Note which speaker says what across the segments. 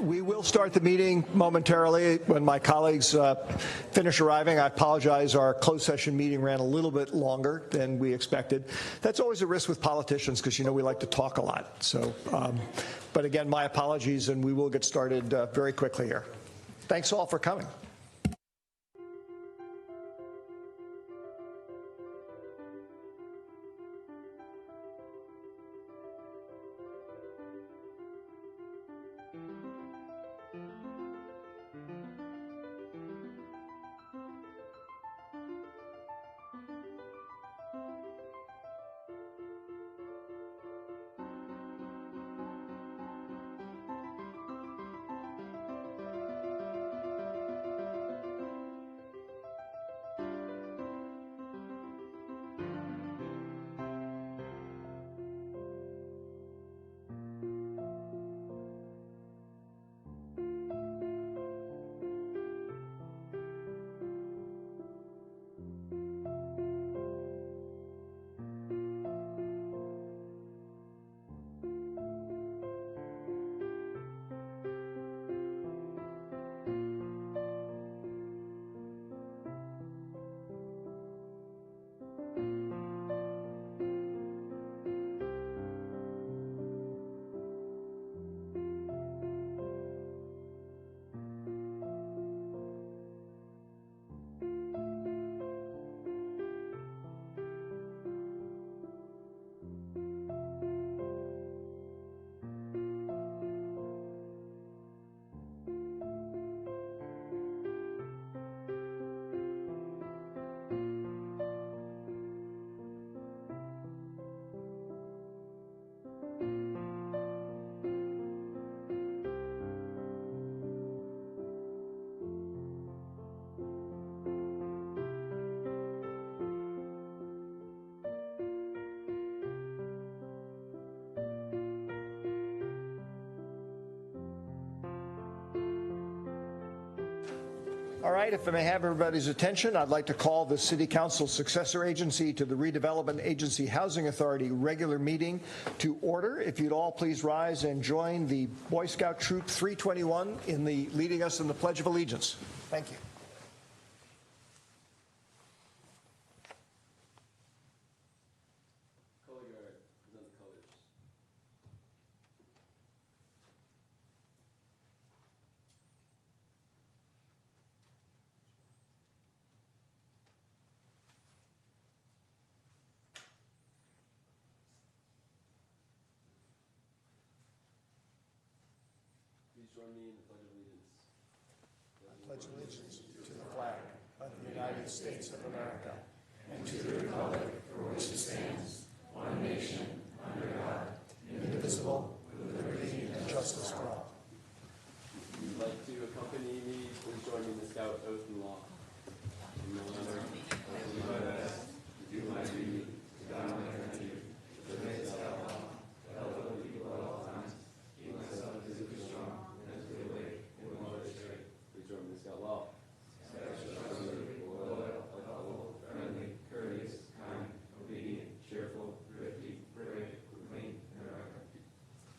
Speaker 1: We will start the meeting momentarily when my colleagues finish arriving. I apologize, our closed session meeting ran a little bit longer than we expected. That's always a risk with politicians because, you know, we like to talk a lot. So, but again, my apologies, and we will get started very quickly here. Thanks all for coming. All right, if I may have everybody's attention, I'd like to call the City Council successor agency to the Redevelopment Agency Housing Authority regular meeting to order. If you'd all please rise and join the Boy Scout Troop 321 in the leading us in the Pledge of Allegiance. Thank you.
Speaker 2: Join me in the Pledge of Allegiance.
Speaker 1: I pledge allegiance to the flag of the United States of America and to the republic for which it stands, one nation, under God, indivisible, with liberty and justice for all.
Speaker 2: If you'd like to accompany me, please join me in the Scout Oath and Law. In my honor, I will do my best to do my duty to guide my country, to make the Scout law, to help other people at all times, keep myself physically strong. Please join me in the Scout Law. Scouts are trustworthy, loyal, helpful, friendly, courteous, kind, obedient, cheerful, thrifty, brave, clean, and irreverent.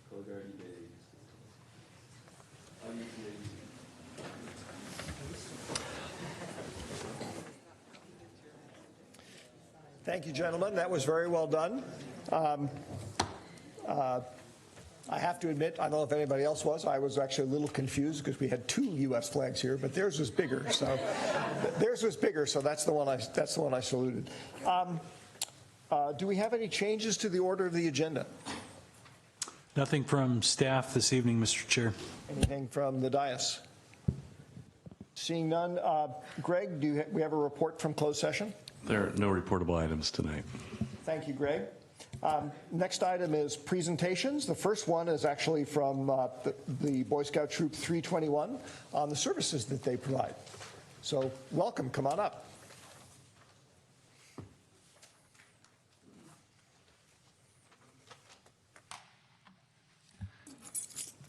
Speaker 2: Color Guard, you may.
Speaker 1: Thank you, gentlemen. That was very well done. I have to admit, I don't know if anybody else was. I was actually a little confused because we had two U.S. flags here, but theirs was bigger. So theirs was bigger. So that's the one I saluted. Do we have any changes to the order of the agenda?
Speaker 3: Nothing from staff this evening, Mr. Chair.
Speaker 1: Anything from the dais? Seeing none, Greg, we have a report from closed session?
Speaker 4: There are no reportable items tonight.
Speaker 1: Thank you, Greg. Next item is presentations. The first one is actually from the Boy Scout Troop 321 on the services that they provide. So welcome, come on up.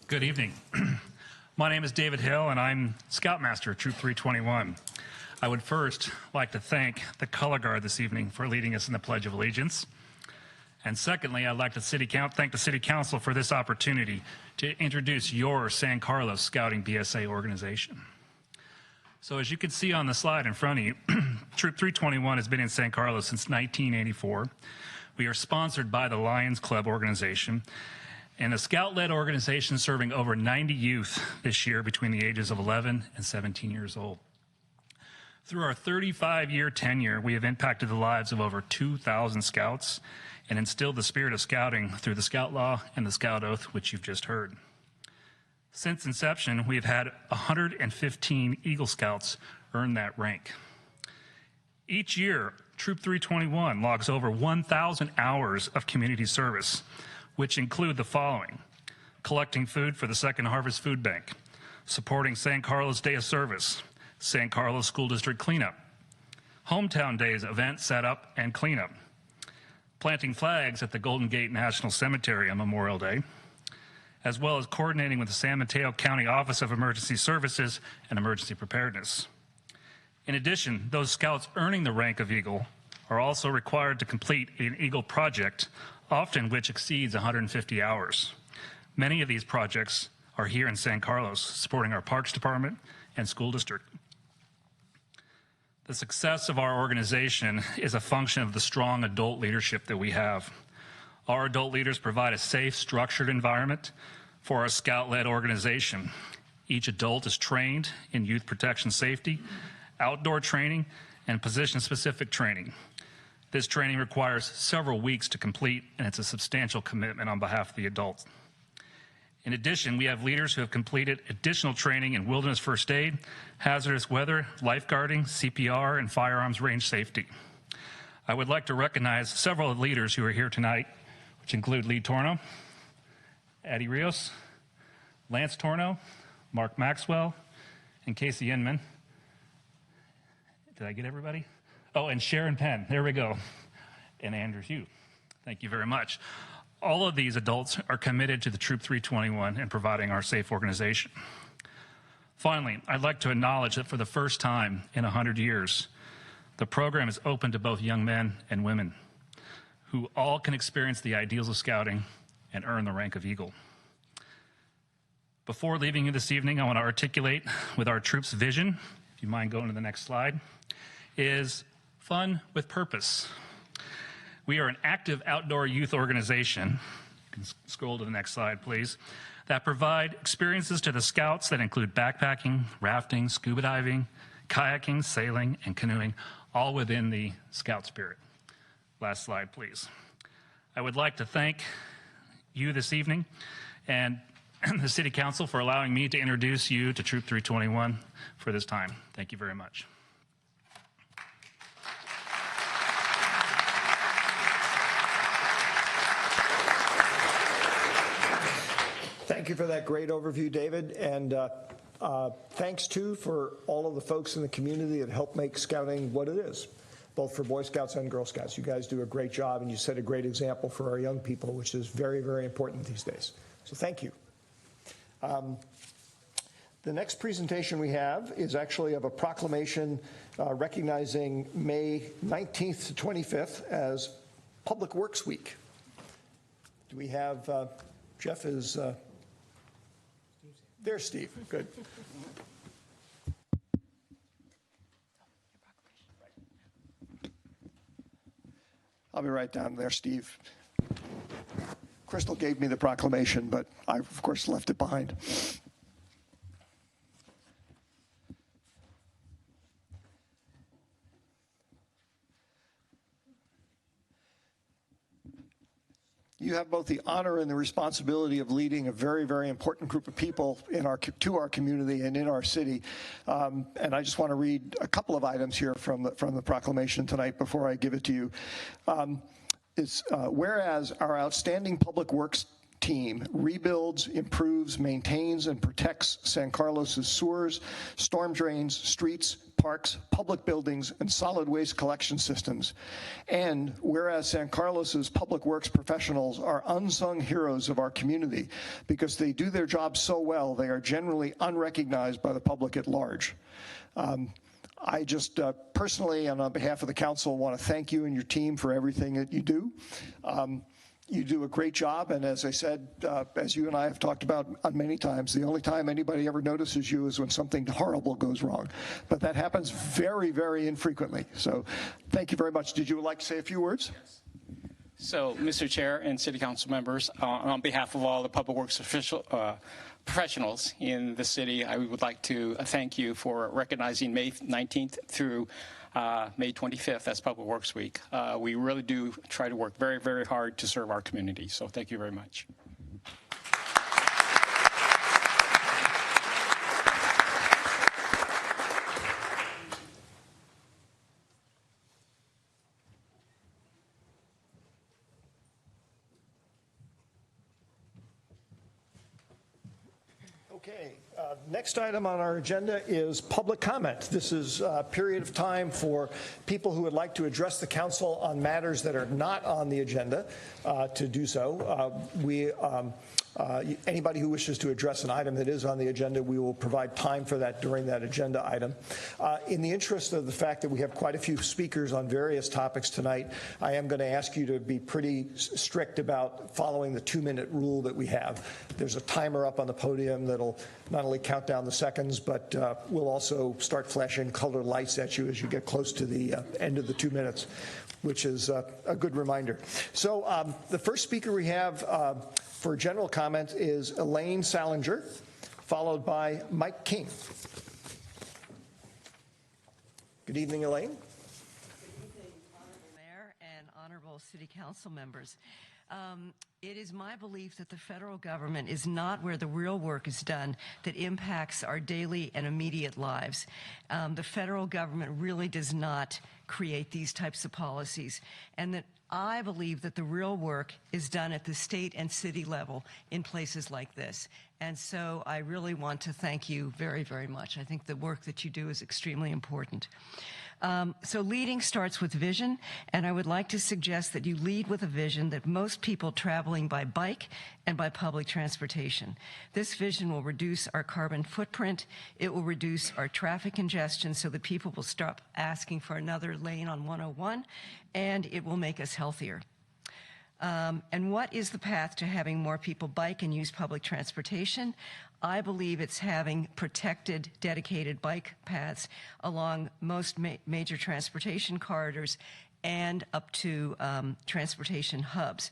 Speaker 5: Good evening. My name is David Hill, and I'm Scoutmaster at Troop 321. I would first like to thank the Color Guard this evening for leading us in the Pledge of Allegiance. And secondly, I'd like to thank the City Council for this opportunity to introduce your San Carlos Scouting BSA organization. So as you can see on the slide in front of you, Troop 321 has been in San Carlos since 1984. We are sponsored by the Lions Club organization, and a Scout-led organization serving over 90 youth this year between the ages of 11 and 17 years old. Through our 35-year tenure, we have impacted the lives of over 2,000 Scouts and instilled the spirit of Scouting through the Scout Law and the Scout Oath, which you've just heard. Since inception, we have had 115 Eagle Scouts earn that rank. Each year, Troop 321 logs over 1,000 hours of community service, which include the following: collecting food for the Second Harvest Food Bank, supporting San Carlos Day of Service, San Carlos School District Cleanup, Hometown Days event setup and cleanup, planting flags at the Golden Gate National Cemetery on Memorial Day, as well as coordinating with the San Mateo County Office of Emergency Services and Emergency Preparedness. In addition, those Scouts earning the rank of Eagle are also required to complete an Eagle project, often which exceeds 150 hours. Many of these projects are here in San Carlos, supporting our Parks Department and School District. The success of our organization is a function of the strong adult leadership that we have. Our adult leaders provide a safe, structured environment for our Scout-led organization. Each adult is trained in youth protection safety, outdoor training, and position-specific training. This training requires several weeks to complete, and it's a substantial commitment on behalf of the adults. In addition, we have leaders who have completed additional training in wilderness first aid, hazardous weather, lifeguarding, CPR, and firearms range safety. I would like to recognize several leaders who are here tonight, which include Lee Torno, Addie Rios, Lance Torno, Mark Maxwell, and Casey Inman. Did I get everybody? Oh, and Sharon Penn, there we go, and Andrew Hugh. Thank you very much. All of these adults are committed to the Troop 321 and providing our safe organization. Finally, I'd like to acknowledge that for the first time in 100 years, the program is open to both young men and women who all can experience the ideals of Scouting and earn the rank of Eagle. Before leaving you this evening, I want to articulate with our troop's vision, if you mind going to the next slide, is fun with purpose. We are an active outdoor youth organization, you can scroll to the next slide please, that provide experiences to the Scouts that include backpacking, rafting, scuba diving, kayaking, sailing, and canoeing, all within the Scout spirit. Last slide please. I would like to thank you this evening and the City Council for allowing me to introduce you to Troop 321 for this time. Thank you very much.
Speaker 1: Thank you for that great overview, David, and thanks too for all of the folks in the community that help make Scouting what it is, both for Boy Scouts and Girl Scouts. You guys do a great job, and you set a great example for our young people, which is very, very important these days. So thank you. The next presentation we have is actually of a proclamation recognizing May 19th to 25th as Public Works Week. Do we have, Jeff is, there's Steve, good. I'll be right down there, Steve. Crystal gave me the proclamation, but I, of course, left it behind. You have both the honor and the responsibility of leading a very, very important group of people to our community and in our city. And I just want to read a couple of items here from the proclamation tonight before I give it to you. Whereas our outstanding public works team rebuilds, improves, maintains, and protects San Carlos's sewers, storm drains, streets, parks, public buildings, and solid waste collection systems. And whereas San Carlos's public works professionals are unsung heroes of our community because they do their job so well, they are generally unrecognized by the public at large. I just personally and on behalf of the council want to thank you and your team for everything that you do. You do a great job, and as I said, as you and I have talked about on many times, the only time anybody ever notices you is when something horrible goes wrong. But that happens very, very infrequently. So thank you very much. Did you like to say a few words?
Speaker 6: So, Mr. Chair and City Council members, on behalf of all the Public Works professionals in the city, I would like to thank you for recognizing May 19th through May 25th as Public Works Week. We really do try to work very, very hard to serve our community. So thank you very much.
Speaker 1: Okay, next item on our agenda is public comment. This is a period of time for people who would like to address the council on matters that are not on the agenda to do so. Anybody who wishes to address an item that is on the agenda, we will provide time for that during that agenda item. In the interest of the fact that we have quite a few speakers on various topics tonight, I am going to ask you to be pretty strict about following the 2-minute rule that we have. There's a timer up on the podium that'll not only count down the seconds, but will also start flashing colored lights at you as you get close to the end of the 2 minutes, which is a good reminder. So the first speaker we have for general comment is Elaine Salinger, followed by Mike King. Good evening, Elaine.
Speaker 7: Good evening, Honorable Mayor and Honorable City Council members. It is my belief that the federal government is not where the real work is done that impacts our daily and immediate lives. The federal government really does not create these types of policies, and that I believe that the real work is done at the state and city level in places like this. And so I really want to thank you very, very much. I think the work that you do is extremely important. So leading starts with vision, and I would like to suggest that you lead with a vision that most people traveling by bike and by public transportation. This vision will reduce our carbon footprint, it will reduce our traffic congestion so that people will stop asking for another lane on 101, and it will make us healthier. And what is the path to having more people bike and use public transportation? I believe it's having protected, dedicated bike paths along most major transportation corridors and up to transportation hubs.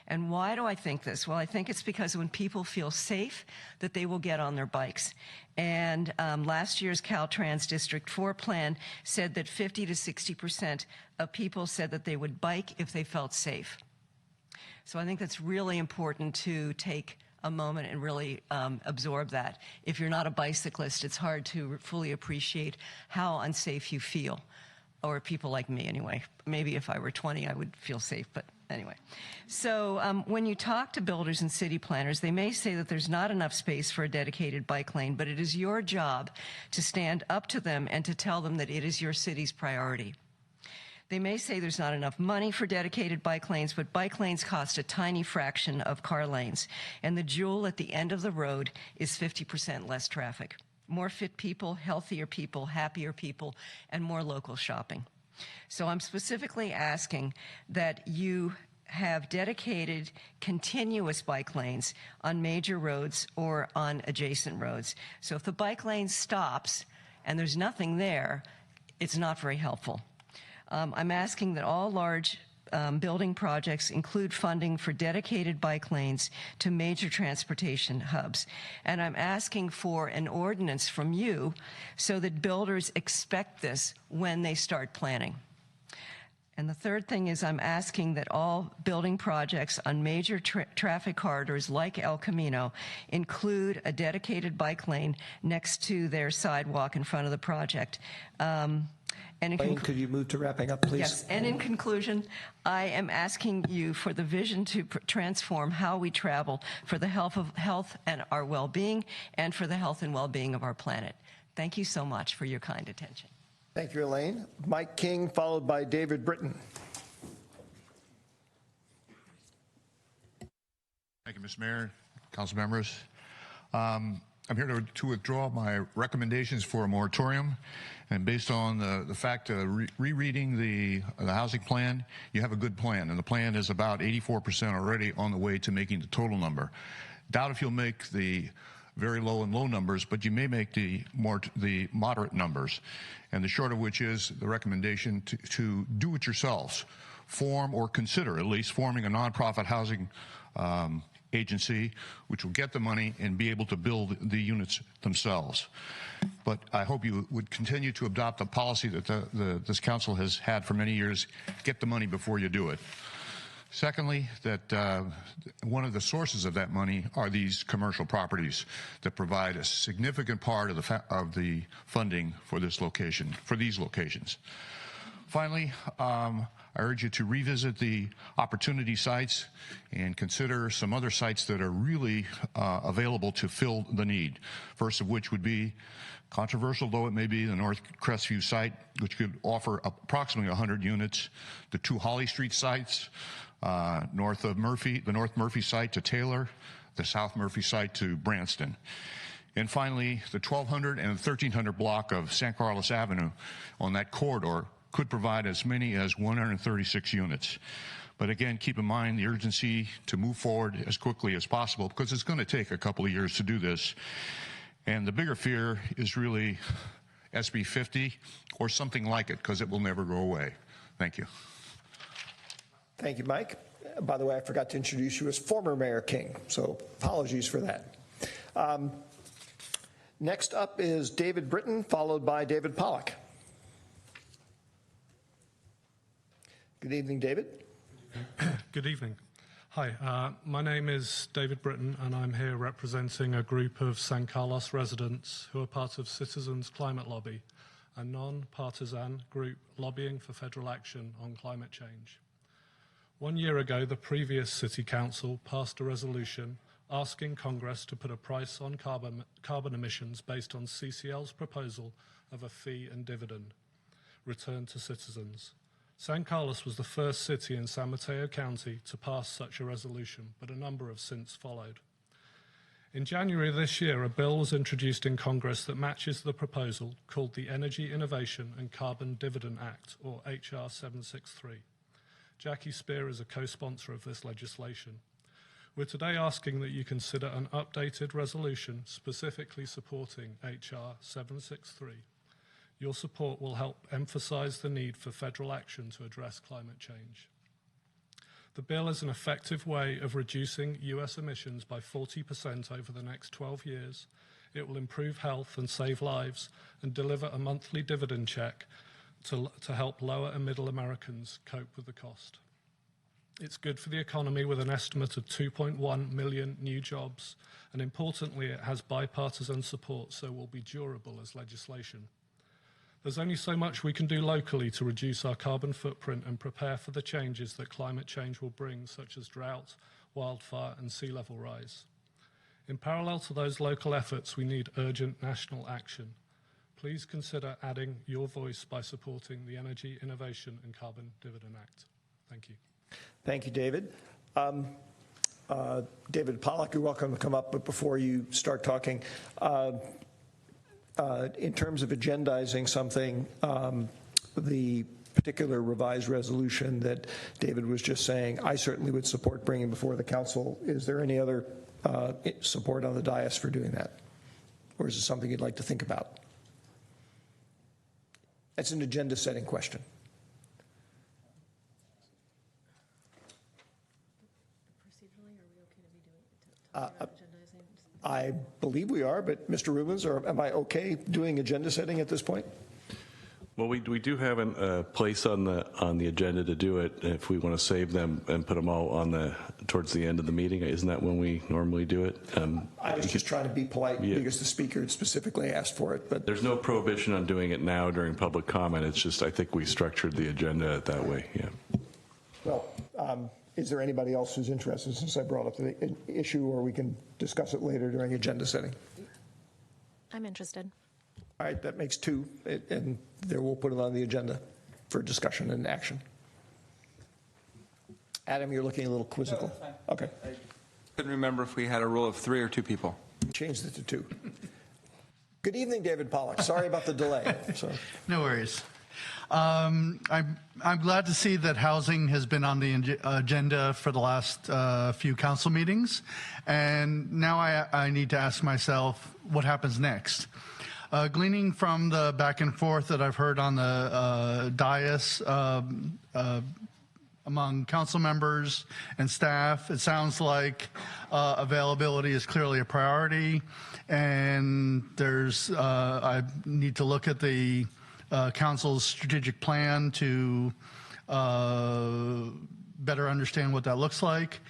Speaker 7: And why do I think this? Well, I think it's because when people feel safe, that they will get on their bikes. And last year's Caltrans District 4 plan said that 50 to 60% of people said that they would bike if they felt safe. So I think that's really important to take a moment and really absorb that. If you're not a bicyclist, it's hard to fully appreciate how unsafe you feel, or people like me anyway. Maybe if I were 20, I would feel safe, but anyway. So when you talk to builders and city planners, they may say that there's not enough space for a dedicated bike lane, but it is your job to stand up to them and to tell them that it is your city's priority. They may say there's not enough money for dedicated bike lanes, but bike lanes cost a tiny fraction of car lanes. And the jewel at the end of the road is 50% less traffic. More fit people, healthier people, happier people, and more local shopping. So I'm specifically asking that you have dedicated continuous bike lanes on major roads or on adjacent roads. So if the bike lane stops and there's nothing there, it's not very helpful. I'm asking that all large building projects include funding for dedicated bike lanes to major transportation hubs. And I'm asking for an ordinance from you so that builders expect this when they start planning. And the third thing is I'm asking that all building projects on major traffic corridors like El Camino include a dedicated bike lane next to their sidewalk in front of the project.
Speaker 1: Elaine, could you move to wrapping up, please?
Speaker 7: Yes, and in conclusion, I am asking you for the vision to transform how we travel for the health and our well-being and for the health and well-being of our planet. Thank you so much for your kind attention.
Speaker 1: Thank you, Elaine. Mike King, followed by David Britton.
Speaker 8: Thank you, Mr. Mayor, council members. I'm here to withdraw my recommendations for a moratorium. And based on the fact rereading the housing plan, you have a good plan. And the plan is about 84% already on the way to making the total number. Doubt if you'll make the very low and low numbers, but you may make the moderate numbers. And the short of which is the recommendation to do it yourselves. Form or consider at least forming a nonprofit housing agency which will get the money and be able to build the units themselves. But I hope you would continue to adopt a policy that this council has had for many years: get the money before you do it. Secondly, that one of the sources of that money are these commercial properties that provide a significant part of the funding for these locations. Finally, I urge you to revisit the opportunity sites and consider some other sites that are really available to fill the need. First of which would be, controversial though it may be, the North Crestview site, which could offer approximately 100 units. The 2 Holly Street sites, north of Murphy, the North Murphy site to Taylor, the South Murphy site to Branston. And finally, the 1200 and 1300 block of San Carlos Avenue on that corridor could provide as many as 136 units. But again, keep in mind the urgency to move forward as quickly as possible, because it's going to take a couple of years to do this. And the bigger fear is really SB 50 or something like it, because it will never go away. Thank you.
Speaker 1: Thank you, Mike. By the way, I forgot to introduce you as former Mayor King, so apologies for that. Next up is David Britton, followed by David Pollock. Good evening, David.
Speaker 9: Good evening. Hi, my name is David Britton, and I'm here representing a group of San Carlos residents who are part of Citizens Climate Lobby, a non-partisan group lobbying for federal action on climate change. 1 year ago, the previous City Council passed a resolution asking Congress to put a price on carbon emissions based on CCL's proposal of a fee and dividend returned to citizens. San Carlos was the first city in San Mateo County to pass such a resolution, but a number have since followed. In January of this year, a bill was introduced in Congress that matches the proposal, called the Energy Innovation and Carbon Dividend Act, or H.R. 763. Jackie Spear is a co-sponsor of this legislation. We're today asking that you consider an updated resolution specifically supporting H.R. 763. Your support will help emphasize the need for federal action to address climate change. The bill is an effective way of reducing U.S. emissions by 40% over the next 12 years. It will improve health and save lives and deliver a monthly dividend check to help lower and middle Americans cope with the cost. It's good for the economy with an estimate of 2.1 million new jobs, and importantly, it has bipartisan support, so will be durable as legislation. There's only so much we can do locally to reduce our carbon footprint and prepare for the changes that climate change will bring, such as drought, wildfire, and sea level rise. In parallel to those local efforts, we need urgent national action. Please consider adding your voice by supporting the Energy Innovation and Carbon Dividend Act. Thank you.
Speaker 1: Thank you, David. David Pollock, you're welcome to come up, but before you start talking, in terms of agendizing something, the particular revised resolution that David was just saying, I certainly would support bringing before the council. Is there any other support on the dais for doing that? Or is it something you'd like to think about? It's an agenda setting question.
Speaker 10: Procedurally, are we okay to be doing agendizing?
Speaker 1: I believe we are, but Mr. Rubens, or am I okay doing agenda setting at this point?
Speaker 4: Well, we do have a place on the agenda to do it if we want to save them and put them all on towards the end of the meeting. Isn't that when we normally do it?
Speaker 1: I was just trying to be polite because the speaker specifically asked for it. But
Speaker 4: there's no prohibition on doing it now during public comment. It's just I think we structured the agenda that way. Yeah.
Speaker 1: Well, is there anybody else who's interested, since I brought up the issue, or we can discuss it later during agenda setting?
Speaker 10: I'm interested.
Speaker 1: All right, that makes two, and there we'll put it on the agenda for discussion and action. Adam, you're looking a little quizzical.
Speaker 11: No,
Speaker 1: okay.
Speaker 11: I couldn't remember if we had a rule of 3 or 2 people.
Speaker 1: Changed it to 2. Good evening, David Pollack. Sorry about the delay. So.
Speaker 11: No worries. I'm glad to see that housing has been on the agenda for the last few council meetings, and now I need to ask myself what happens next. Gleaning from the back and forth that I've heard on the dais among council members and staff, it sounds like availability is clearly a priority, and I need to look at the council's strategic plan to better understand what that looks like.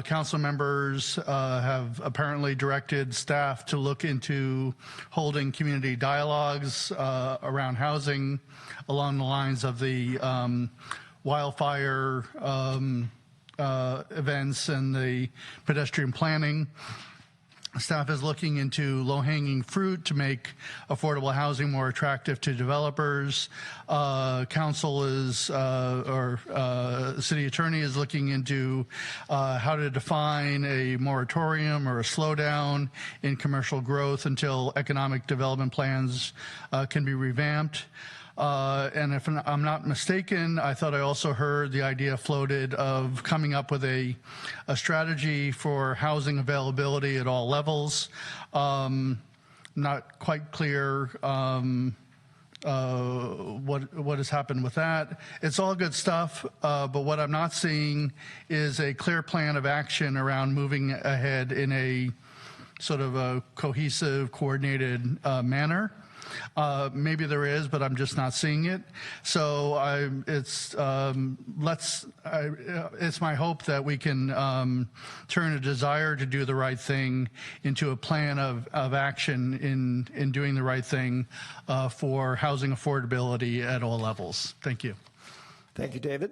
Speaker 11: Council members have apparently directed staff to look into holding community dialogues around housing along the lines of the wildfire events and the pedestrian planning. Staff is looking into low-hanging fruit to make affordable housing more attractive to developers. Council is, city attorney is looking into how to define a moratorium or a slowdown in commercial growth until economic development plans can be revamped. And if I'm not mistaken, I thought I also heard the idea floated of coming up with a strategy for housing availability at all levels. Not quite clear what has happened with that. It's all good stuff, but what I'm not seeing is a clear plan of action around moving ahead in a sort of a cohesive, coordinated manner. Maybe there is, but I'm just not seeing it. So it's my hope that we can turn a desire to do the right thing into a plan of action in doing the right thing for housing affordability at all levels. Thank you.
Speaker 1: Thank you, David.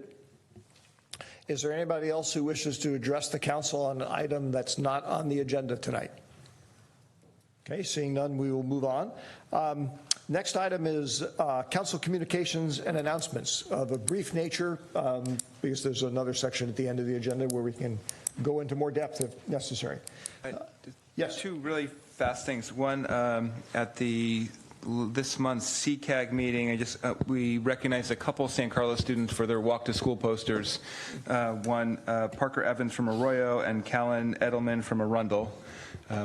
Speaker 1: Is there anybody else who wishes to address the council on an item that's not on the agenda tonight? Okay, seeing none, we will move on. Next item is council communications and announcements of a brief nature, because there's another section at the end of the agenda where we can go into more depth if necessary. Yes.
Speaker 12: 2 really fast things. One, at this month's CCAG meeting, we recognized a couple of San Carlos students for their walk to school posters. One, Parker Evans from Arroyo and Callan Edelman from Arundel.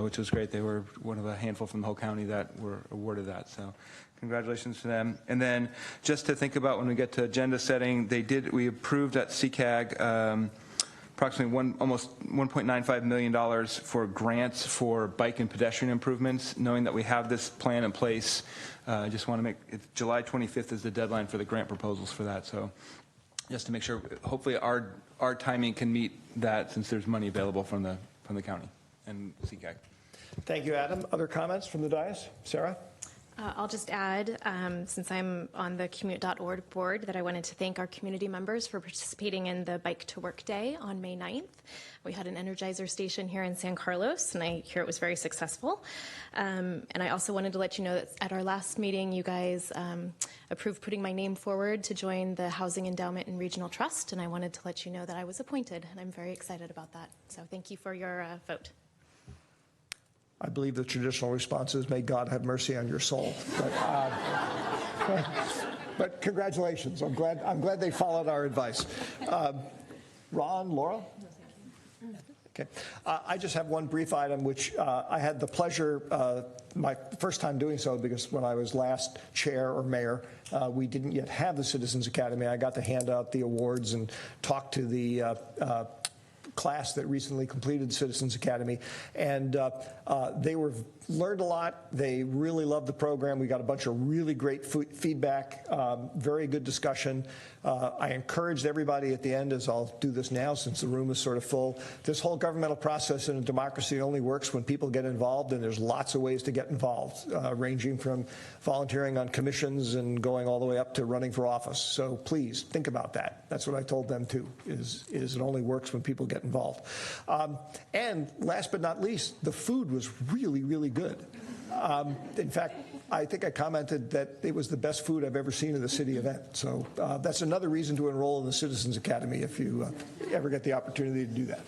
Speaker 12: Which was great. They were one of a handful from the whole county that were awarded that. So congratulations to them. And then just to think about when we get to agenda setting, we approved at CCAG approximately almost $1.95 million for grants for bike and pedestrian improvements. Knowing that we have this plan in place, I just want to July 25th is the deadline for the grant proposals for that. So just to make sure, hopefully our timing can meet that since there's money available from the county and CCAG.
Speaker 1: Thank you, Adam. Other comments from the dais? Sarah?
Speaker 10: I'll just add, since I'm on the commute.org board, that I wanted to thank our community members for participating in the Bike to Work Day on May 9th. We had an Energizer station here in San Carlos, and I hear it was very successful. And I also wanted to let you know that at our last meeting, you guys approved putting my name forward to join the Housing Endowment and Regional Trust, and I wanted to let you know that I was appointed, and I'm very excited about that. So thank you for your vote.
Speaker 1: I believe the traditional response is, may God have mercy on your soul. But congratulations. I'm glad they followed our advice. Ron, Laura? Okay. I just have one brief item, which I had the pleasure, my first time doing so, because when I was last chair or mayor, we didn't yet have the Citizens Academy. I got to hand out the awards and talk to the class that recently completed Citizens Academy, and they learned a lot. They really loved the program. We got a bunch of really great feedback, very good discussion. I encouraged everybody at the end, as I'll do this now since the room is sort of full, this whole governmental process in a democracy only works when people get involved, and there's lots of ways to get involved, ranging from volunteering on commissions and going all the way up to running for office. So please think about that. That's what I told them too, is it only works when people get involved. And last but not least, the food was really, really good. In fact, I think I commented that it was the best food I've ever seen at a city event. So that's another reason to enroll in the Citizens Academy if you ever get the opportunity to do that.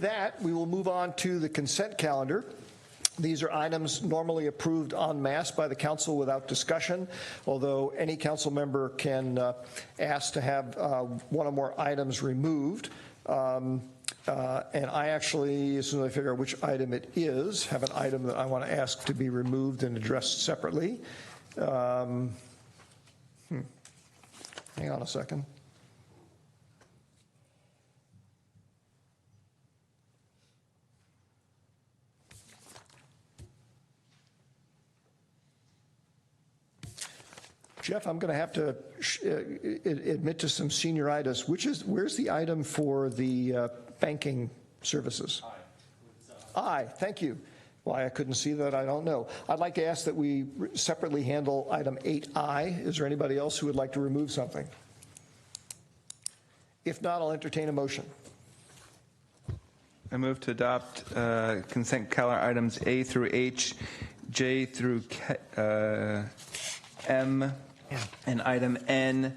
Speaker 1: that, we will move on to the consent calendar. These are items normally approved en masse by the council without discussion, although any council member can ask to have one or more items removed. And I actually, as soon as I figure out which item it is, have an item that I want to ask to be removed and addressed separately. Hang on a second. Jeff, I'm going to have to admit to some senioritis. Where's the item for the banking services? Aye, thank you. Why I couldn't see that, I don't know. I'd like to ask that we separately handle item 8I. Is there anybody else who would like to remove something? If not, I'll entertain a motion.
Speaker 12: I move to adopt consent calendar items A through H, J through M, and item N,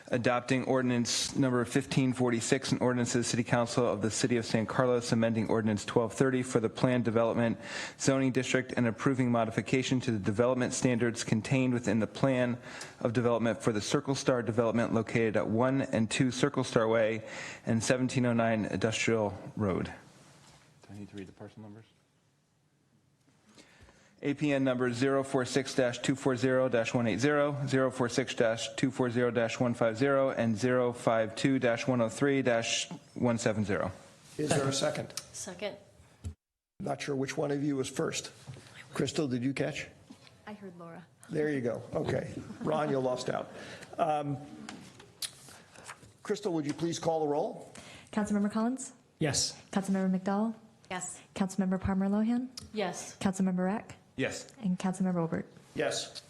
Speaker 12: adopting ordinance number 1546, an ordinance of the City Council of the City of San Carlos amending ordinance 1230 for the planned development zoning district and approving modification to the development standards contained within the plan of development for the Circle Star development located at 1 and 2 Circle Star Way and 1709 Industrial Road. Do I need to read the parcel numbers? APN number 046-240-180, 046-240-150, and 052-103-170.
Speaker 1: Is there a second?
Speaker 10: Second.
Speaker 1: Not sure which one of you was first. Crystal, did you catch?
Speaker 10: I heard Laura.
Speaker 1: There you go. Okay. Ron, you lost out. Crystal, would you please call the roll?
Speaker 13: Councilmember Collins?
Speaker 3: Yes.
Speaker 13: Councilmember McDowell?
Speaker 10: Yes.
Speaker 13: Councilmember Palmer-Lohan?
Speaker 10: Yes.
Speaker 13: Councilmember Rack?
Speaker 12: Yes.
Speaker 13: And Councilmember Obert?
Speaker 1: Yes.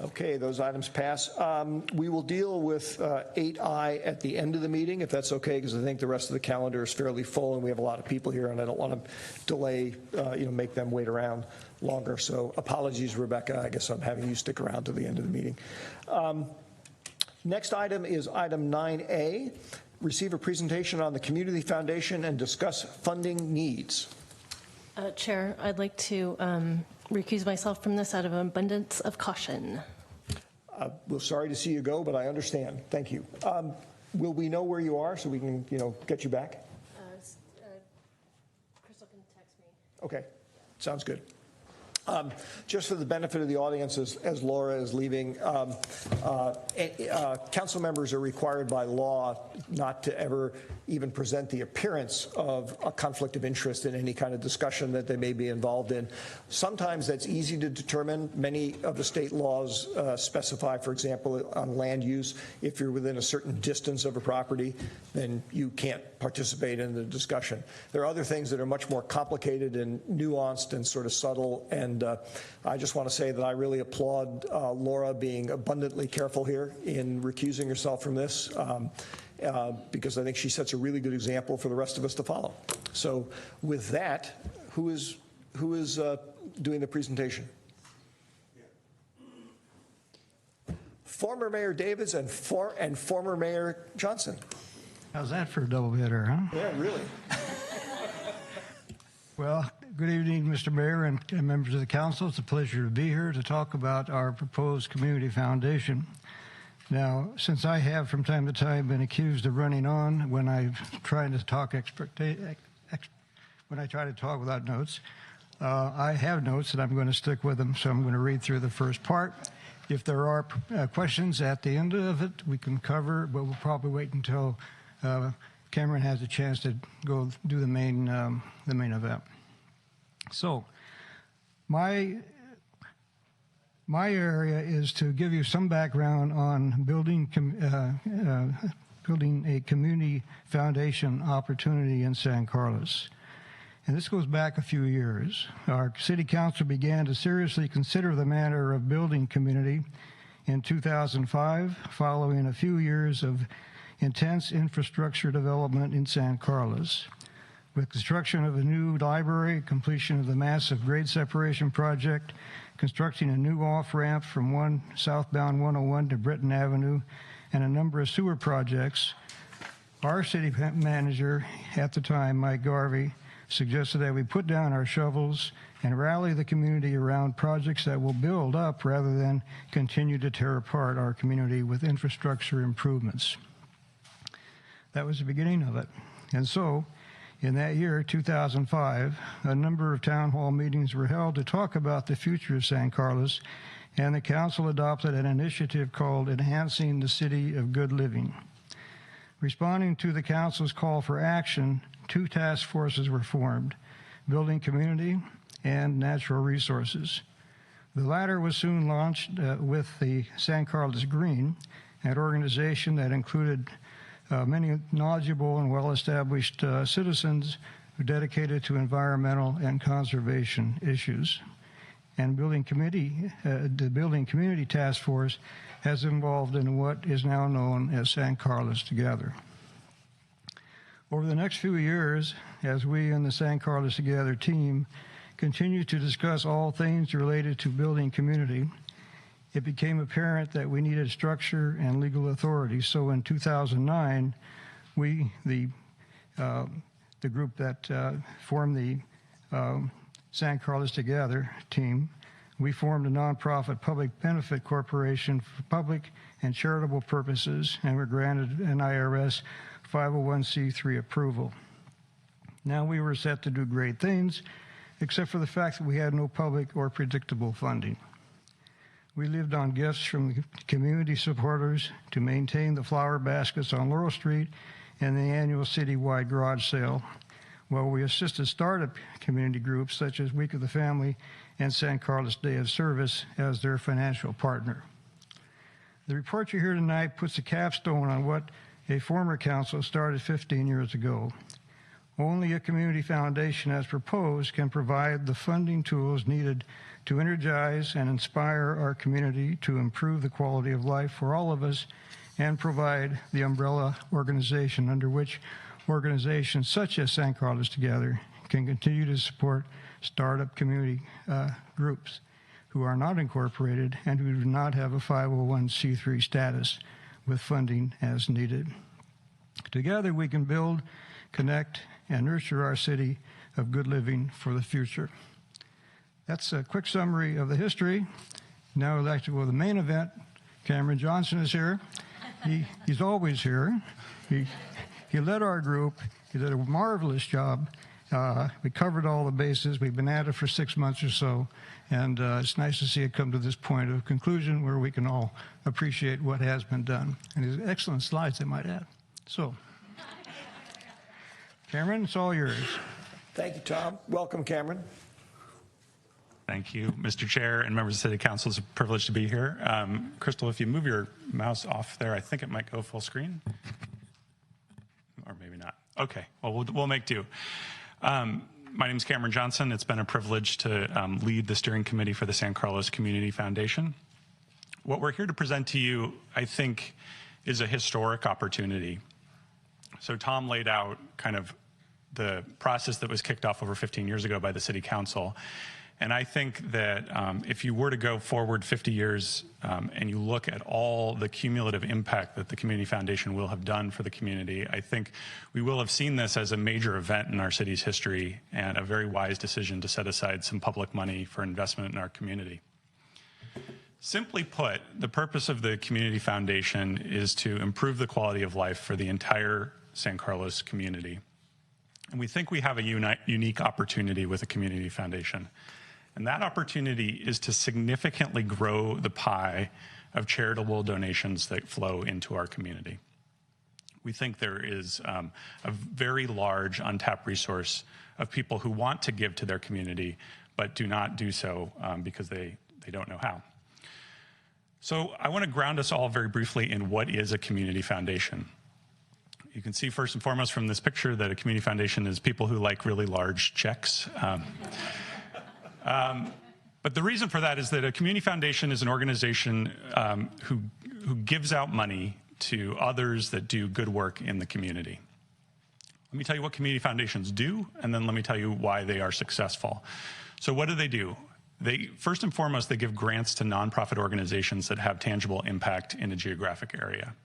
Speaker 1: Okay, those items pass. We will deal with 8I at the end of the meeting, if that's okay, because I think the rest of the calendar is fairly full, and we have a lot of people here, and I don't want to delay, make them wait around longer. So apologies, Rebecca. I guess I'm having you stick around to the end of the meeting. Next item is item 9A, receive a presentation on the Community Foundation and discuss funding needs.
Speaker 14: Chair, I'd like to recuse myself from this out of an abundance of caution.
Speaker 1: We're sorry to see you go, but I understand. Thank you. Will we know where you are so we can, get you back?
Speaker 14: Crystal can text me.
Speaker 1: Okay, sounds good. Just for the benefit of the audience, as Laura is leaving, council members are required by law not to ever even present the appearance of a conflict of interest in any kind of discussion that they may be involved in. Sometimes that's easy to determine. Many of the state laws specify, for example, on land use, if you're within a certain distance of a property, then you can't participate in the discussion. There are other things that are much more complicated and nuanced and sort of subtle, and I just want to say that I really applaud Laura being abundantly careful here in recusing herself from this. Because I think she sets a really good example for the rest of us to follow. So with that, who is doing the presentation? Former Mayor Davids and former Mayor Johnson.
Speaker 15: How's that for a double hitter, huh?
Speaker 1: Yeah, really.
Speaker 15: Well, good evening, Mr. Mayor and members of the council. It's a pleasure to be here to talk about our proposed community foundation. Now, since I have from time to time been accused of running on when I try to talk without notes, I have notes and I'm going to stick with them, so I'm going to read through the first part. If there are questions at the end of it, we can cover, but we'll probably wait until Cameron has a chance to go do the main event. So, my area is to give you some background on building a community foundation opportunity in San Carlos. And this goes back a few years. Our city council began to seriously consider the matter of building community in 2005, following a few years of intense infrastructure development in San Carlos. With construction of a new library, completion of the massive grade separation project, constructing a new off-ramp from southbound 101 to Britton Avenue, and a number of sewer projects, Our city manager at the time, Mike Garvey, suggested that we put down our shovels and rally the community around projects that will build up rather than continue to tear apart our community with infrastructure improvements. That was the beginning of it. And so, in that year, 2005, a number of town hall meetings were held to talk about the future of San Carlos, and the council adopted an initiative called Enhancing the City of Good Living. Responding to the council's call for action, 2 task forces were formed, Building Community and Natural Resources. The latter was soon launched with the San Carlos Green, an organization that included many knowledgeable and well-established citizens who dedicated to environmental and conservation issues. And the Building Community Task Force has involved in what is now known as San Carlos Together. Over the next few years, as we in the San Carlos Together team continue to discuss all things related to building community, it became apparent that we needed structure and legal authority. So in 2009, we, the group that formed the San Carlos Together team, we formed a nonprofit public benefit corporation for public and charitable purposes and were granted an IRS 501c3 approval. Now we were set to do great things, except for the fact that we had no public or predictable funding. We lived on gifts from the community supporters to maintain the flower baskets on Laurel Street and the annual citywide garage sale, while we assisted startup community groups such as Week of the Family and San Carlos Day of Service as their financial partner. The report you hear tonight puts a capstone on what a former council started 15 years ago. Only a community foundation as proposed can provide the funding tools needed to energize and inspire our community to improve the quality of life for all of us and provide the umbrella organization under which organizations such as San Carlos Together can continue to support startup community groups who are not incorporated and who do not have a 501c3 status with funding as needed. Together we can build, connect, and nurture our city of good living for the future. That's a quick summary of the history. Now I'd like to go to the main event. Cameron Johnson is here. He's always here. He led our group. He did a marvelous job. We covered all the bases. We've been at it for 6 months or so, and it's nice to see it come to this point of conclusion where we can all appreciate what has been done. And these excellent slides, I might add. So, Cameron, it's all yours.
Speaker 1: Thank you, Tom. Welcome, Cameron.
Speaker 16: Thank you, Mr. Chair and members of the City Council. It's a privilege to be here. Crystal, if you move your mouse off there, I think it might go full screen. Or maybe not. Okay, well, we'll make do. My name is Cameron Johnson. It's been a privilege to lead the steering committee for the San Carlos Community Foundation. What we're here to present to you, I think, is a historic opportunity. So Tom laid out kind of the process that was kicked off over 15 years ago by the City Council. And I think that if you were to go forward 50 years and you look at all the cumulative impact that the Community Foundation will have done for the community, I think we will have seen this as a major event in our city's history and a very wise decision to set aside some public money for investment in our community. Simply put, the purpose of the Community Foundation is to improve the quality of life for the entire San Carlos community. And we think we have a unique opportunity with the Community Foundation. And that opportunity is to significantly grow the pie of charitable donations that flow into our community. We think there is a very large untapped resource of people who want to give to their community, but do not do so because they don't know how. So I want to ground us all very briefly in what is a community foundation. You can see first and foremost from this picture that a community foundation is people who like really large checks. But the reason for that is that a community foundation is an organization who gives out money to others that do good work in the community. Let me tell you what community foundations do, and then let me tell you why they are successful. So what do? First and foremost, they give grants to nonprofit organizations that have tangible impact in a geographic area.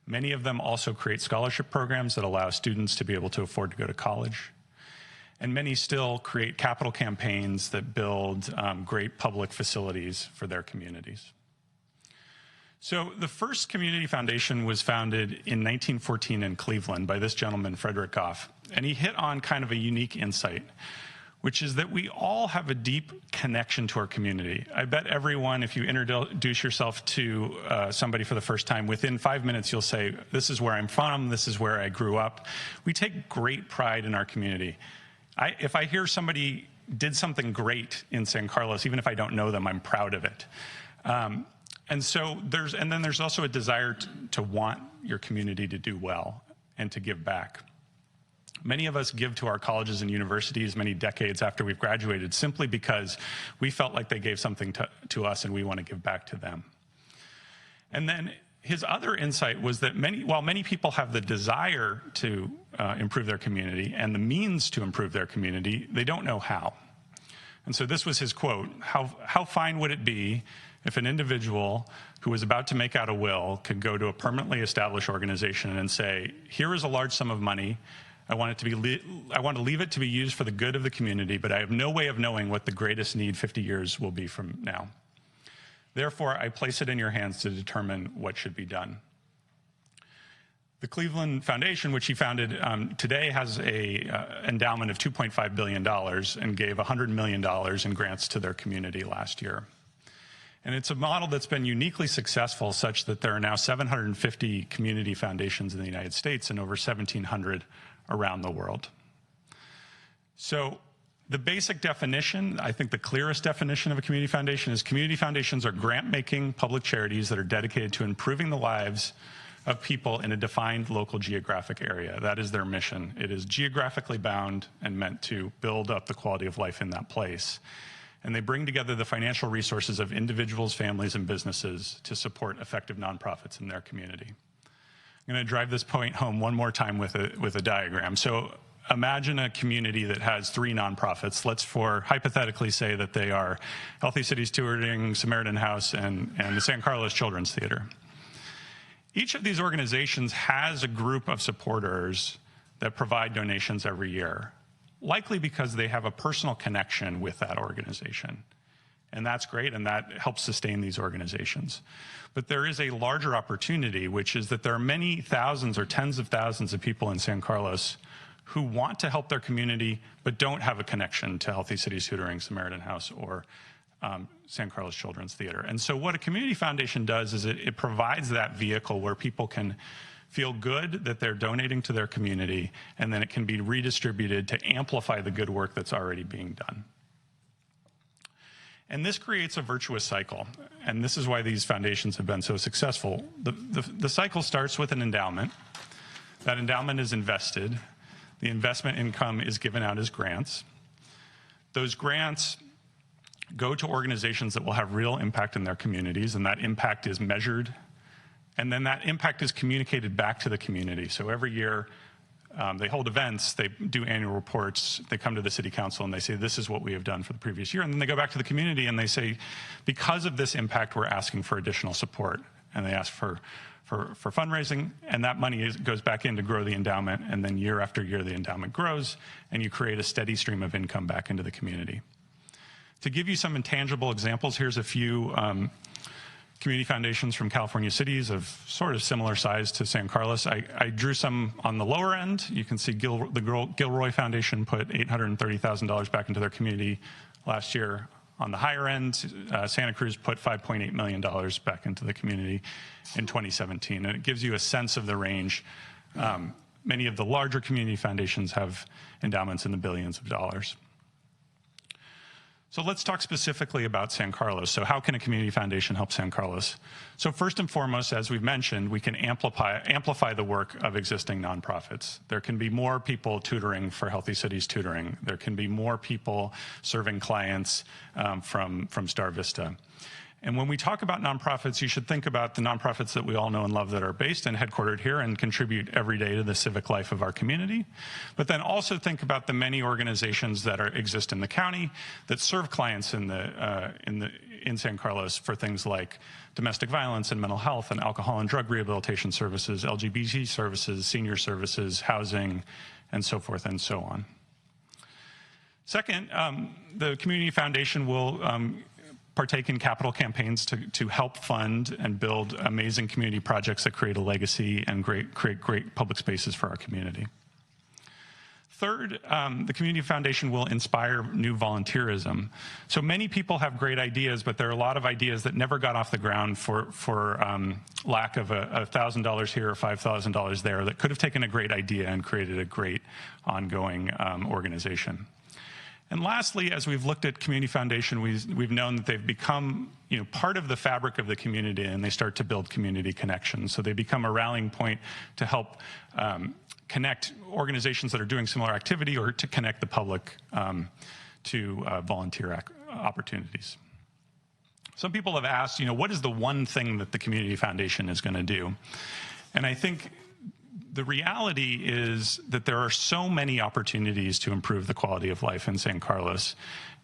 Speaker 16: Many of them also create scholarship programs that allow students to be able to afford to go to college. And many still create capital campaigns that build great public facilities for their communities. So the first community foundation was founded in 1914 in Cleveland by this gentleman, Frederick Goff. And he hit on kind of a unique insight, which is that we all have a deep connection to our community. I bet everyone, if you introduce yourself to somebody for the first time, within 5 minutes you'll say, this is where I'm from, this is where I grew up. We take great pride in our community. If I hear somebody did something great in San Carlos, even if I don't know them, I'm proud of it. And then there's also a desire to want your community to do well and to give back. Many of us give to our colleges and universities many decades after we've graduated simply because we felt like they gave something to us and we want to give back to them. And then his other insight was that while many people have the desire to improve their community and the means to improve their community, they don't know how. And so this was his quote: how fine would it be if an individual who was about to make out a will could go to a permanently established organization and say, here is a large sum of money, I want to leave it to be used for the good of the community, but I have no way of knowing what the greatest need 50 years will be from now. Therefore, I place it in your hands to determine what should be done. The Cleveland Foundation, which he founded today, has an endowment of $2.5 billion and gave $100 million in grants to their community last year. And it's a model that's been uniquely successful, such that there are now 750 community foundations in the United States and over 1,700 around the world. So the basic definition, I think the clearest definition of a community foundation is community foundations are grant-making public charities that are dedicated to improving the lives of people in a defined local geographic area. That is their mission. It is geographically bound and meant to build up the quality of life in that place. And they bring together the financial resources of individuals, families, and businesses to support effective nonprofits in their community. I'm going to drive this point home one more time with a diagram. So imagine a community that has 3 nonprofits. Let's hypothetically say that they are Healthy Cities Tutoring, Samaritan House, and the San Carlos Children's Theater. Each of these organizations has a group of supporters that provide donations every year, likely because they have a personal connection with that organization. And that's great, and that helps sustain these organizations. But there is a larger opportunity, which is that there are many thousands or tens of thousands of people in San Carlos who want to help their community, but don't have a connection to Healthy Cities Tutoring, Samaritan House, or San Carlos Children's Theater. And so what a community foundation does is it provides that vehicle where people can feel good that they're donating to their community, and then it can be redistributed to amplify the good work that's already being done. And this creates a virtuous cycle, and this is why these foundations have been so successful. The cycle starts with an endowment. That endowment is invested. The investment income is given out as grants. Those grants go to organizations that will have real impact in their communities, and that impact is measured. And then that impact is communicated back to the community. So every year, they hold events, they do annual reports, they come to the city council and they say, this is what we have done for the previous year. And then they go back to the community and they say, because of this impact, we're asking for additional support. And they ask for fundraising, and that money goes back in to grow the endowment. And then year after year, the endowment grows, and you create a steady stream of income back into the community. To give you some intangible examples, here's a few community foundations from California cities of sort of similar size to San Carlos. I drew some on the lower end. You can see the Gilroy Foundation put $830,000 back into their community last year. On the higher end, Santa Cruz put $5.8 million back into the community in 2017. And it gives you a sense of the range. Many of the larger community foundations have endowments in the billions of dollars. So let's talk specifically about San Carlos. So how can a community foundation help San Carlos? So first and foremost, as we've mentioned, we can amplify the work of existing nonprofits. There can be more people tutoring for Healthy Cities Tutoring. There can be more people serving clients from Star Vista. And when we talk about nonprofits, you should think about the nonprofits that we all know and love that are based and headquartered here and contribute every day to the civic life of our community. But then also think about the many organizations that exist in the county that serve clients in in San Carlos for things like domestic violence and mental health and alcohol and drug rehabilitation services, LGBT services, senior services, housing, and so forth and so on. Second, the Community Foundation will partake in capital campaigns to help fund and build amazing community projects that create a legacy and create great public spaces for our community. Third, the Community Foundation will inspire new volunteerism. So many people have great ideas, but there are a lot of ideas that never got off the ground for lack of $1,000 here or $5,000 there that could have taken a great idea and created a great ongoing organization. And lastly, as we've looked at Community Foundation, we've known that they've become part of the fabric of the community, and they start to build community connections. So they become a rallying point to help connect organizations that are doing similar activity or to connect the public to volunteer opportunities. Some people have asked, what is the one thing that the Community Foundation is going to do? And I think the reality is that there are so many opportunities to improve the quality of life in San Carlos.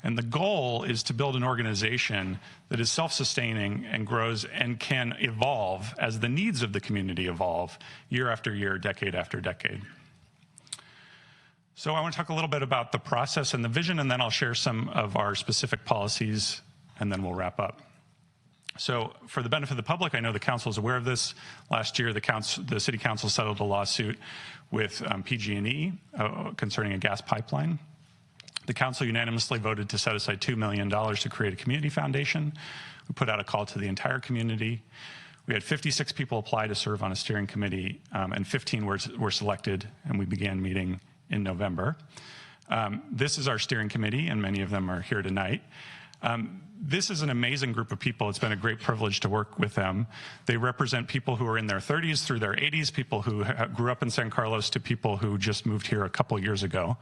Speaker 16: And the goal is to build an organization that is self-sustaining and grows and can evolve as the needs of the community evolve year after year, decade after decade. So I want to talk a little bit about the process and the vision, and then I'll share some of our specific policies, and then we'll wrap up. So for the benefit of the public, I know the council is aware of this. Last year, the city council settled a lawsuit with PG&E concerning a gas pipeline. The council unanimously voted to set aside $2 million to create a community foundation. We put out a call to the entire community. We had 56 people apply to serve on a steering committee, and 15 were selected, and we began meeting in November. This is our steering committee, and many of them are here tonight. This is an amazing group of people. It's been a great privilege to work with them. They represent people who are in their 30s through their 80s, people who grew up in San Carlos to people who just moved here a couple years ago.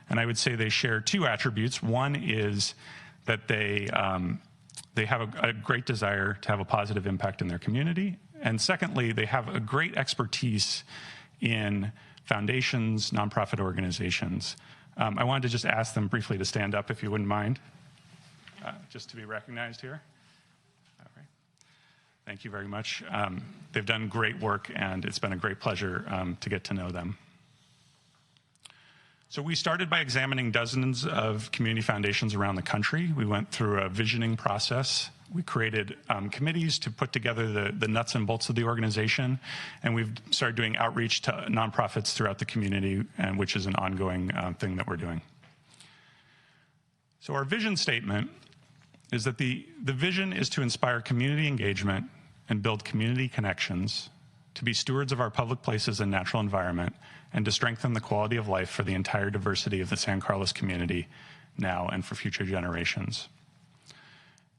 Speaker 16: And I would say they share two attributes. One is that they have a great desire to have a positive impact in their community. And secondly, they have a great expertise in foundations, nonprofit organizations. I wanted to just ask them briefly to stand up, if you wouldn't mind. Just to be recognized here. All right. Thank you very much. They've done great work, and it's been a great pleasure to get to know them. So we started by examining dozens of community foundations around the country. We went through a visioning process. We created committees to put together the nuts and bolts of the organization, and we've started doing outreach to nonprofits throughout the community, and which is an ongoing thing that we're doing. So our vision statement is that the vision is to inspire community engagement and build community connections, to be stewards of our public places and natural environment, and to strengthen the quality of life for the entire diversity of the San Carlos community now and for future generations.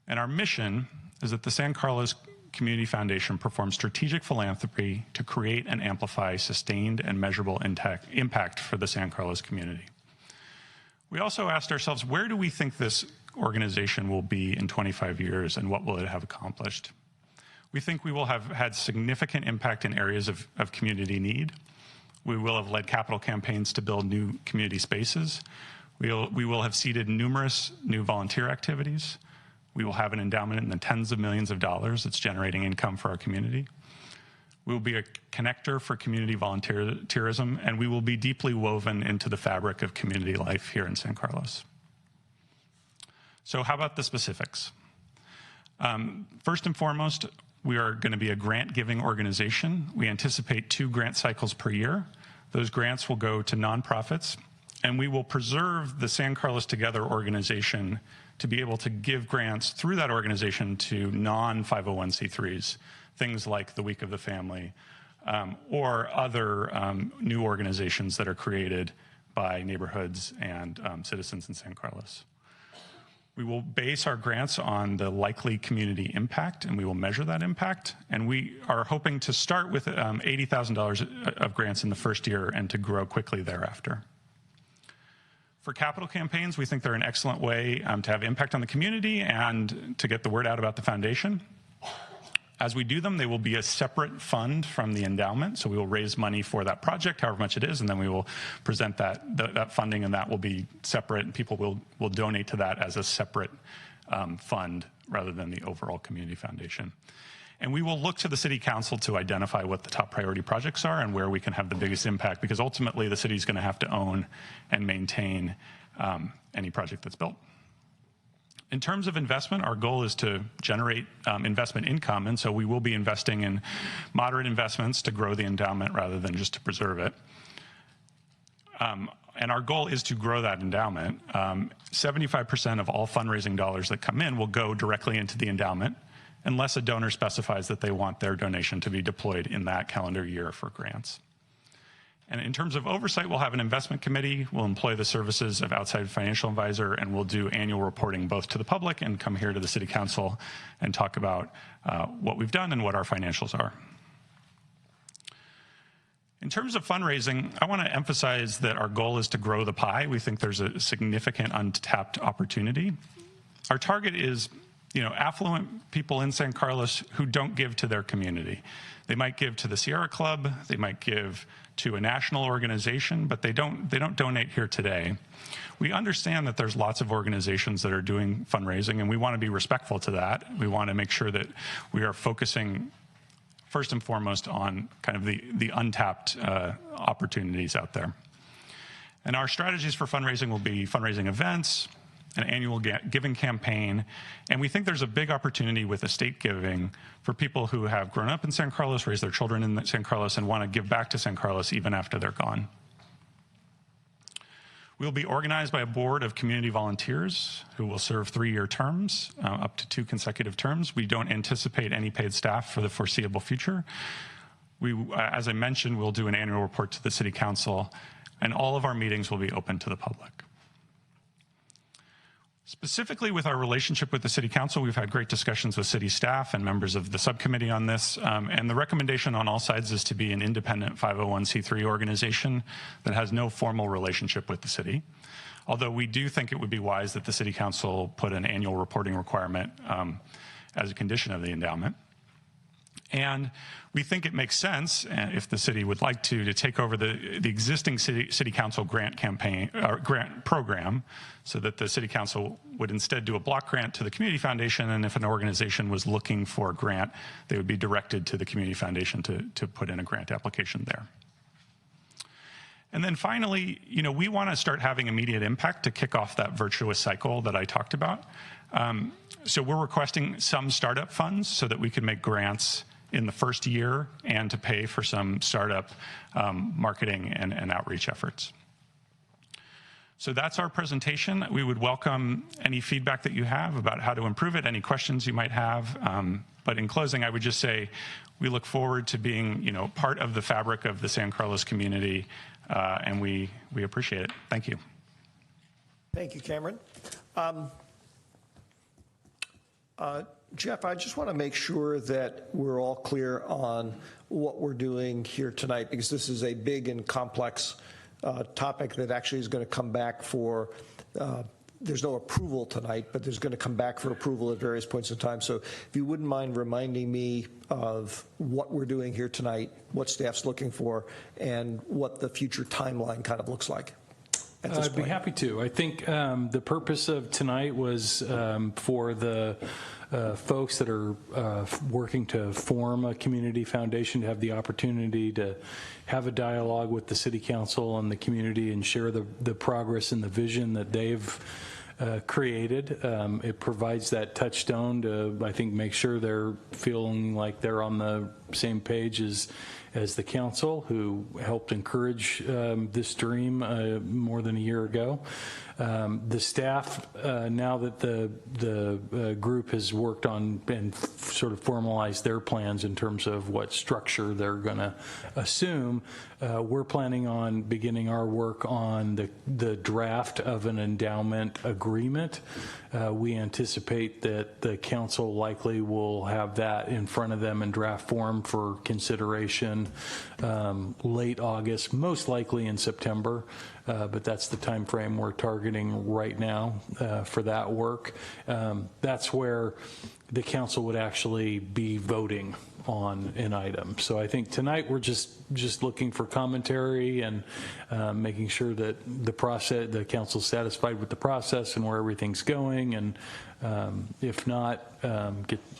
Speaker 16: And our mission is that the San Carlos Community Foundation performs strategic philanthropy to create and amplify sustained and measurable impact for the San Carlos community. We also asked ourselves, where do we think this organization will be in 25 years, and what will it have accomplished? We think we will have had significant impact in areas of community need. We will have led capital campaigns to build new community spaces. We will have seeded numerous new volunteer activities. We will have an endowment in the tens of millions of dollars that's generating income for our community. We will be a connector for community volunteerism, and we will be deeply woven into the fabric of community life here in San Carlos. So how about the specifics? First and foremost, we are going to be a grant-giving organization. We anticipate 2 grant cycles per year. Those grants will go to nonprofits, and we will preserve the San Carlos Together organization to be able to give grants through that organization to non-501c3s, things like the Week of the Family, or other new organizations that are created by neighborhoods and citizens in San Carlos. We will base our grants on the likely community impact, and we will measure that impact. And we are hoping to start with $80,000 of grants in the first year and to grow quickly thereafter. For capital campaigns, we think they're an excellent way to have impact on the community and to get the word out about the foundation. As we do them, they will be a separate fund from the endowment, so we will raise money for that project, however much it is, and then we will present that funding, and that will be separate, and people will donate to that as a separate fund rather than the overall community foundation. And we will look to the city council to identify what the top priority projects are and where we can have the biggest impact, because ultimately the city is going to have to own and maintain any project that's built. In terms of investment, our goal is to generate investment income, and so we will be investing in moderate investments to grow the endowment rather than just to preserve it. And our goal is to grow that endowment. 75% of all fundraising dollars that come in will go directly into the endowment, unless a donor specifies that they want their donation to be deployed in that calendar year for grants. And in terms of oversight, we'll have an investment committee. We'll employ the services of outside financial advisor, and we'll do annual reporting both to the public and come here to the city council and talk about what we've done and what our financials are. In terms of fundraising, I want to emphasize that our goal is to grow the pie. We think there's a significant untapped opportunity. Our target is, affluent people in San Carlos who don't give to their community. They might give to the Sierra Club, they might give to a national organization, but they don't donate here today. We understand that there's lots of organizations that are doing fundraising, and we want to be respectful to that. We want to make sure that we are focusing first and foremost on kind of the untapped opportunities out there. And our strategies for fundraising will be fundraising events, an annual giving campaign, and we think there's a big opportunity with estate giving for people who have grown up in San Carlos, raised their children in San Carlos, and want to give back to San Carlos even after they're gone. We'll be organized by a board of community volunteers who will serve 3-year terms, up to 2 consecutive terms. We don't anticipate any paid staff for the foreseeable future. As I mentioned, we'll do an annual report to the city council, and all of our meetings will be open to the public. Specifically with our relationship with the City Council, we've had great discussions with city staff and members of the subcommittee on this, and the recommendation on all sides is to be an independent 501c3 organization that has no formal relationship with the city. Although we do think it would be wise that the City Council put an annual reporting requirement as a condition of the endowment. And we think it makes sense, if the city would like to take over the existing city council grant campaign or grant program, so that the city council would instead do a block grant to the community foundation, and if an organization was looking for a grant, they would be directed to the community foundation to put in a grant application there. And then finally, we want to start having immediate impact to kick off that virtuous cycle that I talked about. So we're requesting some startup funds so that we can make grants in the first year and to pay for some startup marketing and outreach efforts. So that's our presentation. We would welcome any feedback that you have about how to improve it, any questions you might have. But in closing, I would just say we look forward to being, part of the fabric of the San Carlos community, and we appreciate it. Thank you.
Speaker 1: Thank you, Cameron. Jeff, I just want to make sure that we're all clear on what we're doing here tonight, because this is a big and complex topic that actually is going to come back for, there's no approval tonight, but there's going to come back for approval at various points in time. So if you wouldn't mind reminding me of what we're doing here tonight, what staff's looking for, and what the future timeline kind of looks like.
Speaker 3: I'd be happy to. I think the purpose of tonight was for the folks that are working to form a community foundation to have the opportunity to have a dialogue with the city council and the community and share the progress and the vision that they've created. It provides that touchstone to, I think, make sure they're feeling like they're on the same page as the council, who helped encourage this dream more than a year ago. The staff, now that the group has worked on and sort of formalized their plans in terms of what structure they're going to assume, we're planning on beginning our work on the draft of an endowment agreement. We anticipate that the council likely will have that in front of them in draft form for consideration late August, most likely in September. But that's the time frame we're targeting right now for that work. That's where the council would actually be voting on an item. So I think tonight we're just looking for commentary and making sure that the council's satisfied with the process and where everything's going. And if not,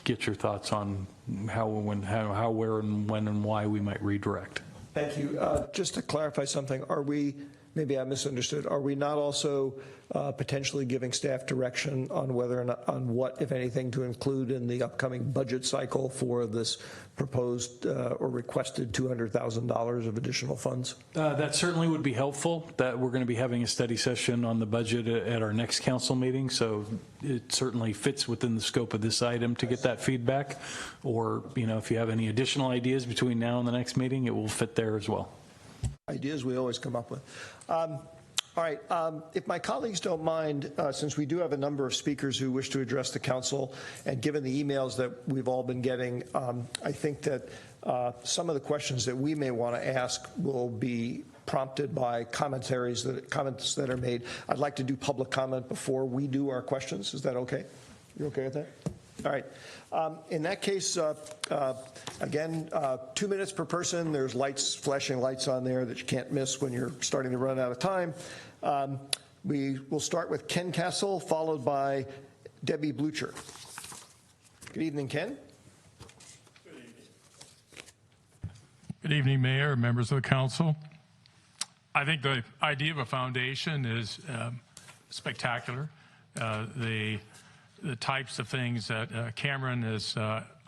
Speaker 3: get your thoughts on how, where, and when, and why we might redirect.
Speaker 1: Thank you. Just to clarify something, are we, maybe I misunderstood, are we not also potentially giving staff direction on whether or not, on what, if anything, to include in the upcoming budget cycle for this proposed or requested $200,000 of additional funds?
Speaker 3: That certainly would be helpful. That we're going to be having a study session on the budget at our next council meeting, so it certainly fits within the scope of this item to get that feedback. Or, you know, if you have any additional ideas between now and the next meeting, it will fit there as well.
Speaker 1: Ideas we always come up with. All right, if my colleagues don't mind, since we do have a number of speakers who wish to address the council, and given the emails that we've all been getting, I think that some of the questions that we may want to ask will be prompted by comments that are made. I'd like to do public comment before we do our questions. Is that okay? You okay with that? All right. In that case, again, 2 minutes per person. There's lights, flashing lights on there that you can't miss when you're starting to run out of time. We will start with Ken Castle, followed by Debbie Blucher. Good evening, Ken.
Speaker 17: Good evening, Mayor, members of the council. I think the idea of a foundation is spectacular. The types of things that Cameron has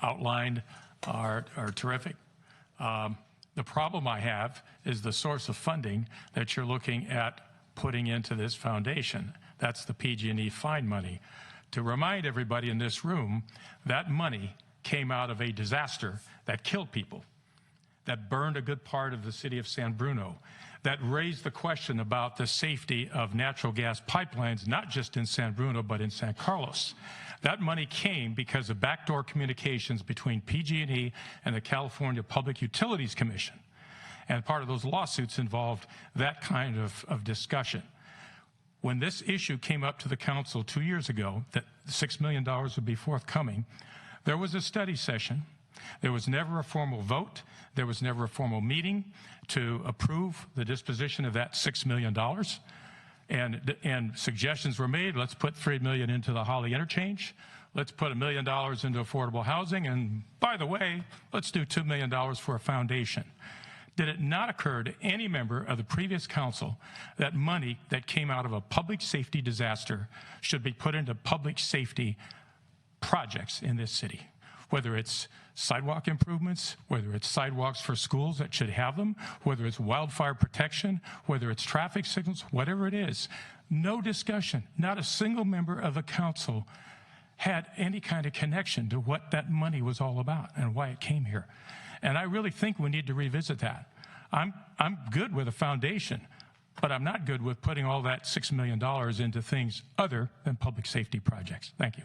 Speaker 17: outlined are terrific. The problem I have is the source of funding that you're looking at putting into this foundation. That's the PG&E fine money. To remind everybody in this room, that money came out of a disaster that killed people, that burned a good part of the city of San Bruno, that raised the question about the safety of natural gas pipelines, not just in San Bruno, but in San Carlos. That money came because of backdoor communications between PG&E and the California Public Utilities Commission. And part of those lawsuits involved that kind of discussion. When this issue came up to the council 2 years ago, that $6 million would be forthcoming, there was a study session. There was never a formal vote. There was never a formal meeting to approve the disposition of that $6 million. And suggestions were made. Let's put $3 million into the Holly interchange. Let's put $1 million into affordable housing. And by the way, let's do $2 million for a foundation. Did it not occur to any member of the previous council that money that came out of a public safety disaster should be put into public safety projects in this city? Whether it's sidewalk improvements, whether it's sidewalks for schools that should have them, whether it's wildfire protection, whether it's traffic signals, whatever it is. No discussion. Not a single member of the council had any kind of connection to what that money was all about and why it came here. And I really think we need to revisit that. I'm good with a foundation, but I'm not good with putting all that $6 million into things other than public safety projects. Thank you.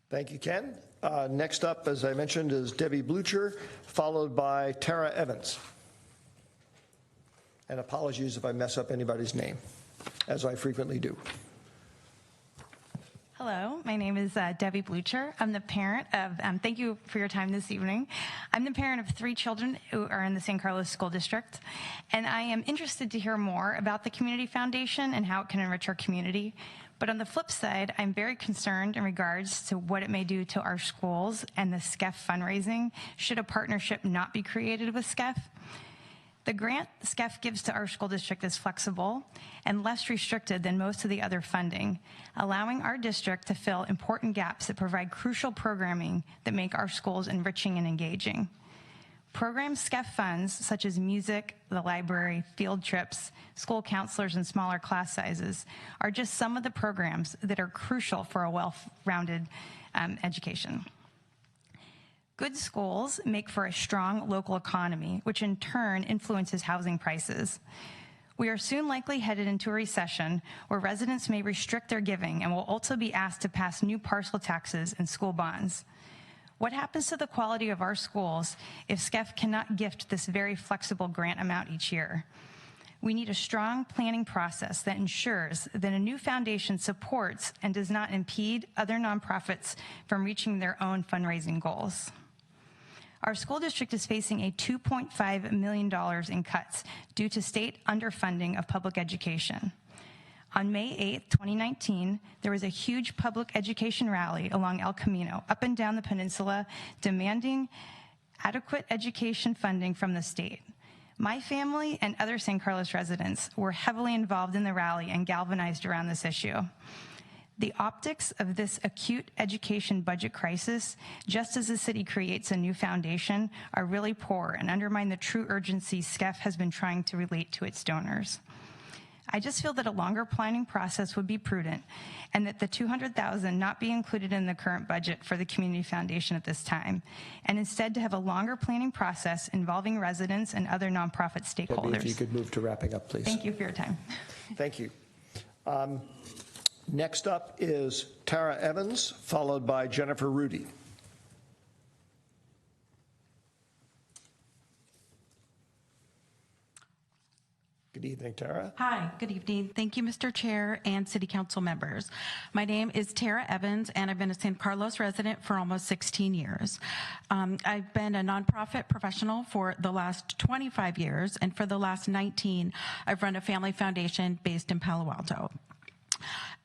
Speaker 1: Thank you, Ken. Next up, as I mentioned, is Debbie Blucher, followed by Tara Evans. And apologies if I mess up anybody's name, as I frequently do.
Speaker 18: Hello, my name is Debbie Blucher. I'm the parent of, thank you for your time this evening. I'm the parent of 3 children who are in the San Carlos School District, and I am interested to hear more about the Community Foundation and how it can enrich our community. But on the flip side, I'm very concerned in regards to what it may do to our schools and the SCEF fundraising should a partnership not be created with SCEF. The grant SCEF gives to our school district is flexible and less restricted than most of the other funding, allowing our district to fill important gaps that provide crucial programming that make our schools enriching and engaging. Programs SCEF funds, such as music, the library, field trips, school counselors, and smaller class sizes, are just some of the programs that are crucial for a well-rounded education. Good schools make for a strong local economy, which in turn influences housing prices. We are soon likely headed into a recession where residents may restrict their giving and will also be asked to pass new parcel taxes and school bonds. What happens to the quality of our schools if SCEF cannot gift this very flexible grant amount each year? We need a strong planning process that ensures that a new foundation supports and does not impede other nonprofits from reaching their own fundraising goals. Our school district is facing a $2.5 million in cuts due to state underfunding of public education. On May 8, 2019, there was a huge public education rally along El Camino, up and down the peninsula, demanding adequate education funding from the state. My family and other San Carlos residents were heavily involved in the rally and galvanized around this issue. The optics of this acute education budget crisis, just as the city creates a new foundation, are really poor and undermine the true urgency SCEF has been trying to relate to its donors. I just feel that a longer planning process would be prudent and that the $200,000 not be included in the current budget for the Community Foundation at this time, and instead to have a longer planning process involving residents and other nonprofit stakeholders.
Speaker 1: Debbie, if you could move to wrapping up, please.
Speaker 18: Thank you for your time.
Speaker 1: Thank you. Next up is Tara Evans, followed by Jennifer Rudy. Good evening, Tara.
Speaker 19: Hi, good evening. Thank you, Mr. Chair and City Council members. My name is Tara Evans, and I've been a San Carlos resident for almost 16 years. I've been a nonprofit professional for the last 25 years, and for the last 19, I've run a family foundation based in Palo Alto.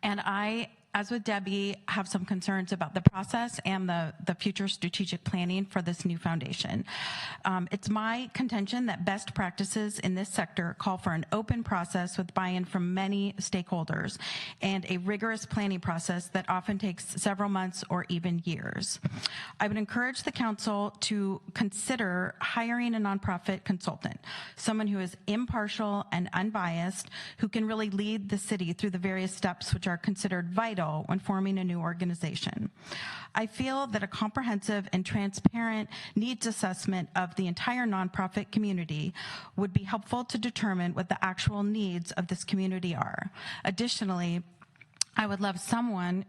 Speaker 19: And I, as with Debbie, have some concerns about the process and the future strategic planning for this new foundation. It's my contention that best practices in this sector call for an open process with buy-in from many stakeholders and a rigorous planning process that often takes several months or even years. I would encourage the council to consider hiring a nonprofit consultant, someone who is impartial and unbiased, who can really lead the city through the various steps which are considered vital when forming a new organization. I feel that a comprehensive and transparent needs assessment of the entire nonprofit community would be helpful to determine what the actual needs of this community are. Additionally, I would love someone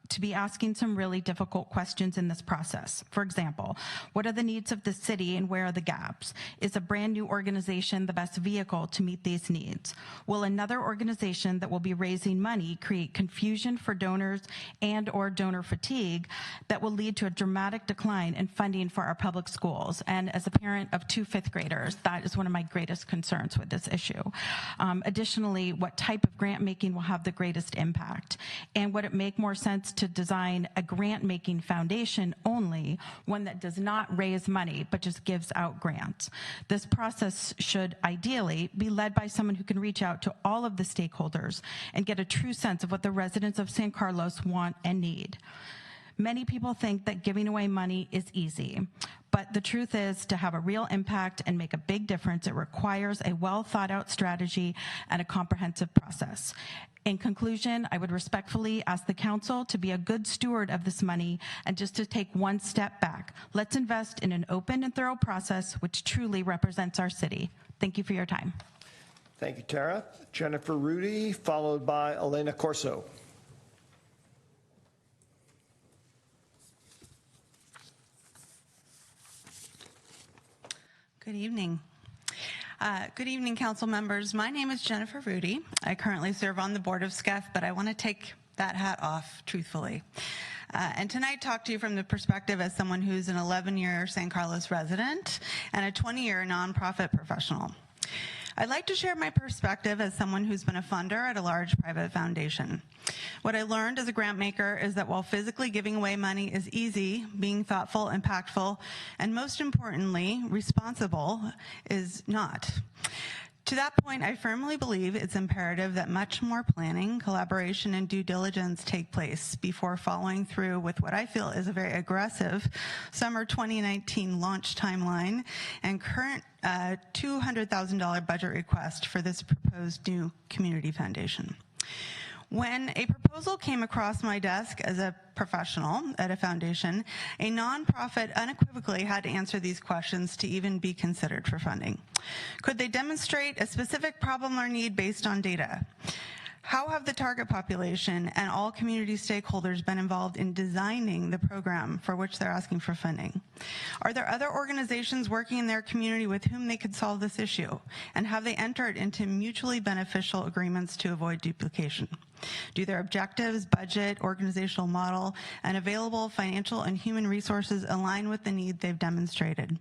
Speaker 19: to be asking some really difficult questions in this process. For example, what are the needs of the city and where are the gaps? Is a brand new organization the best vehicle to meet these needs? Will another organization that will be raising money create confusion for donors and or donor fatigue that will lead to a dramatic decline in funding for our public schools? And as a parent of 2 fifth graders, that is one of my greatest concerns with this issue. Additionally, what type of grant making will have the greatest impact? And would it make more sense to design a grant-making foundation only, one that does not raise money but just gives out grants? This process should ideally be led by someone who can reach out to all of the stakeholders and get a true sense of what the residents of San Carlos want and need. Many people think that giving away money is easy, but the truth is, to have a real impact and make a big difference, it requires a well-thought-out strategy and a comprehensive process. In conclusion, I would respectfully ask the council to be a good steward of this money and just to take one step back. Let's invest in an open and thorough process which truly represents our city. Thank you for your time.
Speaker 1: Thank you, Tara. Jennifer Rudy, followed by Elena Corso.
Speaker 20: Good evening. Good evening, council members. My name is Jennifer Rudy. I currently serve on the board of SCEF, but I want to take that hat off truthfully. And tonight talk to you from the perspective as someone who's an 11-year San Carlos resident and a 20-year nonprofit professional. I'd like to share my perspective as someone who's been a funder at a large private foundation. What I learned as a grant maker is that while physically giving away money is easy, being thoughtful, impactful, and most importantly, responsible is not. To that point, I firmly believe it's imperative that much more planning, collaboration, and due diligence take place before following through with what I feel is a very aggressive summer 2019 launch timeline and current $200,000 budget request for this proposed new community foundation. When a proposal came across my desk as a professional at a foundation, a nonprofit unequivocally had to answer these questions to even be considered for funding. Could they demonstrate a specific problem or need based on data? How have the target population and all community stakeholders been involved in designing the program for which they're asking for funding? Are there other organizations working in their community with whom they could solve this issue? And have they entered into mutually beneficial agreements to avoid duplication? Do their objectives, budget, organizational model, and available financial and human resources align with the need they've demonstrated?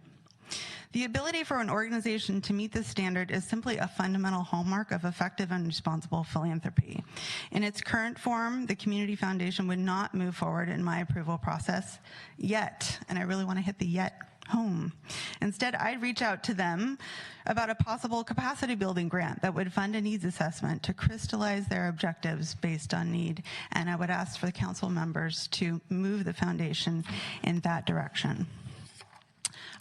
Speaker 20: The ability for an organization to meet this standard is simply a fundamental hallmark of effective and responsible philanthropy. In its current form, the Community Foundation would not move forward in my approval process yet, and I really want to hit the yet home. Instead, I'd reach out to them about a possible capacity building grant that would fund a needs assessment to crystallize their objectives based on need, and I would ask for the council members to move the foundation in that direction.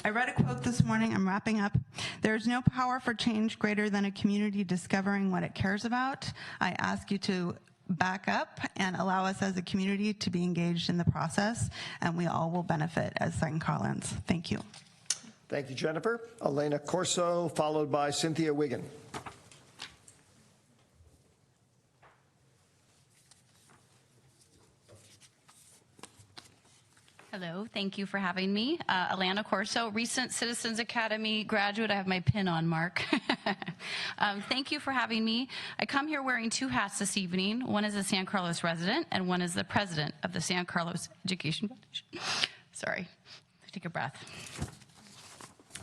Speaker 20: I read a quote this morning, I'm wrapping up. There's no power for change greater than a community discovering what it cares about. I ask you to back up and allow us as a community to be engaged in the process, and we all will benefit as St. Carlins. Thank you.
Speaker 1: Thank you, Jennifer. Elena Corso, followed by Cynthia Wiggin.
Speaker 21: Hello, thank you for having me. Elena Corso, recent Citizens Academy graduate. I have my pin on, Mark. Thank you for having me. I come here wearing two hats this evening. One is a San Carlos resident and one is the president of the San Carlos Education Foundation. Sorry, take a breath.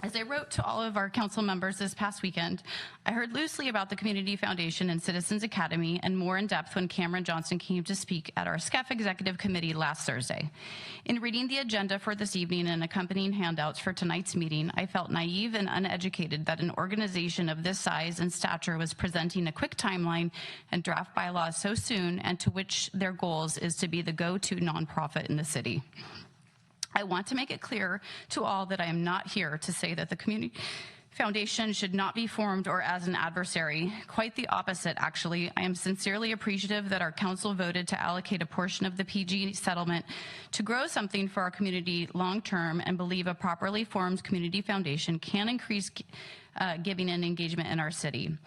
Speaker 21: As I wrote to all of our council members this past weekend, I heard loosely about the Community Foundation and Citizens Academy and more in depth when Cameron Johnson came to speak at our SCEF Executive Committee last Thursday. In reading the agenda for this evening and accompanying handouts for tonight's meeting, I felt naive and uneducated that an organization of this size and stature was presenting a quick timeline and draft bylaws so soon, and to which their goals is to be the go-to nonprofit in the city. I want to make it clear to all that I am not here to say that the Community Foundation should not be formed or as an adversary. Quite the opposite, actually. I am sincerely appreciative that our council voted to allocate a portion of the PG settlement to grow something for our community long-term, and believe a properly formed community foundation can increase giving and engagement in our city.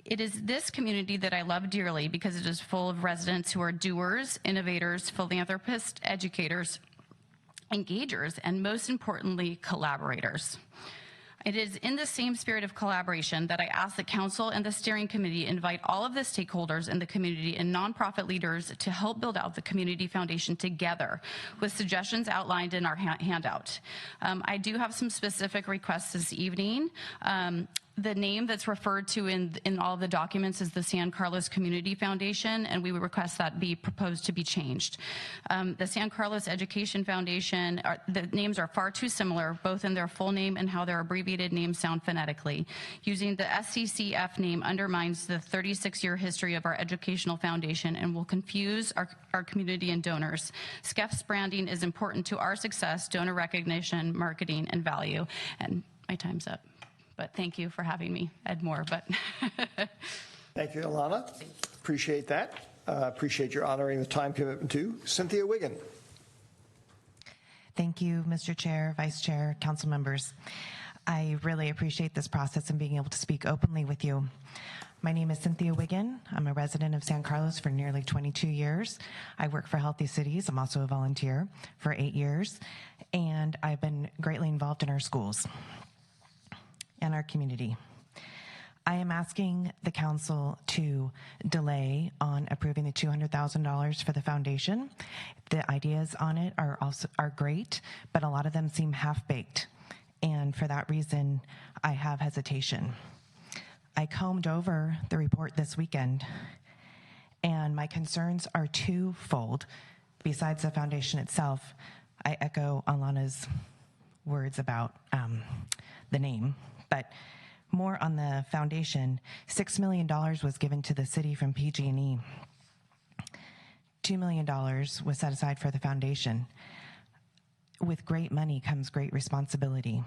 Speaker 21: It is this community that I love dearly because it is full of residents who are doers, innovators, philanthropists, educators, engagers, and most importantly, collaborators. It is in the same spirit of collaboration that I ask the council and the steering committee invite all of the stakeholders in the community and nonprofit leaders to help build out the Community Foundation together, with suggestions outlined in our handout. I do have some specific requests this evening. The name that's referred to in all the documents is the San Carlos Community Foundation, and we would request that be proposed to be changed. The San Carlos Education Foundation, the names are far too similar, both in their full name and how their abbreviated names sound phonetically. Using the SCCF name undermines the 36-year history of our educational foundation and will confuse our community and donors. SCEF's branding is important to our success, donor recognition, marketing, and value. And my time's up. But thank you for having me. Ed Moore, but.
Speaker 1: Thank you, Ilana. Appreciate that. Appreciate your honoring the time commitment too. Cynthia Wiggin.
Speaker 22: Thank you, Mr. Chair, Vice Chair, council members. I really appreciate this process and being able to speak openly with you. My name is Cynthia Wiggin. I'm a resident of San Carlos for nearly 22 years. I work for Healthy Cities. I'm also a volunteer for 8 years, and I've been greatly involved in our schools and our community. I am asking the council to delay on approving the $200,000 for the foundation. The ideas on it are great, but a lot of them seem half-baked, and for that reason, I have hesitation. I combed over the report this weekend, and my concerns are twofold. Besides the foundation itself, I echo Alana's words about the name, but more on the foundation. $6 million was given to the city from PG&E. $2 million was set aside for the foundation. With great money comes great responsibility.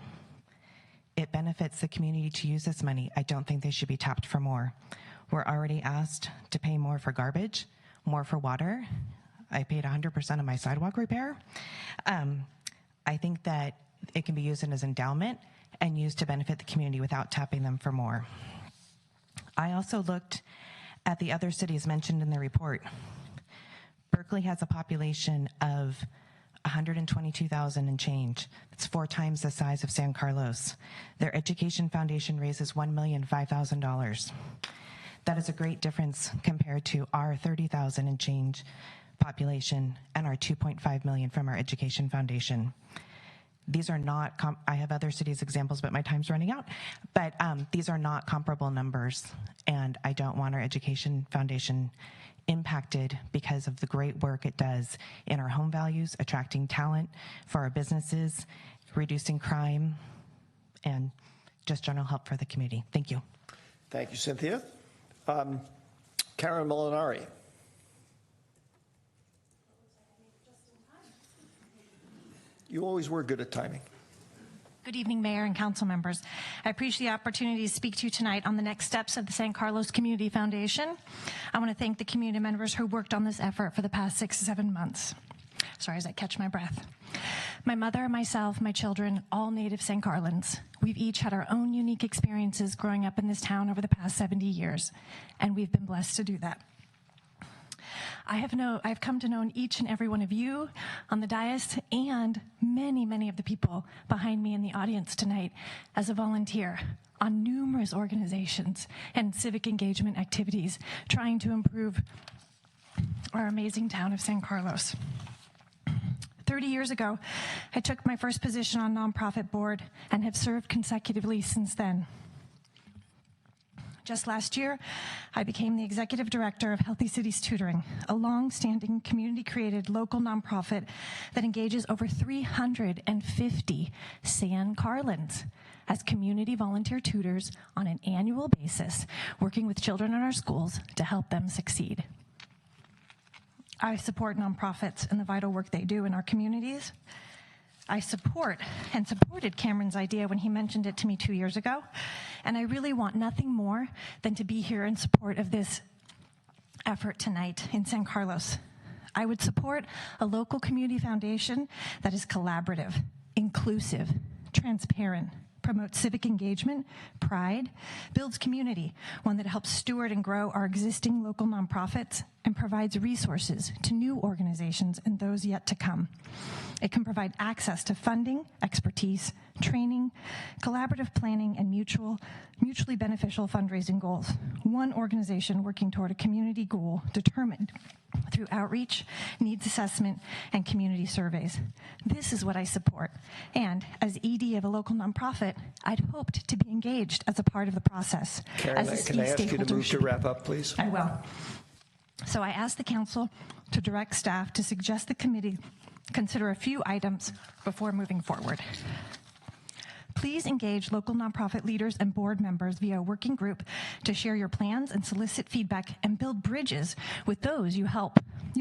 Speaker 22: It benefits the community to use this money. I don't think they should be tapped for more. We're already asked to pay more for garbage, more for water. I paid 100% of my sidewalk repair. I think that it can be used as endowment and used to benefit the community without tapping them for more. I also looked at the other cities mentioned in the report. Berkeley has a population of 122,000 and change. That's 4 times the size of San Carlos. Their education foundation raises $1,005,000. That is a great difference compared to our 30,000 and change population and our 2.5 million from our education foundation. These are not, I have other cities examples, but my time's running out. But these are not comparable numbers, and I don't want our education foundation impacted because of the great work it does in our home values, attracting talent for our businesses, reducing crime, and just general help for the community. Thank you.
Speaker 1: Thank you, Cynthia. Karen Molinari. You always were good at timing.
Speaker 2: Good evening, Mayor and council members. I appreciate the opportunity to speak to you tonight on the next steps of the San Carlos Community Foundation. I want to thank the community members who worked on this effort for the past 6 to 7 months. Sorry, as I catch my breath. My mother, myself, my children, all native San Carlins. We've each had our own unique experiences growing up in this town over the past 70 years, and we've been blessed to do that. I've come to know each and every one of you on the dais and many, many of the people behind me in the audience tonight as a volunteer on numerous organizations and civic engagement activities trying to improve our amazing town of San Carlos. 30 years ago, I took my first position on nonprofit board and have served consecutively since then. Just last year, I became the executive director of Healthy Cities Tutoring, a long-standing community-created local nonprofit that engages over 350 San Carlins as community volunteer tutors on an annual basis, working with children in our schools to help them succeed. I support nonprofits and the vital work they do in our communities. I support and supported Cameron's idea when he mentioned it to me 2 years ago, and I really want nothing more than to be here in support of this effort tonight in San Carlos. I would support a local community foundation that is collaborative, inclusive, transparent, promotes civic engagement, pride, builds community, one that helps steward and grow our existing local nonprofits, and provides resources to new organizations and those yet to come. It can provide access to funding, expertise, training, collaborative planning, and mutually beneficial fundraising goals. One organization working toward a community goal determined through outreach, needs assessment, and community surveys. This is what I support. And as ED of a local nonprofit, I'd hoped to be engaged as a part of the process.
Speaker 1: Karen, can I ask you to move to wrap up, please?
Speaker 2: I will. So I asked the council to direct staff to suggest the committee consider a few items before moving forward. Please engage local nonprofit leaders and board members via a working group to share your plans and solicit feedback and build bridges with those you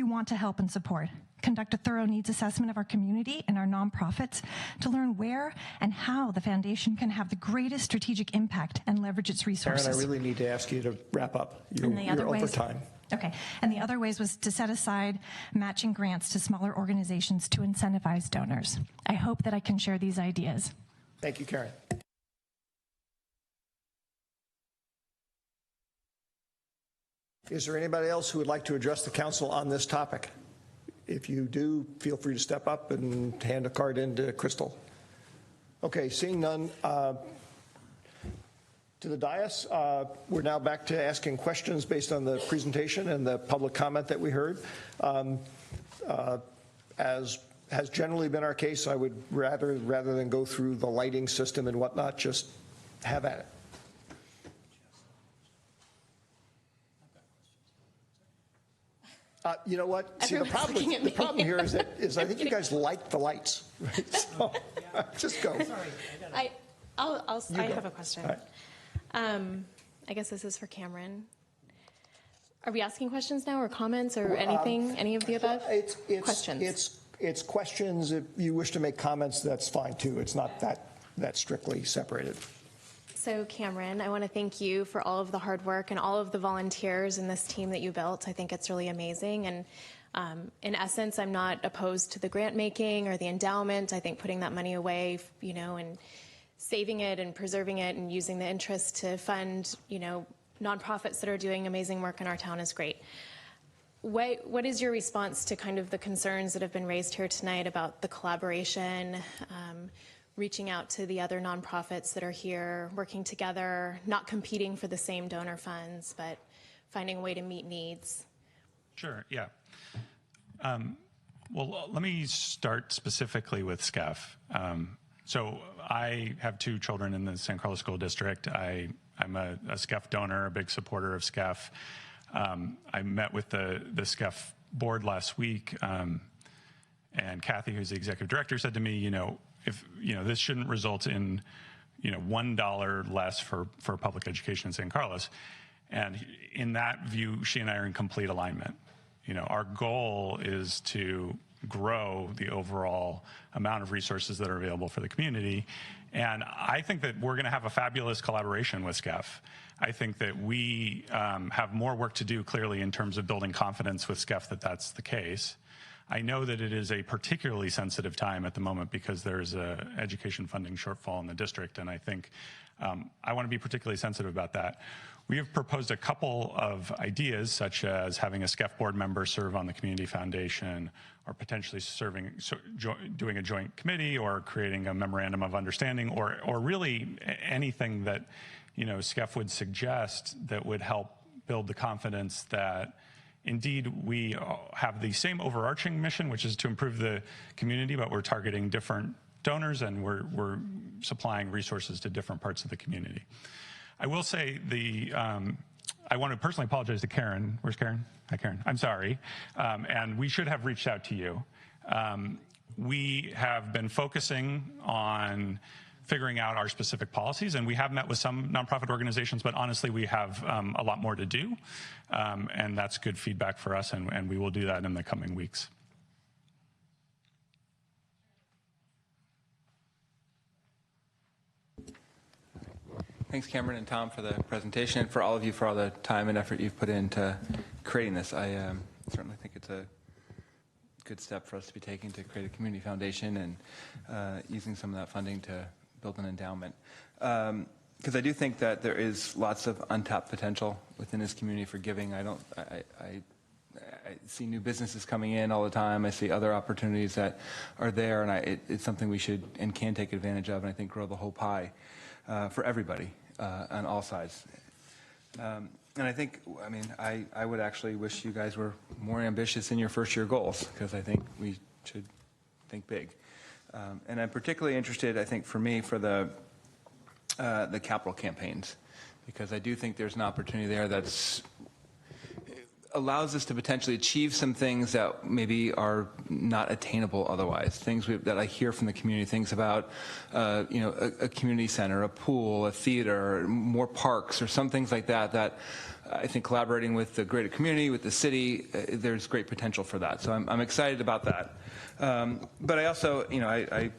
Speaker 2: want to help and support. Conduct a thorough needs assessment of our community and our nonprofits to learn where and how the foundation can have the greatest strategic impact and leverage its resources.
Speaker 1: Karen, I really need to ask you to wrap up. You're over time.
Speaker 2: Okay, and the other ways was to set aside matching grants to smaller organizations to incentivize donors. I hope that I can share these ideas.
Speaker 1: Thank you, Karen. Is there anybody else who would like to address the council on this topic? If you do, feel free to step up and hand a card in to Crystal. Okay, seeing none, to the dais, we're now back to asking questions based on the presentation and the public comment that we heard. As has generally been our case, I would rather than go through the lighting system and whatnot, just have at it. You know what? See, the problem here is I think you guys like the lights. Right? So, just go.
Speaker 10: Sorry, I have a question. Right. I guess this is for Cameron. Are we asking questions now, or comments, or anything? Any of the above? Questions.
Speaker 1: It's questions. If you wish to make comments, that's fine too. It's not that strictly separated.
Speaker 10: So Cameron, I want to thank you for all of the hard work and all of the volunteers in this team that you built. I think it's really amazing. And in essence, I'm not opposed to the grant making or the endowment. I think putting that money away, and saving it and preserving it and using the interest to fund, nonprofits that are doing amazing work in our town is great. What is your response to kind of the concerns that have been raised here tonight about the collaboration, reaching out to the other nonprofits that are here, working together, not competing for the same donor funds, but finding a way to meet needs.
Speaker 16: Sure, yeah. Well, let me start specifically with SCEF. So I have 2 children in the San Carlos School District. I'm a SCEF donor, a big supporter of SCEF. I met with the SCEF board last week, and Kathy, who's the executive director, said to me, if this shouldn't result in $1 less for public education in San Carlos. And in that view, she and I are in complete alignment. Our goal is to grow the overall amount of resources that are available for the community. And I think that we're going to have a fabulous collaboration with SCEF. I think that we have more work to do, clearly, in terms of building confidence with SCEF that that's the case. I know that it is a particularly sensitive time at the moment because there's an education funding shortfall in the district, and I think I want to be particularly sensitive about that. We have proposed a couple of ideas, such as having a SCEF board member serve on the community foundation, or potentially doing a joint committee, or creating a memorandum of understanding, or really anything that SCEF would suggest that would help build the confidence that indeed we have the same overarching mission, which is to improve the community, but we're targeting different donors and we're supplying resources to different parts of the community. I will say I want to personally apologize to Karen. Where's Karen? Hi, Karen. I'm sorry. And we should have reached out to you. We have been focusing on figuring out our specific policies, and we have met with some nonprofit organizations, but honestly, we have a lot more to do, and that's good feedback for us, and we will do that in the coming weeks.
Speaker 12: Thanks, Cameron and Tom, for the presentation, and for all of you for all the time and effort you've put into creating this. I certainly think it's a good step for us to be taking to create a community foundation and using some of that funding to build an endowment. Because I do think that there is lots of untapped potential within this community for giving. I see new businesses coming in all the time. I see other opportunities that are there, and it's something we should and can take advantage of, and I think grow the whole pie for everybody on all sides. And I think, I would actually wish you guys were more ambitious in your first year goals, because I think we should think big. And I'm particularly interested, I think, for me, for the capital campaigns, because I do think there's an opportunity there that's allows us to potentially achieve some things that maybe are not attainable otherwise. Things that I hear from the community, things about, a community center, a pool, a theater, more parks, or some things like that, that I think collaborating with the greater community, with the city, there's great potential for that. So I'm excited about that. But I also, I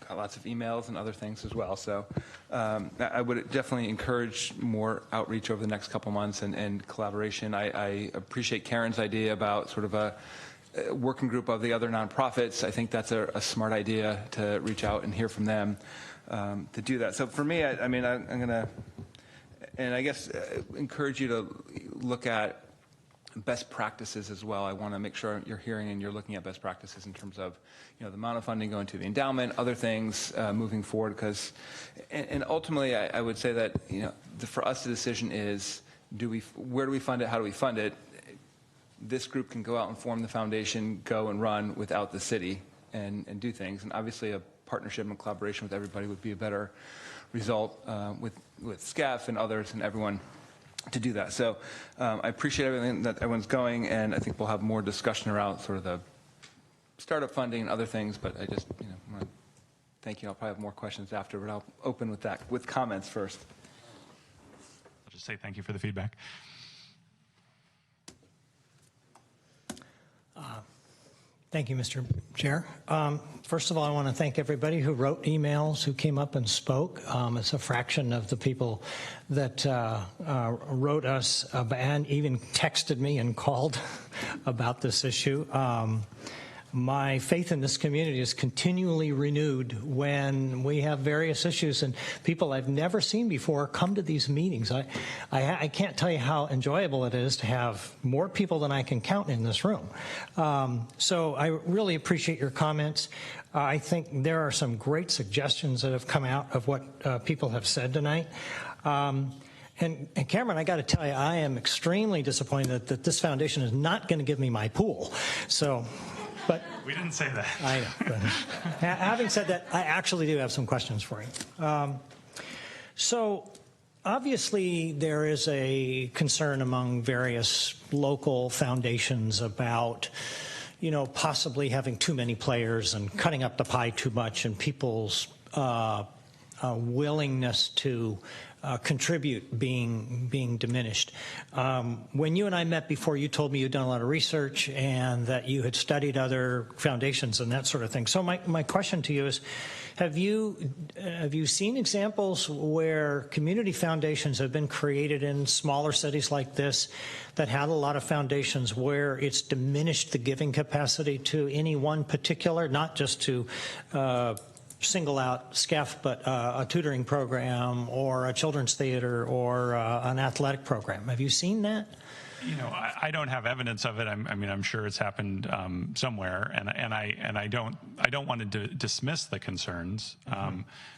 Speaker 12: got lots of emails and other things as well. So I would definitely encourage more outreach over the next couple months and collaboration. I appreciate Karen's idea about sort of a working group of the other nonprofits. I think that's a smart idea to reach out and hear from them to do that. So for me, I'm going to, and I guess encourage you to look at best practices as well. I want to make sure you're hearing and you're looking at best practices in terms of, the amount of funding going to the endowment, other things moving forward. Because, and ultimately, I would say that for us the decision is, where do we fund it? How do we fund it? This group can go out and form the foundation, go and run without the city, and do things. And obviously, a partnership and collaboration with everybody would be a better result with SCEF and others and everyone to do that. So I appreciate everything that everyone's going, and I think we'll have more discussion around sort of the startup funding and other things, but I just want to thank you. I'll probably have more questions after, but I'll open with that, with comments first.
Speaker 16: I'll just say thank you for the feedback.
Speaker 5: Thank you, Mr. Chair. First of all, I want to thank everybody who wrote emails, who came up and spoke. It's a fraction of the people that wrote us and even texted me and called about this issue. My faith in this community is continually renewed when we have various issues and people I've never seen before come to these meetings. I can't tell you how enjoyable it is to have more people than I can count in this room. So I really appreciate your comments. I think there are some great suggestions that have come out of what people have said tonight. And Cameron, I got to tell you, I am extremely disappointed that this foundation is not going to give me my pool. So, but
Speaker 16: we didn't say that.
Speaker 5: I know. But having said that, I actually do have some questions for you. So, obviously, there is a concern among various local foundations about, you know, possibly having too many players and cutting up the pie too much, and people's willingness to contribute being diminished. When you and I met before, you told me you'd done a lot of research and that you had studied other foundations and that sort of thing. So my question to you is, have you seen examples where community foundations have been created in smaller cities like this that had a lot of foundations where it's diminished the giving capacity to any one particular, not just to single out SCEF, but a tutoring program or a children's theater or an athletic program? Have you seen that?
Speaker 16: You know, I don't have evidence of it. I'm sure it's happened somewhere, and I don't want to dismiss the concerns,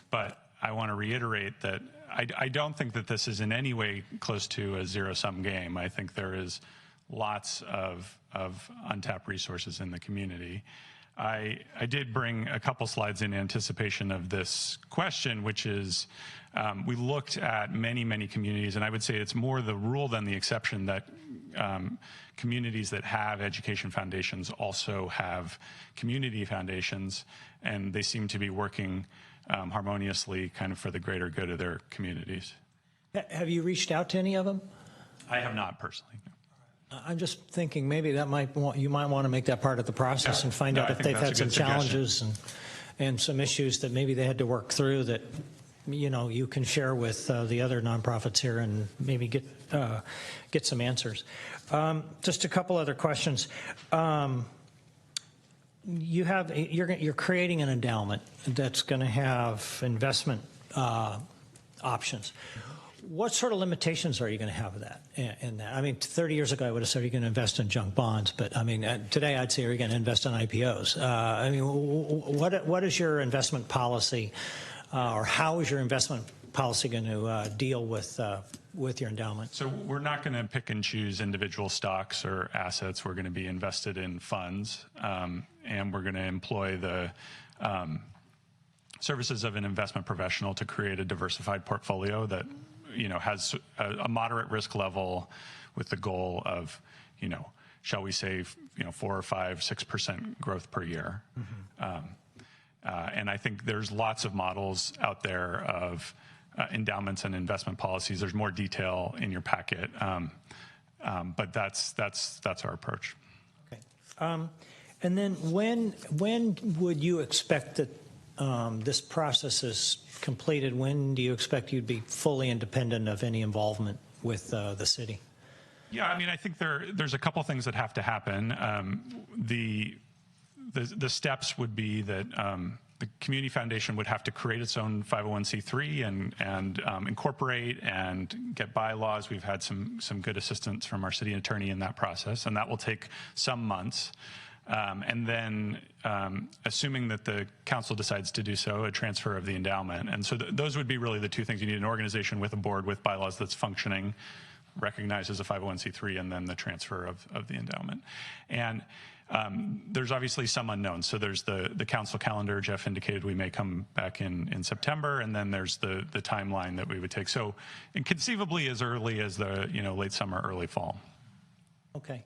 Speaker 16: but I want to reiterate that I don't think that this is in any way close to a zero-sum game. I think there is lots of untapped resources in the community. I did bring a couple slides in anticipation of this question, which is we looked at many communities, and I would say it's more the rule than the exception that communities that have education foundations also have community foundations, and they seem to be working harmoniously kind of for the greater good of their communities.
Speaker 5: Have you reached out to any of them?
Speaker 16: I have not personally. No.
Speaker 5: I'm just thinking maybe that you might want to make that part of the process and find out if they've had some challenges and some issues that maybe they had to work through that, you know, you can share with the other nonprofits here and maybe get some answers. Just a couple other questions. You're creating an endowment that's going to have investment options. What sort of limitations are you going to have in that? I mean, 30 years ago, I would have said you're going to invest in junk bonds, but I mean, today I'd say you're going to invest in IPOs. I mean, what is your investment policy, or how is your investment policy going to deal with your endowment?
Speaker 16: So we're not going to pick and choose individual stocks or assets. We're going to be invested in funds, and we're going to employ the services of an investment professional to create a diversified portfolio that, you know, has a moderate risk level with the goal of, you know, shall we say, 4 or 5, 6% growth per year. And I think there's lots of models out there of endowments and investment policies. There's more detail in your packet, but that's our approach.
Speaker 5: Okay. And then when would you expect that this process is completed? When do you expect you'd be fully independent of any involvement with the city?
Speaker 16: Yeah, I mean, I think there's a couple things that have to happen. The steps would be that the community foundation would have to create its own 501c3 and incorporate and get bylaws. We've had some good assistance from our city attorney in that process, and that will take some months. And then, assuming that the council decides to do so, a transfer of the endowment. And so those would be really the two things. You need an organization with a board with bylaws that's functioning, recognized as a 501c3, and then the transfer of the endowment. And there's obviously some unknowns. So there's the council calendar. Jeff indicated we may come back in September, and then there's the timeline that we would take. So and conceivably as early as the late summer, early fall.
Speaker 5: Okay.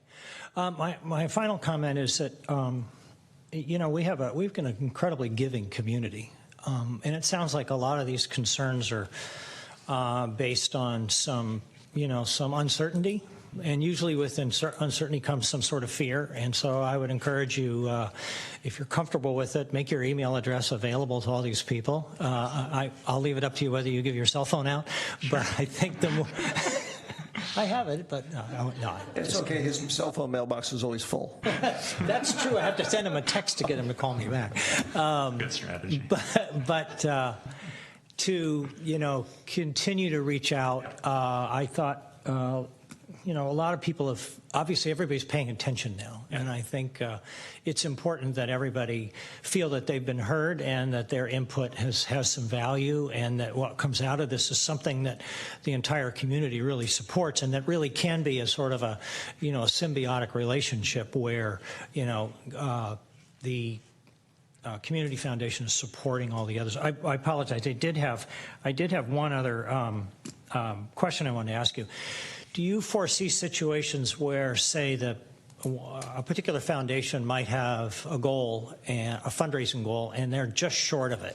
Speaker 5: My final comment is that, we've got an incredibly giving community. And it sounds like a lot of these concerns are based on some uncertainty. And usually with uncertainty comes some sort of fear. And so I would encourage you, if you're comfortable with it, make your email address available to all these people. I'll leave it up to you whether you give your cell phone out. Sure. But I think the more... I have it, but no.
Speaker 1: It's okay. His cell phone mailbox is always full.
Speaker 5: That's true. I have to send him a text to get him to call me back.
Speaker 16: Good strategy.
Speaker 5: But to continue to reach out. I thought you know, a lot of people have, obviously everybody's paying attention now. And I think it's important that everybody feel that they've been heard and that their input has some value, and that what comes out of this is something that the entire community really supports, and that really can be a sort of a, you know, a symbiotic relationship where, you know, the Community Foundation is supporting all the others. I apologize. I did have one other question I wanted to ask you. Do you foresee situations where, say, a particular foundation might have a goal, and a fundraising goal, and they're just short of it?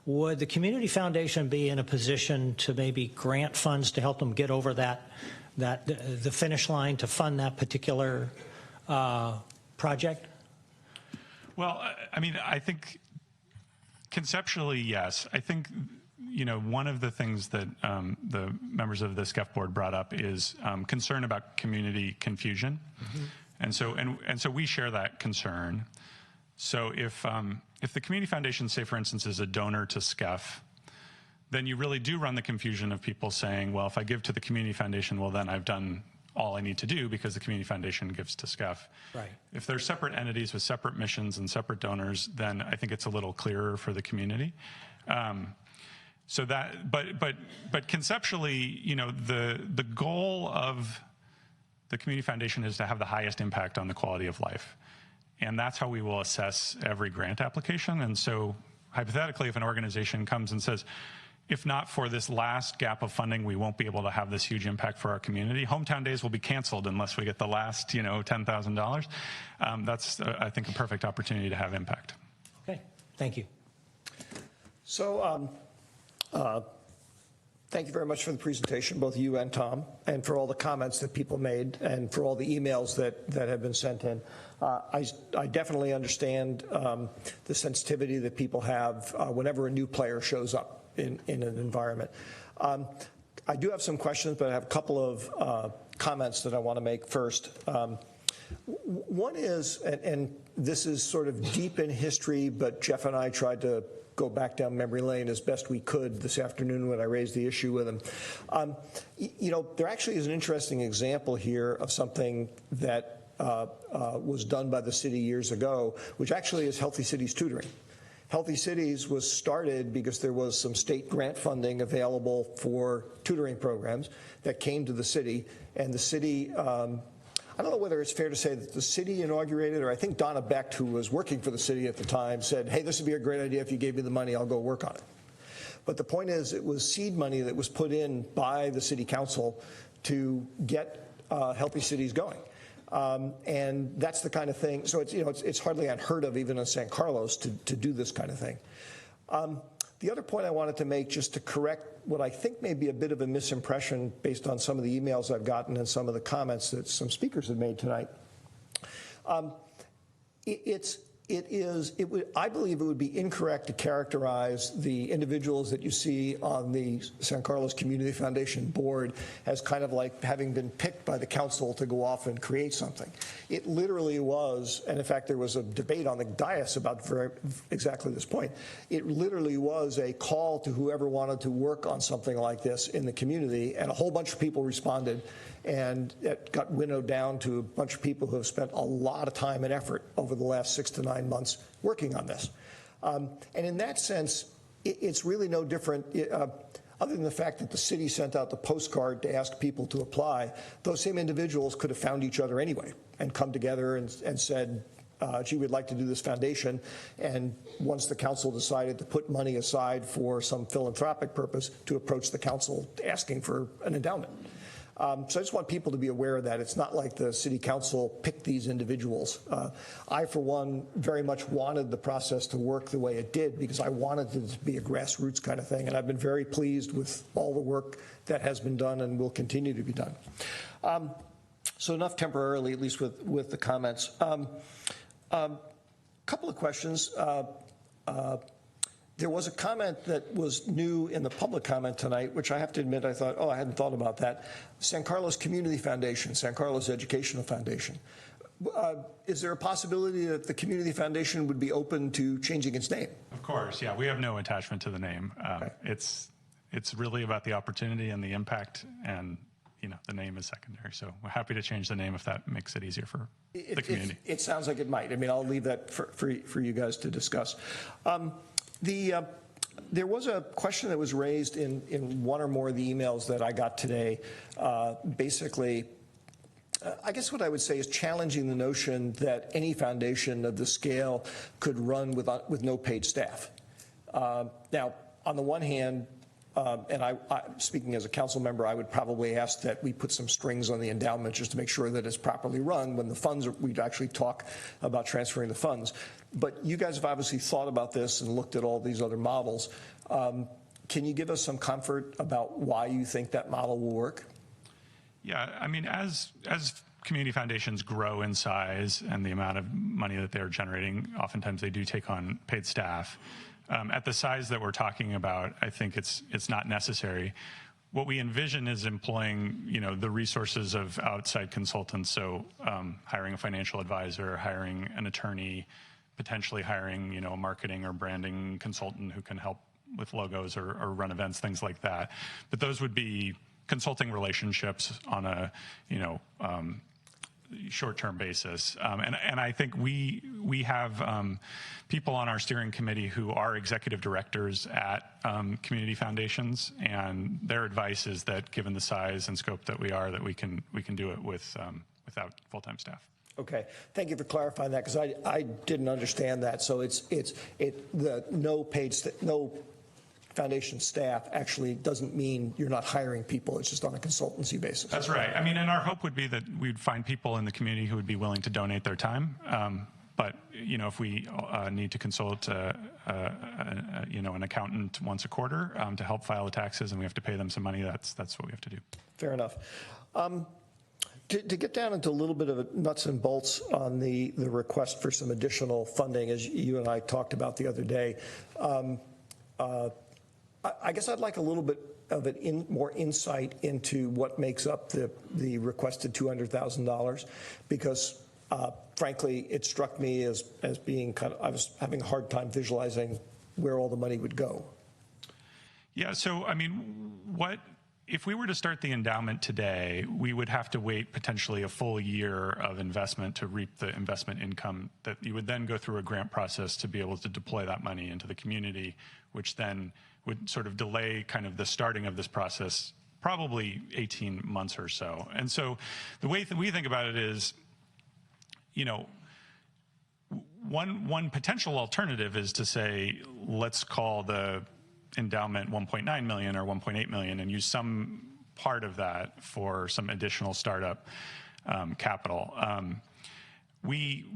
Speaker 5: Would the Community Foundation be in a position to maybe grant funds to help them get over the finish line to fund that particular project?
Speaker 16: Well, I mean, I think conceptually, yes. I think, you know, one of the things that the members of the SCEF board brought up is concern about community confusion. Mm-hmm. And so we share that concern. So if the Community Foundation, say, for instance, is a donor to SCEF, then you really do run the confusion of people saying, well, if I give to the Community Foundation, well, then I've done all I need to do because the Community Foundation gives to SCEF.
Speaker 5: Right.
Speaker 16: If they're separate entities with separate missions and separate donors, then I think it's a little clearer for the community. So that, but conceptually, you know, the goal of the Community Foundation is to have the highest impact on the quality of life. And that's how we will assess every grant application. And so hypothetically, if an organization comes and says, if not for this last gap of funding, we won't be able to have this huge impact for our community. Hometown Days will be canceled unless we get the last, you know, $10,000. That's, I think, a perfect opportunity to have impact.
Speaker 5: Okay, thank you.
Speaker 1: So thank you very much for the presentation, both you and Tom, and for all the comments that people made, and for all the emails that have been sent in. I definitely understand the sensitivity that people have whenever a new player shows up in an environment. I do have some questions, but I have a couple of comments that I want to make first. One is, and this is sort of deep in history, but Jeff and I tried to go back down memory lane as best we could this afternoon when I raised the issue with him. You know, there actually is an interesting example here of something that was done by the city years ago, which actually is Healthy Cities Tutoring. Healthy Cities was started because there was some state grant funding available for tutoring programs that came to the city, and the city, I don't know whether it's fair to say that the city inaugurated, or I think Donna Becht, who was working for the city at the time, said, hey, this would be a great idea. If you gave me the money, I'll go work on it. But the point is, it was seed money that was put in by the city council to get Healthy Cities going. And that's the kind of thing, so it's, you know, it's hardly unheard of even in San Carlos to do this kind of thing. The other point I wanted to make, just to correct what I think may be a bit of a misimpression based on some of the emails I've gotten and some of the comments that some speakers have made tonight. I believe it would be incorrect to characterize the individuals that you see on the San Carlos Community Foundation board as kind of like having been picked by the council to go off and create something. It literally was, and in fact there was a debate on the dais about exactly this point. It literally was a call to whoever wanted to work on something like this in the community, and a whole bunch of people responded. And it got winnowed down to a bunch of people who have spent a lot of time and effort over the last 6 to 9 months working on this. And in that sense, it's really no different, other than the fact that the city sent out the postcard to ask people to apply. Those same individuals could have found each other anyway and come together and said, gee, we'd like to do this foundation. And once the council decided to put money aside for some philanthropic purpose, to approach the council asking for an endowment. So I just want people to be aware of that. It's not like the city council picked these individuals. I, for one, very much wanted the process to work the way it did because I wanted it to be a grassroots kind of thing. And I've been very pleased with all the work that has been done and will continue to be done. So enough temporarily, at least with the comments. Couple of questions. There was a comment that was new in the public comment tonight, which I have to admit I thought, oh, I hadn't thought about that. San Carlos Community Foundation, San Carlos Educational Foundation. Is there a possibility that the Community Foundation would be open to changing its name?
Speaker 16: Of course, yeah. We have no attachment to the name. Okay. It's really about the opportunity and the impact, and the name is secondary. So we're happy to change the name if that makes it easier for the community.
Speaker 1: It sounds like it might. I mean, I'll leave that for you guys to discuss. There was a question that was raised in one or more of the emails that I got today. Basically, I guess what I would say is challenging the notion that any foundation of the scale could run with no paid staff. Now, on the one hand, and I, speaking as a council member, I would probably ask that we put some strings on the endowment just to make sure that it's properly run. When the funds are, we'd actually talk about transferring the funds. But you guys have obviously thought about this and looked at all these other models. Can you give us some comfort about why you think that model will work?
Speaker 16: Yeah, I mean, as community foundations grow in size and the amount of money that they're generating, oftentimes they do take on paid staff. At the size that we're talking about, I think it's not necessary. What we envision is employing, the resources of outside consultants. So hiring a financial advisor, hiring an attorney, potentially hiring, a marketing or branding consultant who can help with logos or run events, things like that. But those would be consulting relationships on a, short-term basis. And I think we have people on our steering committee who are executive directors at community foundations, and their advice is that given the size and scope that we are, that we can do it without full-time staff.
Speaker 1: Okay, thank you for clarifying that, because I didn't understand that. So the no foundation staff actually doesn't mean you're not hiring people. It's just on a consultancy basis.
Speaker 16: That's right. I mean, and our hope would be that we'd find people in the community who would be willing to donate their time. But if we need to consult an accountant once a quarter to help file the taxes, and we have to pay them some money, that's what we have to do.
Speaker 1: Fair enough. To get down into a little bit of nuts and bolts on the request for some additional funding, as you and I talked about the other day, I guess I'd like a little bit of more insight into what makes up the requested $200,000, because frankly, it struck me as being I was having a hard time visualizing where all the money would go.
Speaker 16: Yeah, so I mean, if we were to start the endowment today, we would have to wait potentially a full year of investment to reap the investment income that you would then go through a grant process to be able to deploy that money into the community, which then would sort of delay kind of the starting of this process probably 18 months or so. And so the way we think about it is, one potential alternative is to say, let's call the endowment 1.9 million or 1.8 million and use some part of that for some additional startup capital. We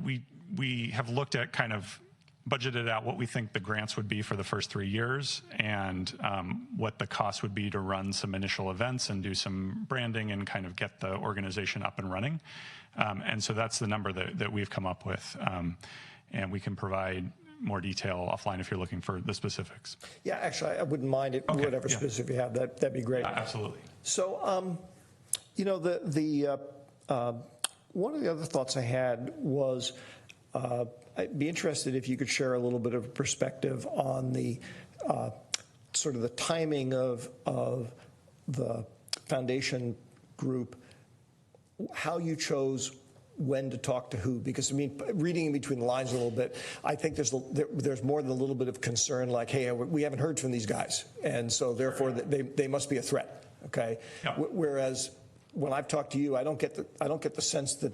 Speaker 16: have looked at kind of budgeted out what we think the grants would be for the first 3 years and what the cost would be to run some initial events and do some branding and kind of get the organization up and running. And so that's the number that we've come up with. And we can provide more detail offline if you're looking for the specifics.
Speaker 1: Yeah, actually, I wouldn't mind it. Okay, whatever specific you have, that'd be great.
Speaker 16: Absolutely.
Speaker 1: So, one of the other thoughts I had was I'd be interested if you could share a little bit of perspective on the sort of the timing of the foundation group, how you chose when to talk to who, because I mean, reading in between the lines a little bit, I think there's more than a little bit of concern, like, hey, we haven't heard from these guys, and so therefore they must be a threat. Okay. Yeah. Whereas when I've talked to you, I don't get the sense that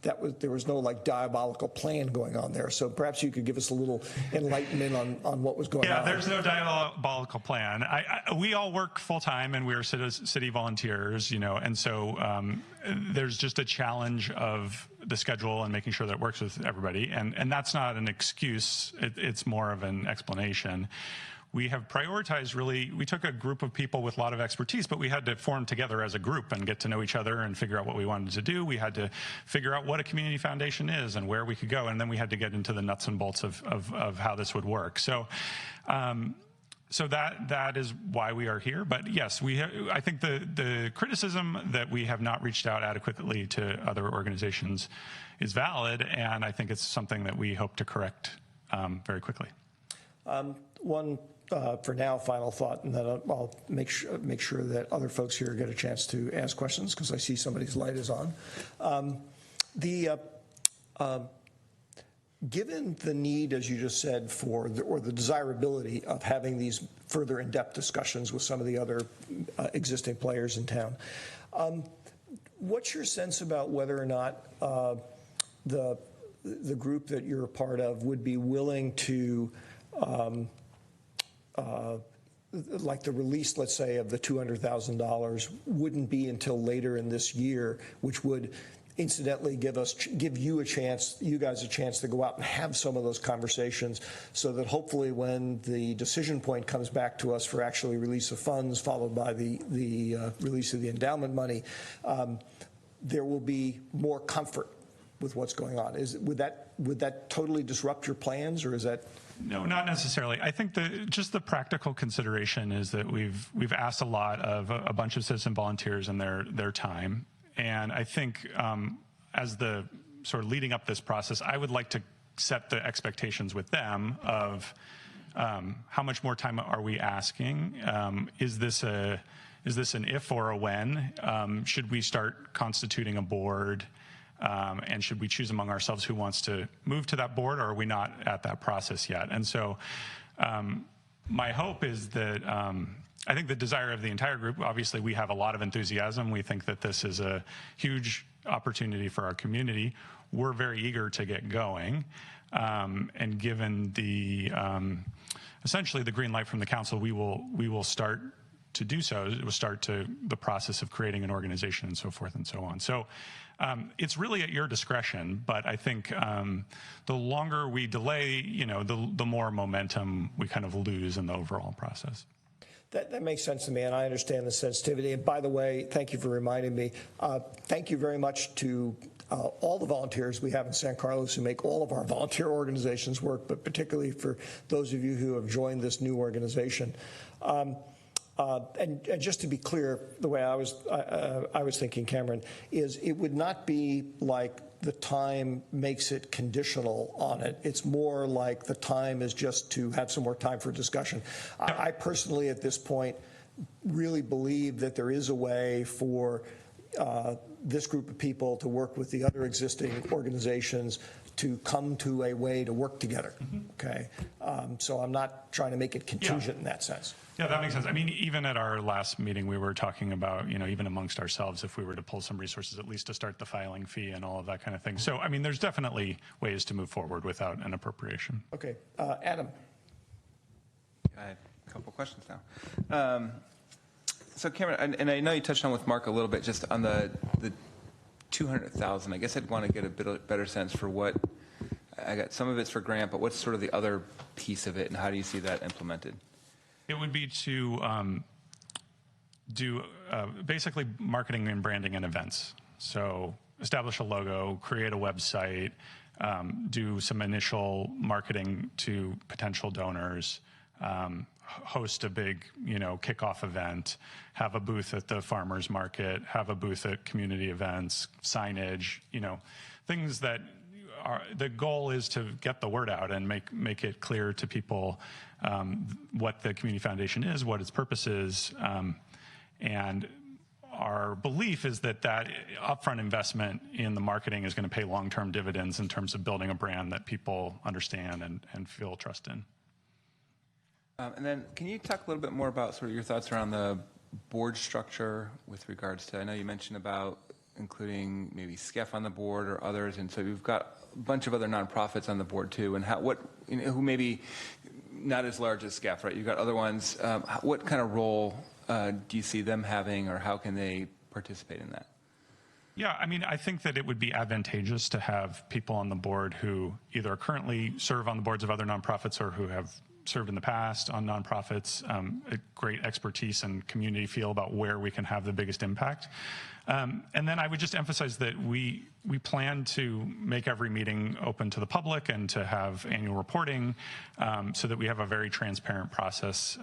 Speaker 1: there was no like diabolical plan going on there. So perhaps you could give us a little enlightenment on what was going on.
Speaker 16: Yeah, there's no diabolical plan. We all work full time and we're city volunteers, and so there's just a challenge of the schedule and making sure that it works with everybody. And that's not an excuse. It's more of an explanation. We have prioritized we took a group of people with a lot of expertise, but we had to form together as a group and get to know each other and figure out what we wanted to do. We had to figure out what a community foundation is and where we could go. And then we had to get into the nuts and bolts of how this would work. So that is why we are here. But yes, I think the criticism that we have not reached out adequately to other organizations is valid. And I think it's something that we hope to correct very quickly.
Speaker 1: One for now, final thought, and then I'll make sure that other folks here get a chance to ask questions, because I see somebody's light is on. Given the need, as you just said, or the desirability of having these further in-depth discussions with some of the other existing players in town, what's your sense about whether or not the group that you're a part of would be willing to, like the release, let's say, of the $200,000 wouldn't be until later in this year, which would incidentally give you guys a chance to go out and have some of those conversations, so that hopefully when the decision point comes back to us for actually release of funds, followed by the release of the endowment money, there will be more comfort with what's going on. Would that totally disrupt your plans, or is that?
Speaker 16: No, not necessarily. I think just the practical consideration is that we've asked a lot of a bunch of citizen volunteers and their time. And I think as the sort of leading up this process, I would like to set the expectations with them of how much more time are we asking? Is this an if or a when? Should we start constituting a board? And should we choose among ourselves who wants to move to that board, or are we not at that process yet? And so my hope is that I think the desire of the entire group, obviously we have a lot of enthusiasm. We think that this is a huge opportunity for our community. We're very eager to get going. And given the essentially the green light from the council, we will start to do so. It will start the process of creating an organization and so forth and so on. So it's really at your discretion, but I think the longer we delay, the more momentum we kind of lose in the overall process.
Speaker 1: That makes sense to me, and I understand the sensitivity. And by the way, thank you for reminding me. Thank you very much to all the volunteers we have in San Carlos who make all of our volunteer organizations work, but particularly for those of you who have joined this new organization. And just to be clear, the way I was thinking, Cameron, is it would not be like the time makes it conditional on it. It's more like the time is just to have some more time for discussion. I personally, at this point, really believe that there is a way for this group of people to work with the other existing organizations to come to a way to work together. Okay, so I'm not trying to make it contingent in that sense.
Speaker 16: Yeah, that makes sense. I mean, even at our last meeting, we were talking about, even amongst ourselves, if we were to pull some resources, at least to start the filing fee and all of that kind of thing. So, I mean, there's definitely ways to move forward without an appropriation.
Speaker 1: Okay, Adam.
Speaker 12: I have a couple questions now. So, Cameron, and I know you touched on with Mark a little bit just on the 200,000. I guess I'd want to get a bit better sense for what I got. Some of it's for grant, but what's sort of the other piece of it, and how do you see that implemented?
Speaker 16: It would be to do basically marketing and branding and events. So establish a logo, create a website, do some initial marketing to potential donors, host a big, kickoff event, have a booth at the farmers market, have a booth at community events, signage, things that the goal is to get the word out and make it clear to people what the Community Foundation is, what its purpose is, and our belief is that upfront investment in the marketing is going to pay long-term dividends in terms of building a brand that people understand and feel trust in.
Speaker 12: And then can you talk a little bit more about sort of your thoughts around the board structure with regards to, I know you mentioned about including maybe SCEF on the board or others, and so we've got a bunch of other nonprofits on the board too, and who maybe not as large as SCEF, right? You've got other ones. What kind of role do you see them having, or how can they participate in that?
Speaker 16: Yeah, I mean, I think that it would be advantageous to have people on the board who either currently serve on the boards of other nonprofits or who have served in the past on nonprofits, a great expertise and community feel about where we can have the biggest impact. And then I would just emphasize that we plan to make every meeting open to the public and to have annual reporting so that we have a very transparent process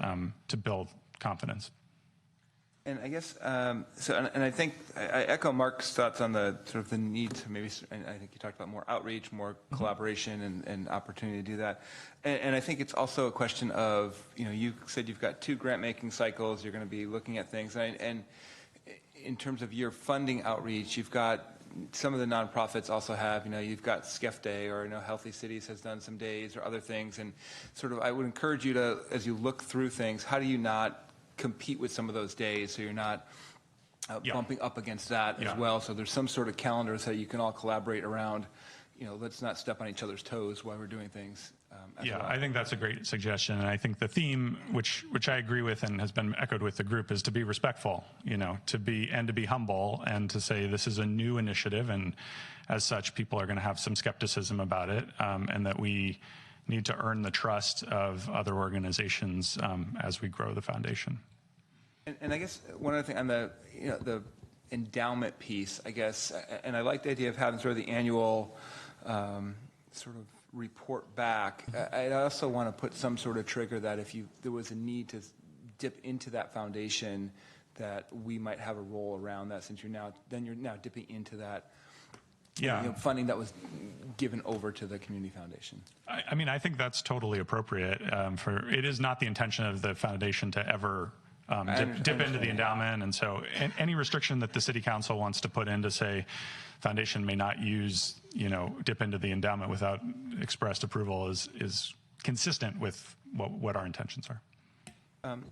Speaker 16: to build confidence.
Speaker 12: And I guess, and I think I echo Mark's thoughts on the sort of the need to maybe, and I think you talked about more outreach, more collaboration and opportunity to do that. And I think it's also a question of, you said you've got 2 grant-making cycles, you're going to be looking at things. And in terms of your funding outreach, you've got some of the nonprofits also have, you've got SCEF Day, or Healthy Cities has done some days or other things. And sort of I would encourage you to, as you look through things, how do you not compete with some of those days so you're not bumping up against that as well? So there's some sort of calendar so you can all collaborate around, let's not step on each other's toes while we're doing things.
Speaker 16: Yeah, I think that's a great suggestion. And I think the theme, which I agree with and has been echoed with the group, is to be respectful, to be humble, and to say this is a new initiative. And as such, people are going to have some skepticism about it, and that we need to earn the trust of other organizations as we grow the foundation.
Speaker 12: And I guess one other thing on the endowment piece, I guess, and I like the idea of having sort of the annual sort of report back. I also want to put some sort of trigger that if there was a need to dip into that foundation, that we might have a role around that, since you're now dipping into that funding that was given over to the community foundation.
Speaker 16: I mean, I think that's totally appropriate. It is not the intention of the foundation to ever dip into the endowment, and so any restriction that the city council wants to put in to say foundation may not use, dip into the endowment without expressed approval is consistent with what our intentions are.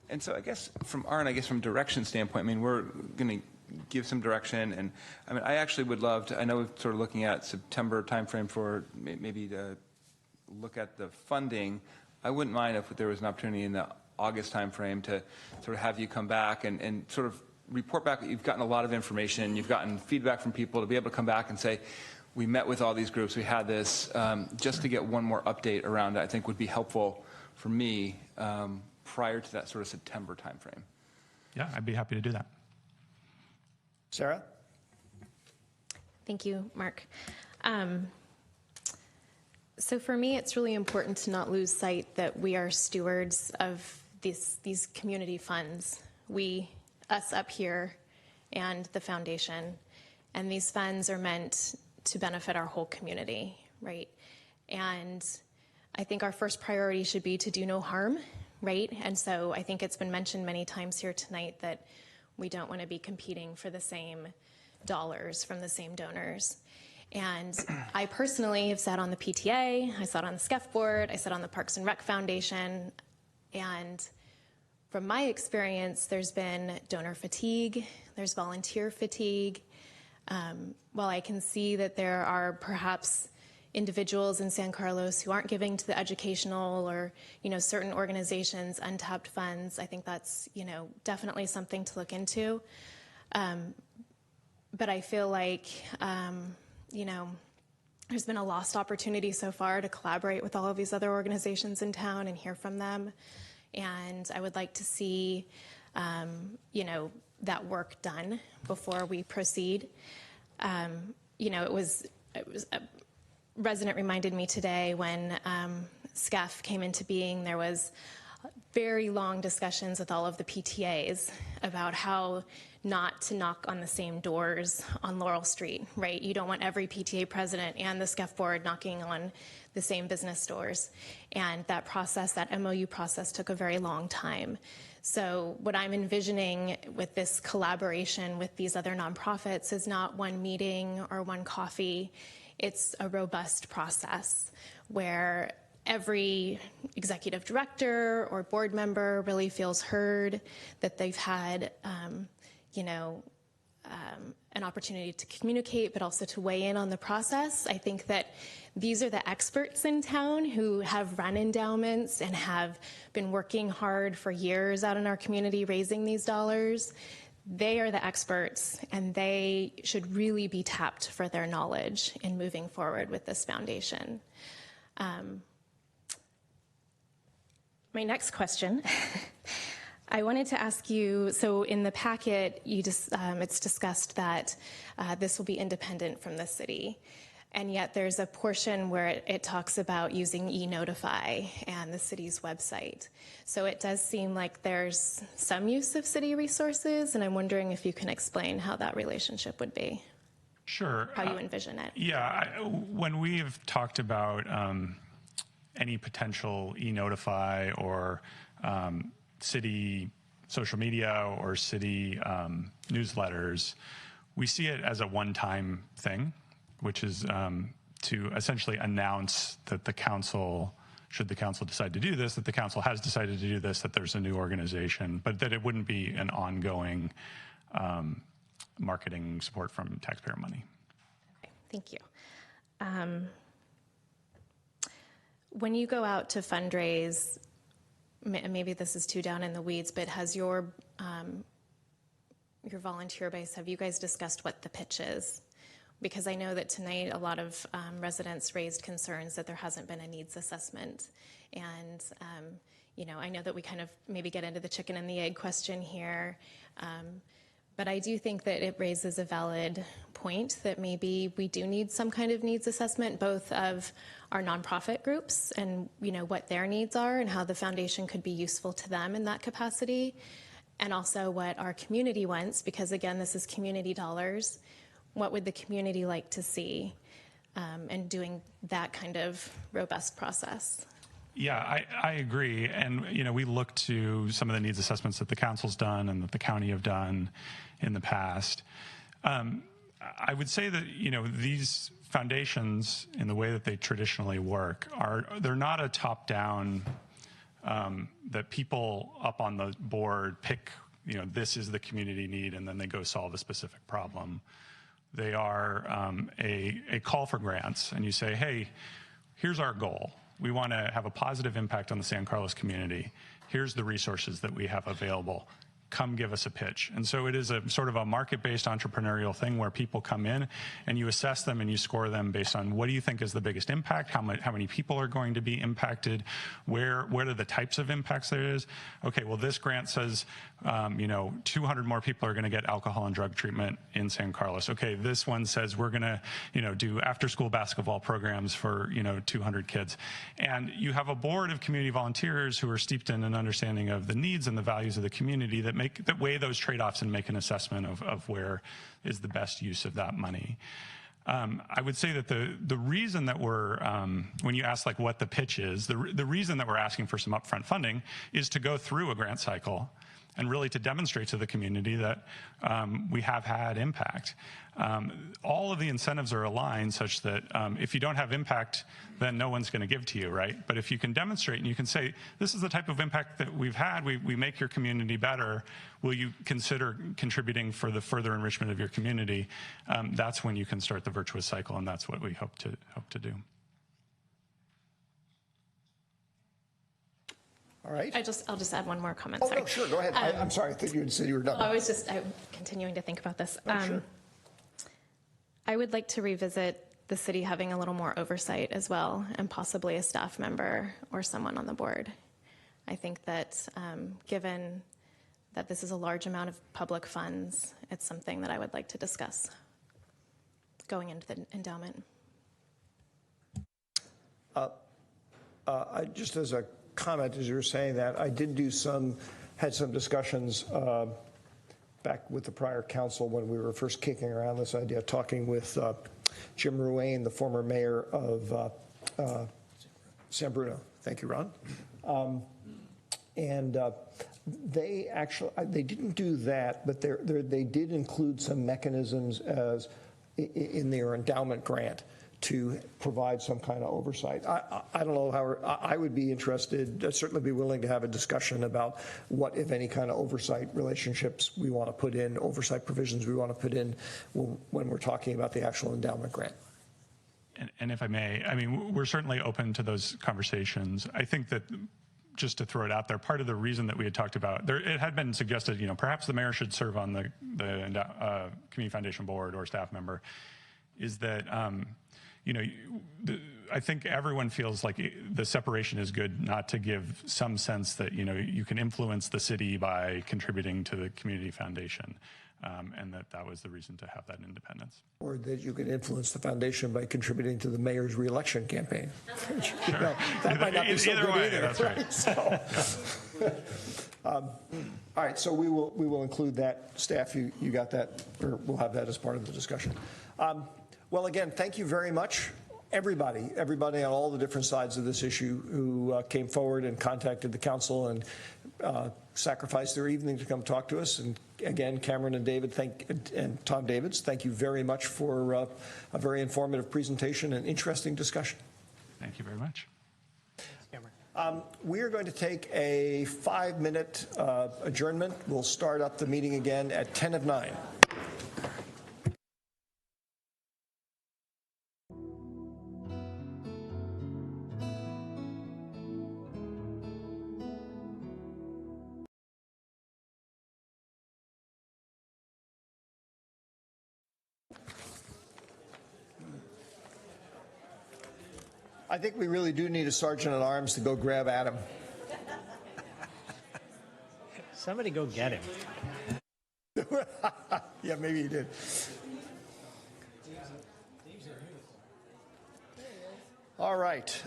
Speaker 12: And so I guess from direction standpoint, I mean, we're going to give some direction, and I mean, I actually would love to, I know we're sort of looking at September timeframe for maybe to look at the funding. I wouldn't mind if there was an opportunity in the August timeframe to sort of have you come back and sort of report back. You've gotten a lot of information, you've gotten feedback from people, to be able to come back and say, we met with all these groups, we had this, just to get one more update around it, I think would be helpful for me prior to that sort of September timeframe.
Speaker 16: Yeah, I'd be happy to do that.
Speaker 1: Sarah?
Speaker 10: Thank you, Mark. So for me, it's really important to not lose sight that we are stewards of these community funds. Us up here, and the foundation. And these funds are meant to benefit our whole community, right? And I think our first priority should be to do no harm, right? And so I think it's been mentioned many times here tonight that we don't want to be competing for the same dollars from the same donors. And I personally have sat on the PTA, I sat on the SCEF board, I sat on the Parks and Rec Foundation, and from my experience, there's been donor fatigue, there's volunteer fatigue. While I can see that there are perhaps individuals in San Carlos who aren't giving to the educational or, certain organizations untapped funds, I think that's, definitely something to look into. But I feel like, there's been a lost opportunity so far to collaborate with all of these other organizations in town and hear from them. And I would like to see, that work done before we proceed. It was a resident reminded me today when SCEF came into being, there was very long discussions with all of the PTAs about how not to knock on the same doors on Laurel Street, right? You don't want every PTA president and the SCEF board knocking on the same business doors. And that process, that MOU process, took a very long time. So what I'm envisioning with this collaboration with these other nonprofits is not one meeting or one coffee. It's a robust process where every executive director or board member really feels heard, that they've had, an opportunity to communicate, but also to weigh in on the process. I think that these are the experts in town who have run endowments and have been working hard for years out in our community raising these dollars. They are the experts, and they should really be tapped for their knowledge in moving forward with this foundation. My next question, I wanted to ask you, so in the packet, it's discussed that this will be independent from the city. And yet there's a portion where it talks about using eNotify and the city's website. So it does seem like there's some use of city resources, and I'm wondering if you can explain how that relationship would be.
Speaker 16: Sure.
Speaker 10: How you envision it.
Speaker 16: Yeah, when we've talked about any potential eNotify or city social media or city newsletters, we see it as a one-time thing, which is to essentially announce that the council, should the council decide to do this, that the council has decided to do this, that there's a new organization, but that it wouldn't be an ongoing marketing support from taxpayer money.
Speaker 10: Okay, thank you. When you go out to fundraise, maybe this is too down in the weeds, but has your volunteer base, have you guys discussed what the pitch is? Because I know that tonight a lot of residents raised concerns that there hasn't been a needs assessment. And, you know, I know that we kind of maybe get into the chicken and the egg question here. But I do think that it raises a valid point that maybe we do need some kind of needs assessment, both of our nonprofit groups and, you know, what their needs are and how the foundation could be useful to them in that capacity, and also what our community wants, because again, this is community dollars. What would the community like to see, and doing that kind of robust process?
Speaker 16: Yeah, I agree. And, you know, we look to some of the needs assessments that the council's done and that the county have done in the past. I would say that, you know, these foundations, in the way that they traditionally work, they're not a top-down, that people up on the board pick, you know, this is the community need, and then they go solve a specific problem. They are a call for grants, and you say, hey, here's our goal. We want to have a positive impact on the San Carlos community. Here's the resources that we have available. Come give us a pitch. And so it is a sort of a market-based entrepreneurial thing where people come in and you assess them and you score them based on what do you think is the biggest impact, how many people are going to be impacted, what are the types of impacts there is. Okay, well, this grant says, you know, 200 more people are going to get alcohol and drug treatment in San Carlos. Okay, this one says we're going to, you know, do after-school basketball programs for, you know, 200 kids. And you have a board of community volunteers who are steeped in an understanding of the needs and the values of the community that weigh those trade-offs and make an assessment of where is the best use of that money. I would say that the reason that we're, when you ask like what the pitch is, the reason that we're asking for some upfront funding is to go through a grant cycle and really to demonstrate to the community that we have had impact. All of the incentives are aligned such that if you don't have impact, then no one's going to give to you, right? But if you can demonstrate and you can say, this is the type of impact that we've had, we make your community better, will you consider contributing for the further enrichment of your community? That's when you can start the virtuous cycle, and that's what we hope to do.
Speaker 1: All right.
Speaker 10: I'll just add one more comment.
Speaker 1: Oh,
Speaker 10: sorry.
Speaker 1: no, sure, go ahead. I'm sorry, I thought you had said you were done.
Speaker 10: I'm continuing to think about this.
Speaker 1: Sure.
Speaker 10: I would like to revisit the city having a little more oversight as well, and possibly a staff member or someone on the board. I think that given that this is a large amount of public funds, it's something that I would like to discuss going into the endowment.
Speaker 1: Just as a comment, as you were saying that, I did had some discussions back with the prior council when we were first kicking around this idea, talking with Jim Ruane, the former mayor of San Bruno. Thank you, Ron. And they didn't do that, but they did include some mechanisms as in their endowment grant to provide some kind of oversight. I don't know how I would be interested. I'd certainly be willing to have a discussion about what, if any, kind of oversight relationships we want to put in, oversight provisions we want to put in when we're talking about the actual endowment grant.
Speaker 16: And if I may, I mean, we're certainly open to those conversations. I think that, just to throw it out there, part of the reason that we had talked about, it had been suggested, you know, perhaps the mayor should serve on the Community Foundation board or staff member, is that, you know, I think everyone feels like the separation is good, not to give some sense that, you know, you can influence the city by contributing to the community foundation. and that was the reason to have that independence.
Speaker 1: Or that you could influence the foundation by contributing to the mayor's reelection campaign. You know, that might not be so
Speaker 16: Either
Speaker 1: good
Speaker 16: way,
Speaker 1: either.
Speaker 16: that's right.
Speaker 1: So, all right, so we will include that. Staff, you got that, or we'll have that as part of the discussion. Well, again, thank you very much. Everybody on all the different sides of this issue who came forward and contacted the council and sacrificed their evening to come talk to us. And again, Cameron and David, and Tom Davids, thank you very much for a very informative presentation and interesting discussion.
Speaker 16: Thank you very much.
Speaker 1: We are going to take a 5-minute adjournment. We'll start up the meeting again at 10 of 9. I think we really do need a sergeant at arms to go grab Adam.
Speaker 5: Somebody go get him.
Speaker 1: Yeah, maybe he did. All right.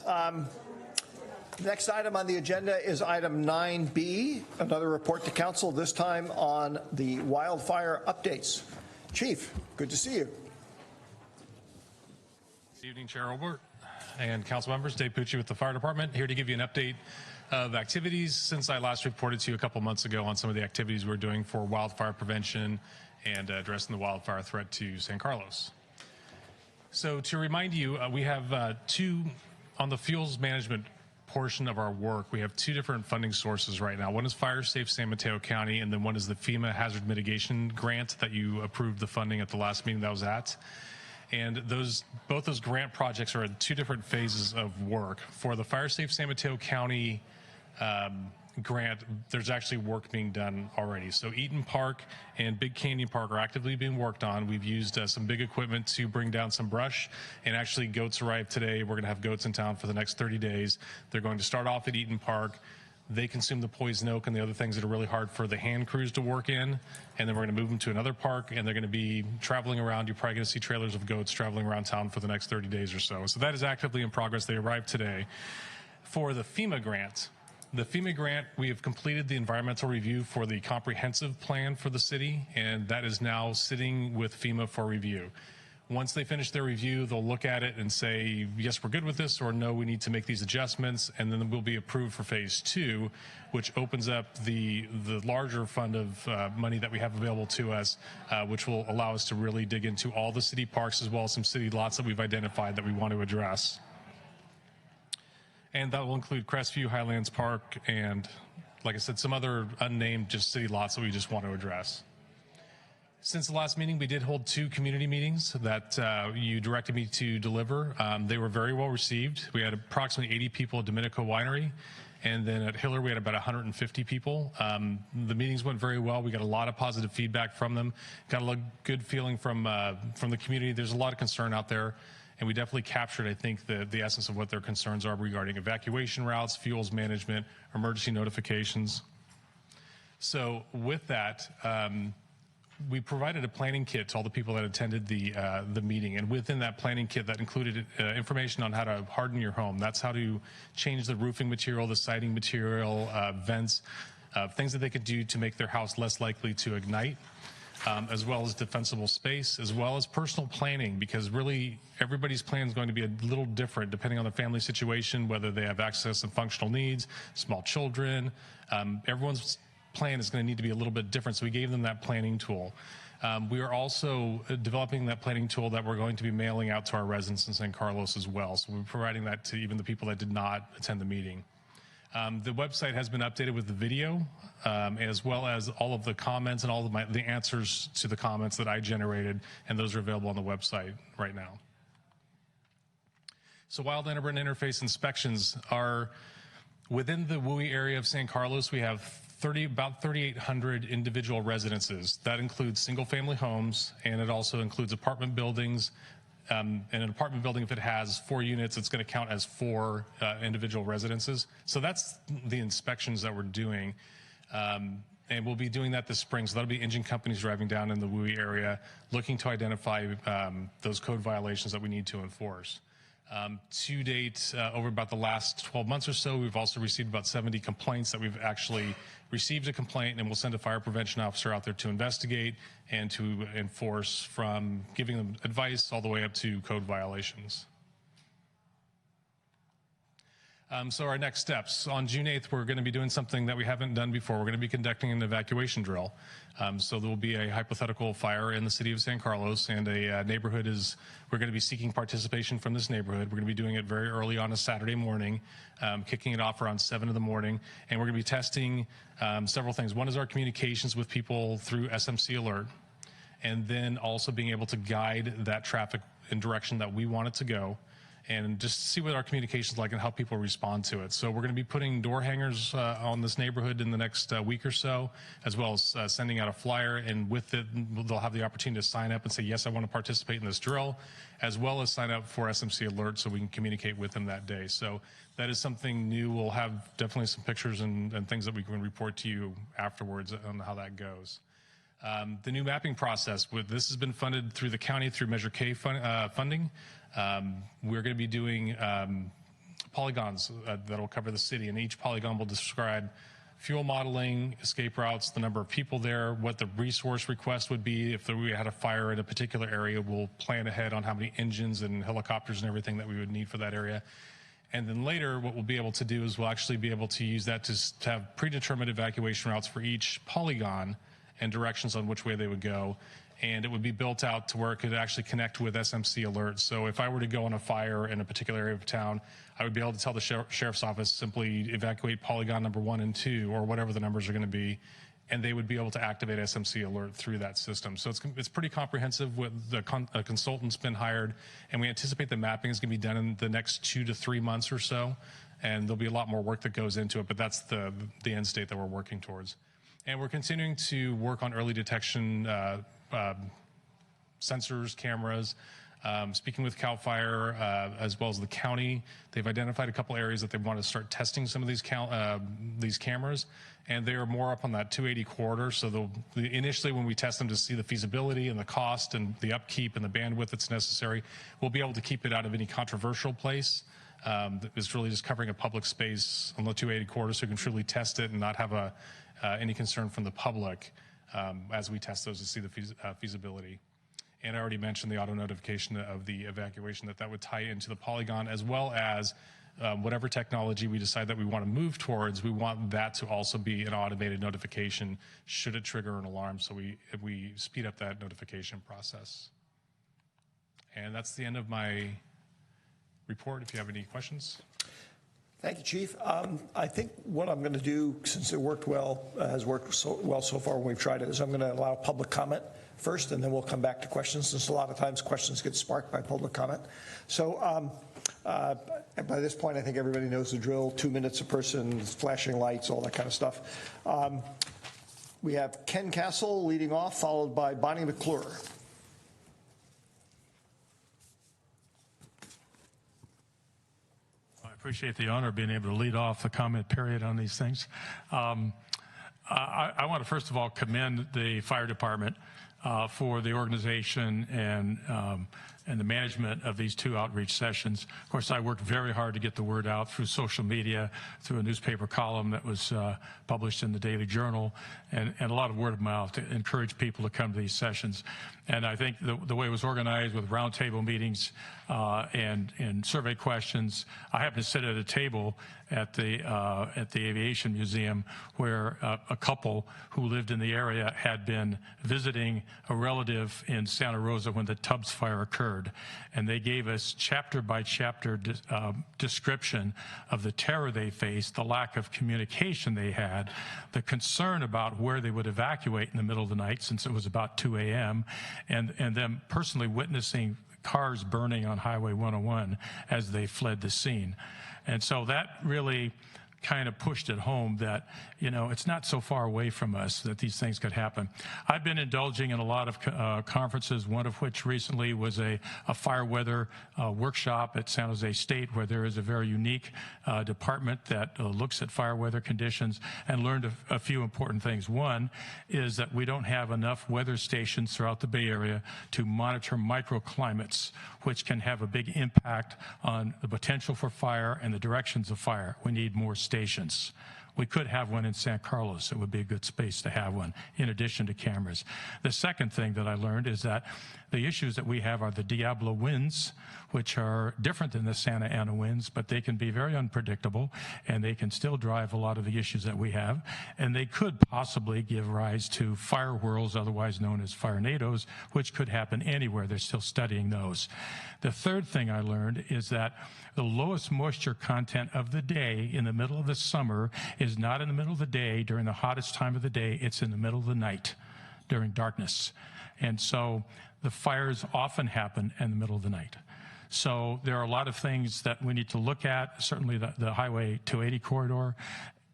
Speaker 1: Next item on the agenda is item 9B, another report to council, this time on the wildfire updates. Chief, good to see you.
Speaker 6: Good evening, Chair Olbert and council members. Dave Pucci with the fire department, here to give you an update of activities since I last reported to you a couple months ago on some of the activities we're doing for wildfire prevention and addressing the wildfire threat to San Carlos. So to remind you, we have on the fuels management portion of our work, we have 2 different funding sources right now. One is Fire Safe San Mateo County, and then one is the FEMA Hazard Mitigation Grant that you approved the funding at the last meeting that I was at. And both those grant projects are in 2 different phases of work. For the Fire Safe San Mateo County grant, there's actually work being done already. So Eaton Park and Big Canyon Park are actively being worked on. We've used some big equipment to bring down some brush, and actually goats arrived today. We're going to have goats in town for the next 30 days. They're going to start off at Eaton Park. They consume the poison oak and the other things that are really hard for the hand crews to work in. And then we're going to move them to another park, and they're going to be traveling around. You're probably going to see trailers of goats traveling around town for the next 30 days or so. So that is actively in progress. They arrived today. For the FEMA grant, we have completed the environmental review for the comprehensive plan for the city, and that is now sitting with FEMA for review. Once they finish their review, they'll look at it and say, yes, we're good with this, or no, we need to make these adjustments, and then we'll be approved for phase 2, which opens up the larger fund of money that we have available to us, which will allow us to really dig into all the city parks as well as some city lots that we've identified that we want to address. And that will include Crestview, Highlands Park, and like I said, some other unnamed just city lots that we just want to address. Since the last meeting, we did hold 2 community meetings that you directed me to deliver. They were very well received. We had approximately 80 people at Domenico Winery, and then at Hiller we had about 150 people. The meetings went very well. We got a lot of positive feedback from them. Got a good feeling from the community. There's a lot of concern out there, and we definitely captured, I think, the essence of what their concerns are regarding evacuation routes, fuels management, emergency notifications. So with that, we provided a planning kit to all the people that attended the meeting, and within that planning kit, that included information on how to harden your home. That's how to change the roofing material, the siding material, vents, things that they could do to make their house less likely to ignite, as well as defensible space, as well as personal planning, because really everybody's plan is going to be a little different depending on the family situation, whether they have access and functional needs, small children. Everyone's plan is going to need to be a little bit different, so we gave them that planning tool. We are also developing that planning tool that we're going to be mailing out to our residents in San Carlos as well, so we're providing that to even the people that did not attend the meeting. The website has been updated with the video, as well as all of the comments and all of the answers to the comments that I generated, and those are available on the website right now. So wild urban interface inspections are within the WUI area of San Carlos. We have about 3,800 individual residences. That includes single-family homes, and it also includes apartment buildings. And an apartment building, if it has 4 units, it's going to count as 4 individual residences. So that's the inspections that we're doing. And we'll be doing that this spring. So that'll be engine companies driving down in the WUI area, looking to identify those code violations that we need to enforce. To date, over about the last 12 months or so, we've also received about 70 complaints that we've actually received a complaint, and we'll send a fire prevention officer out there to investigate and to enforce, from giving them advice all the way up to code violations. So our next steps. On June 8th, we're going to be doing something that we haven't done before. We're going to be conducting an evacuation drill. So there will be a hypothetical fire in the city of San Carlos, and a neighborhood we're going to be seeking participation from this neighborhood. We're going to be doing it very early on a Saturday morning, kicking it off around 7 in the morning, and we're going to be testing several things. One is our communications with people through SMC Alert, and then also being able to guide that traffic in direction that we want it to go, and just see what our communication is like and how people respond to it. So we're going to be putting door hangers on this neighborhood in the next week or so, as well as sending out a flyer, and with it, they'll have the opportunity to sign up and say, yes, I want to participate in this drill, as well as sign up for SMC Alert so we can communicate with them that day. So that is something new. We'll have definitely some pictures and things that we can report to you afterwards on how that goes. The new mapping process, this has been funded through the county through Measure K funding. We're going to be doing polygons that will cover the city, and each polygon will describe fuel modeling, escape routes, the number of people there, what the resource request would be. If we had a fire in a particular area, we'll plan ahead on how many engines and helicopters and everything that we would need for that area. And then later, what we'll be able to do is we'll actually be able to use that to have predetermined evacuation routes for each polygon and directions on which way they would go. And it would be built out to where it could actually connect with SMC Alert. So if I were to go on a fire in a particular area of town, I would be able to tell the sheriff's office, simply evacuate polygon number 1 and 2, or whatever the numbers are going to be, and they would be able to activate SMC Alert through that system. So it's pretty comprehensive. With a consultant's been hired, and we anticipate the mapping is going to be done in the next 2 to 3 months or so, and there'll be a lot more work that goes into it, but that's the end state that we're working towards. And we're continuing to work on early detection sensors, cameras. Speaking with CAL FIRE as well as the county, they've identified a couple areas that they want to start testing some of these cameras, and they are more up on that 280 corridor. So initially, when we test them to see the feasibility and the cost and the upkeep and the bandwidth that's necessary, we'll be able to keep it out of any controversial place. It's really just covering a public space on the 280 corridor, so we can truly test it and not have any concern from the public as we test those to see the feasibility. And I already mentioned the auto notification of the evacuation, that would tie into the polygon, as well as whatever technology we decide that we want to move towards. We want that to also be an automated notification should it trigger an alarm, so we speed up that notification process. And that's the end of my report. If you have any questions.
Speaker 1: Thank you, Chief. I think what I'm going to do, since it worked well, has worked so well so far when we've tried it, is I'm going to allow public comment first, and then we'll come back to questions, since a lot of times questions get sparked by public comment. So by this point, I think everybody knows the drill: 2 minutes a person, flashing lights, all that kind of stuff. We have Ken Castle leading off, followed by Bonnie McClure.
Speaker 17: I appreciate the honor of being able to lead off the comment period on these things. I want to first of all commend the fire department for the organization and the management of these 2 outreach sessions. Of course, I worked very hard to get the word out through social media, through a newspaper column that was published in the Daily Journal, and a lot of word of mouth to encourage people to come to these sessions. And I think the way it was organized with roundtable meetings and survey questions. I happened to sit at a table at the Aviation Museum where a couple who lived in the area had been visiting a relative in Santa Rosa when the Tubbs fire occurred, and they gave us chapter by chapter description of the terror they faced, the lack of communication they had, the concern about where they would evacuate in the middle of the night, since it was about 2 a.m., and them personally witnessing cars burning on Highway 101 as they fled the scene. And so that really kind of pushed it home that, it's not so far away from us that these things could happen. I've been indulging in a lot of conferences, one of which recently was a fire weather workshop at San Jose State, where there is a very unique department that looks at fire weather conditions, and learned a few important things. One is that we don't have enough weather stations throughout the Bay Area to monitor microclimates, which can have a big impact on the potential for fire and the directions of fire. We need more stations. We could have one in San Carlos. It would be a good space to have one, in addition to cameras. The second thing that I learned is that the issues that we have are the Diablo winds, which are different than the Santa Ana winds, but they can be very unpredictable, and they can still drive a lot of the issues that we have. And they could possibly give rise to fire whirls, otherwise known as firenadoes, which could happen anywhere. They're still studying those. The third thing I learned is that the lowest moisture content of the day in the middle of the summer is not in the middle of the day during the hottest time of the day. It's in the middle of the night during darkness. And so the fires often happen in the middle of the night. So there are a lot of things that we need to look at, certainly the Highway 280 corridor.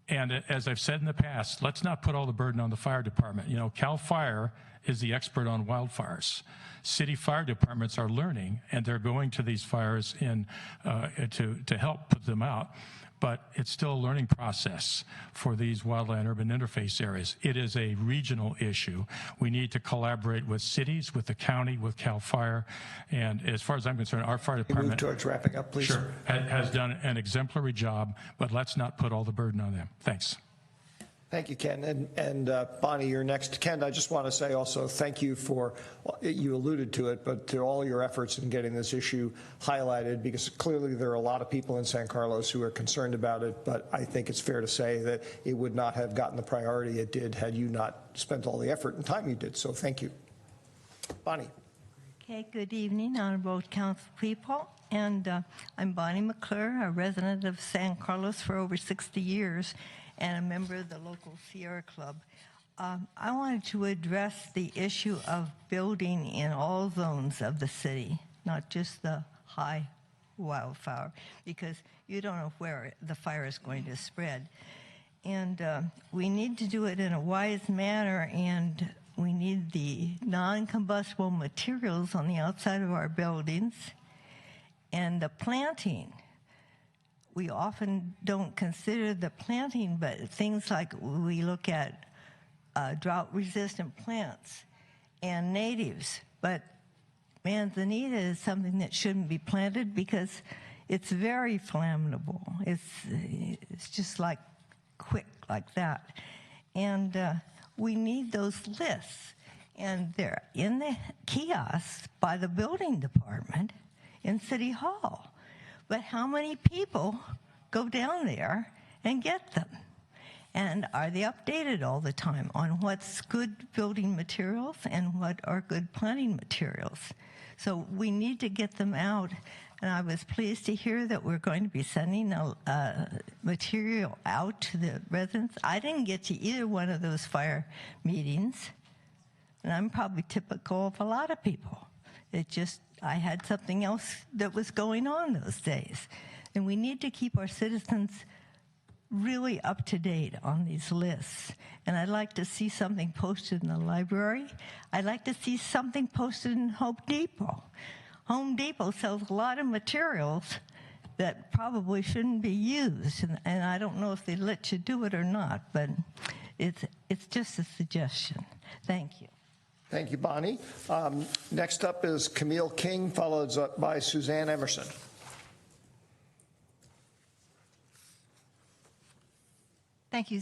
Speaker 17: And as I've said in the past, let's not put all the burden on the fire department. CAL FIRE is the expert on wildfires. City fire departments are learning, and they're going to these fires to help put them out. But it's still a learning process for these wildland-urban interface areas. It is a regional issue. We need to collaborate with cities, with the county, with CAL FIRE. And as far as I'm concerned, our fire department—
Speaker 1: Move towards wrapping up, please.
Speaker 17: Sure, has done an exemplary job, but let's not put all the burden on them. Thanks.
Speaker 1: Thank you, Ken. And Bonnie, you're next. Ken, I just want to say also thank you for, you alluded to it, but to all your efforts in getting this issue highlighted, because clearly there are a lot of people in San Carlos who are concerned about it, but I think it's fair to say that it would not have gotten the priority it did had you not spent all the effort and time you did. So thank you. Bonnie.
Speaker 7: Okay, good evening, honorable council people. And I'm Bonnie McClure, a resident of San Carlos for over 60 years. And a member of the local Sierra Club. I wanted to address the issue of building in all zones of the city, not just the high wildfire, because you don't know where the fire is going to spread. And we need to do it in a wise manner, and we need the non-combustible materials on the outside of our buildings and the planting. We often don't consider the planting, but things like we look at drought-resistant plants and natives. But manzanita is something that shouldn't be planted because it's very flammable. It's just like quick like that. And we need those lists. And they're in the kiosks by the building department in City Hall. But how many people go down there and get them? And are they updated all the time on what's good building materials and what are good planting materials? So we need to get them out. And I was pleased to hear that we're going to be sending material out to the residents. I didn't get to either one of those fire meetings. And I'm probably typical of a lot of people. I had something else that was going on those days. And we need to keep our citizens really up to date on these lists. And I'd like to see something posted in the library. I'd like to see something posted in Home Depot. Home Depot sells a lot of materials that probably shouldn't be used. And I don't know if they let you do it or not, but it's just a suggestion. Thank you.
Speaker 1: Thank you, Bonnie. Next up is Camille King, followed by Suzanne Emerson.
Speaker 8: Thank you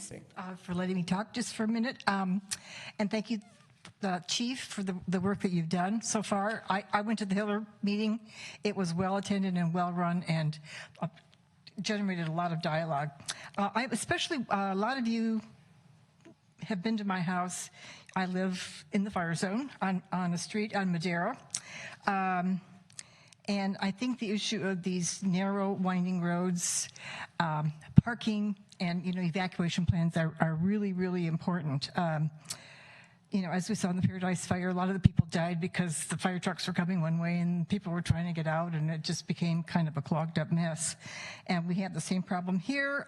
Speaker 8: for letting me talk just for a minute. And thank you, Chief, for the work that you've done so far. I went to the Hiller meeting. It was well-attended and well-run and generated a lot of dialogue. A lot of you have been to my house. I live in the fire zone on a street on Madera. And I think the issue of these narrow, winding roads, parking, and evacuation plans are really, really important. you know, as we saw in the Paradise Fire, a lot of the people died because the fire trucks were coming one way and people were trying to get out, and it just became kind of a clogged up mess. And we have the same problem here.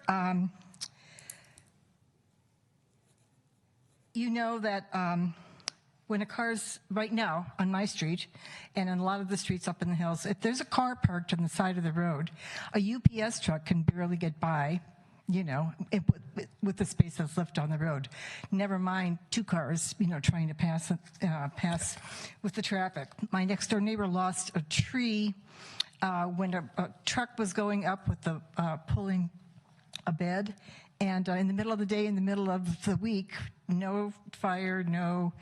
Speaker 8: You know that when a car's right now on my street and in a lot of the streets up in the hills, if there's a car parked on the side of the road, a UPS truck can barely get by, you know, with the space that's left on the road. Never mind 2 cars, you know, trying to pass with the traffic. My next door neighbor lost a tree when a truck was going up with the pulling a bed. And in the middle of the day, in the middle of the week, no fire, no,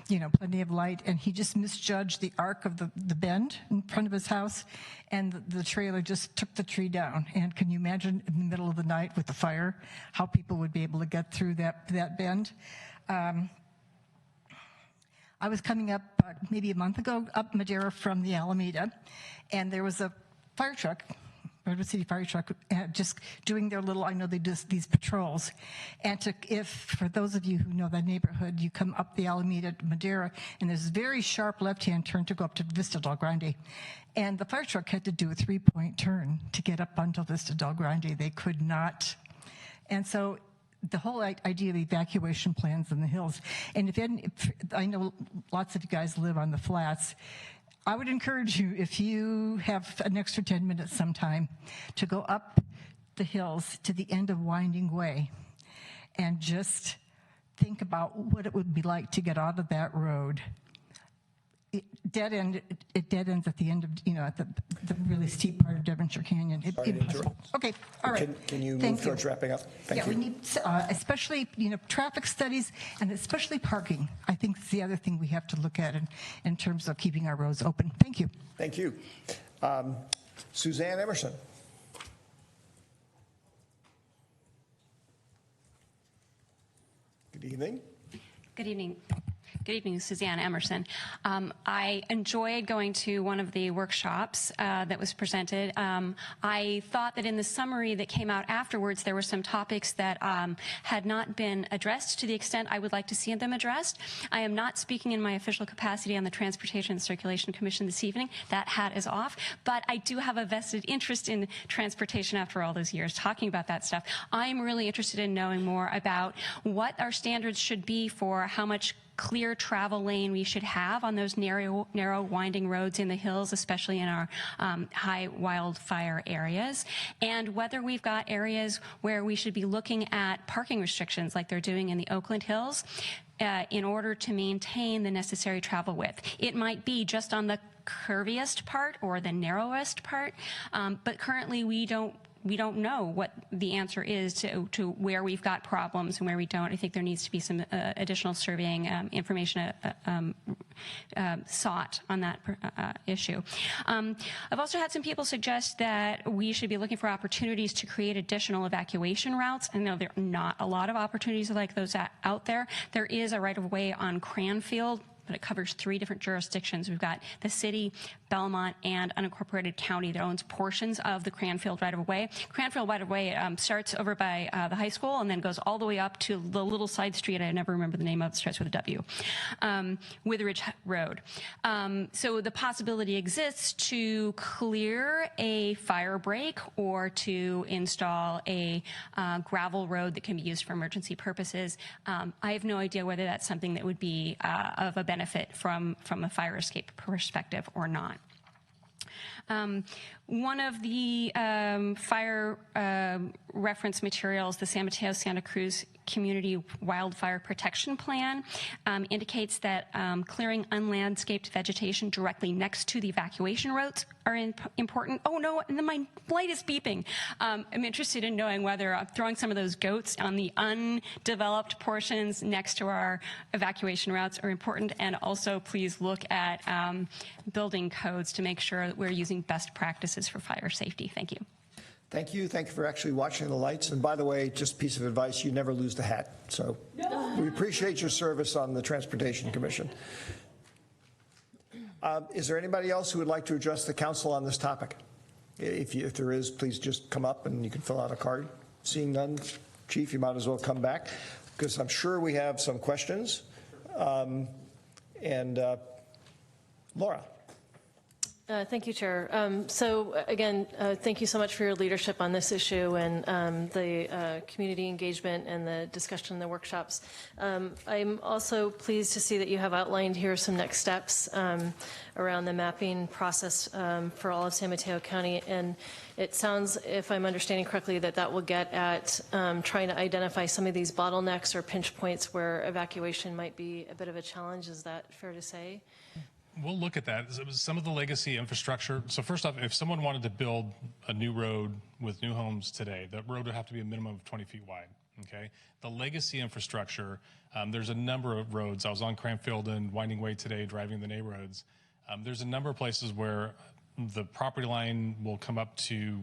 Speaker 8: you know, plenty of light. And he just misjudged the arc of the bend in front of his house. And the trailer just took the tree down. And can you imagine in the middle of the night with the fire, how people would be able to get through that bend? I was coming up maybe a month ago up Madera from the Alameda, and there was a fire truck, Redwood City Fire Truck, just doing their little, I know they do these patrols. And if, for those of you who know that neighborhood, you come up the Alameda to Madera, and there's a very sharp left-hand turn to go up to Vista Del Grande. And the fire truck had to do a 3-point turn to get up onto Vista Del Grande. They could not. And so the whole idea of evacuation plans in the hills, and if I know lots of you guys live on the flats, I would encourage you, if you have an extra 10 minutes sometime, to go up the hills to the end of Winding Way and just think about what it would be like to get out of that road. It dead ends at the end of, you know, at the really steep part of Devonshire Canyon. Okay, all right.
Speaker 1: Can you
Speaker 8: Thank
Speaker 1: move towards wrapping up? Thank you.
Speaker 8: We need, especially, you know, traffic studies and especially parking. I think it's the other thing we have to look at in terms of keeping our roads open. Thank you.
Speaker 1: Thank you. Suzanne Emerson. Good evening.
Speaker 4: Good evening. Good evening, Suzanne Emerson. I enjoyed going to one of the workshops that was presented. I thought that in the summary that came out afterwards, there were some topics that had not been addressed to the extent I would like to see them addressed. I am not speaking in my official capacity on the Transportation and Circulation Commission this evening. That hat is off. But I do have a vested interest in transportation after all those years, talking about that stuff. I'm really interested in knowing more about what our standards should be for how much clear travel lane we should have on those narrow winding roads in the hills, especially in our high wildfire areas, and whether we've got areas where we should be looking at parking restrictions like they're doing in the Oakland Hills in order to maintain the necessary travel width. It might be just on the curviest part or the narrowest part, but currently we don't know what the answer is to where we've got problems and where we don't. I think there needs to be some additional surveying information sought on that issue. I've also had some people suggest that we should be looking for opportunities to create additional evacuation routes. I know there are not a lot of opportunities like those out there. There is a right-of-way on Cranfield, but it covers 3 different jurisdictions. We've got the city, Belmont, and unincorporated county that owns portions of the Cranfield right-of-way. Cranfield right-of-way starts over by the high school and then goes all the way up to the little side street I never remember the name of. It starts with a W. Witheridge Road. So the possibility exists to clear a fire break or to install a gravel road that can be used for emergency purposes. I have no idea whether that's something that would be of a benefit from a fire escape perspective or not. One of the fire reference materials, the San Mateo Santa Cruz Community Wildfire Protection Plan, indicates that clearing unlandscaped vegetation directly next to the evacuation routes are important. Oh no, and then my light is beeping. I'm interested in knowing whether throwing some of those goats on the undeveloped portions next to our evacuation routes are important, and also please look at building codes to make sure that we're using best practices for fire safety. Thank you.
Speaker 1: Thank you. Thank you for actually watching the lights. And by the way, just a piece of advice, you never lose the hat. So we appreciate your service on the Transportation Commission. Is there anybody else who would like to address the council on this topic? If there is, please just come up and you can fill out a card. Seeing none, Chief, you might as well come back because I'm sure we have some questions. And Laura.
Speaker 14: Thank you, Chair. So again, thank you so much for your leadership on this issue and the community engagement and the discussion in the workshops. I'm also pleased to see that you have outlined here some next steps around the mapping process for all of San Mateo County. And it sounds, if I'm understanding correctly, that that will get at trying to identify some of these bottlenecks or pinch points where evacuation might be a bit of a challenge. Is that fair to say?
Speaker 6: We'll look at that. Some of the legacy infrastructure. So first off, if someone wanted to build a new road with new homes today, that road would have to be a minimum of 20 feet wide. Okay. The legacy infrastructure, there's a number of roads. I was on Cranfield and Winding Way today driving the neighborhoods. There's a number of places where the property line will come up to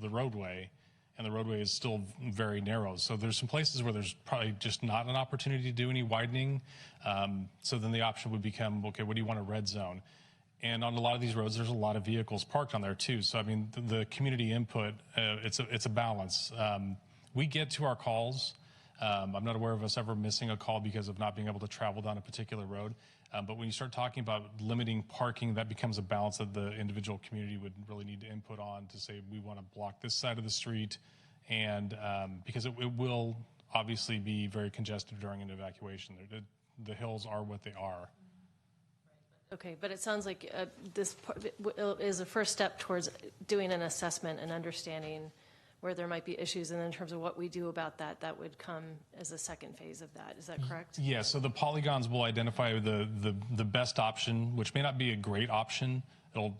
Speaker 6: the roadway, and the roadway is still very narrow. So there's some places where there's probably just not an opportunity to do any widening. So then the option would become, okay, what do you want a red zone? And on a lot of these roads, there's a lot of vehicles parked on there too. So I mean, the community input, it's a balance. We get to our calls. I'm not aware of us ever missing a call because of not being able to travel down a particular road. But when you start talking about limiting parking, that becomes a balance that the individual community would really need to input on to say, we want to block this side of the street. And because it will obviously be very congested during an evacuation. The hills are what they are.
Speaker 14: Okay, but it sounds like this is a first step towards doing an assessment and understanding where there might be issues, and then in terms of what we do about that, that would come as a second phase of that. Is that correct?
Speaker 6: Yeah, so the polygons will identify the best option, which may not be a great option. It'll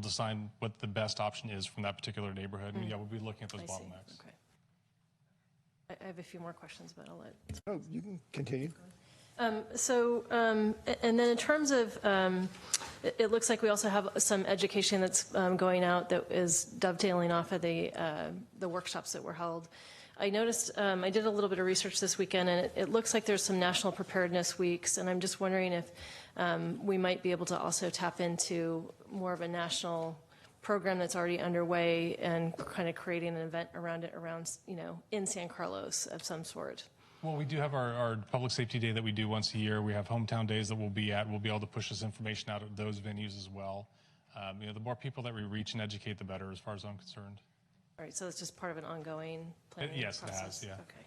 Speaker 6: decide what the best option is from that particular neighborhood. And yeah, we'll be looking at those bottlenecks.
Speaker 14: Okay. I have a few more questions, but I'll let...
Speaker 1: Oh, you can continue.
Speaker 14: And then in terms of, it looks like we also have some education that's going out that is dovetailing off of the workshops that were held. I noticed, I did a little bit of research this weekend, and it looks like there's some National Preparedness Weeks, and I'm just wondering if we might be able to also tap into more of a national program that's already underway and kind of creating an event around it, in San Carlos of some sort.
Speaker 6: Well, we do have our Public Safety Day that we do once a year. We have hometown days that we'll be at. We'll be able to push this information out at those venues as well. The more people that we reach and educate, the better, as far as I'm concerned.
Speaker 14: All right, so it's just part of an ongoing planning
Speaker 6: yes,
Speaker 14: process.
Speaker 6: it has, yeah.
Speaker 14: Okay.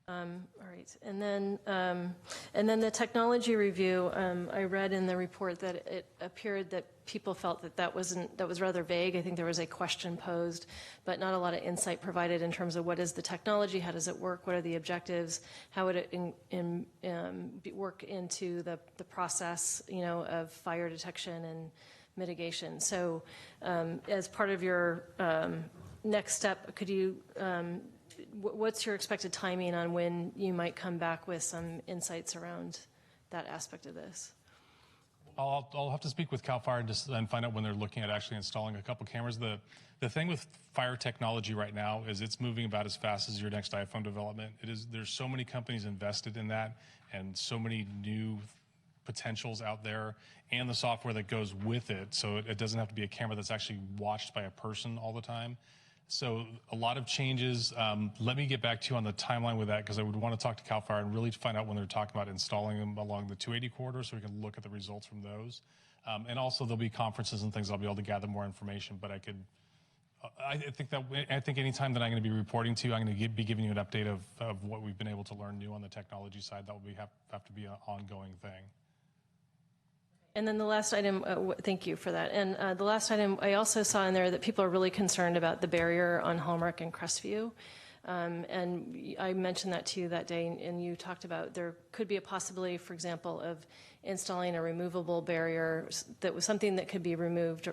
Speaker 14: All right, and then the technology review. I read in the report that it appeared that people felt that was rather vague. I think there was a question posed, but not a lot of insight provided in terms of what is the technology, how does it work, what are the objectives, how would it work into the process, of fire detection and mitigation. So, as part of your next step, could you? What's your expected timing on when you might come back with some insights around that aspect of this?
Speaker 6: I'll have to speak with CAL FIRE and find out when they're looking at actually installing a couple cameras. The thing with fire technology right now is it's moving about as fast as your next iPhone development. There's so many companies invested in that and so many new potentials out there and the software that goes with it. So it doesn't have to be a camera that's actually watched by a person all the time. So a lot of changes. Let me get back to you on the timeline with that, because I would want to talk to CAL FIRE and really find out when they're talking about installing them along the 280 corridor so we can look at the results from those. And also there'll be conferences and things I'll be able to gather more information, but I think anytime that I'm going to be reporting to you, I'm going to be giving you an update of what we've been able to learn new on the technology side. That will have to be an ongoing thing.
Speaker 14: And then the last item, thank you for that. And the last item, I also saw in there that people are really concerned about the barrier on Hallmark and Crestview. And I mentioned that to you that day, and you talked about there could be a possibility, for example, of installing a removable barrier that was something that could be removed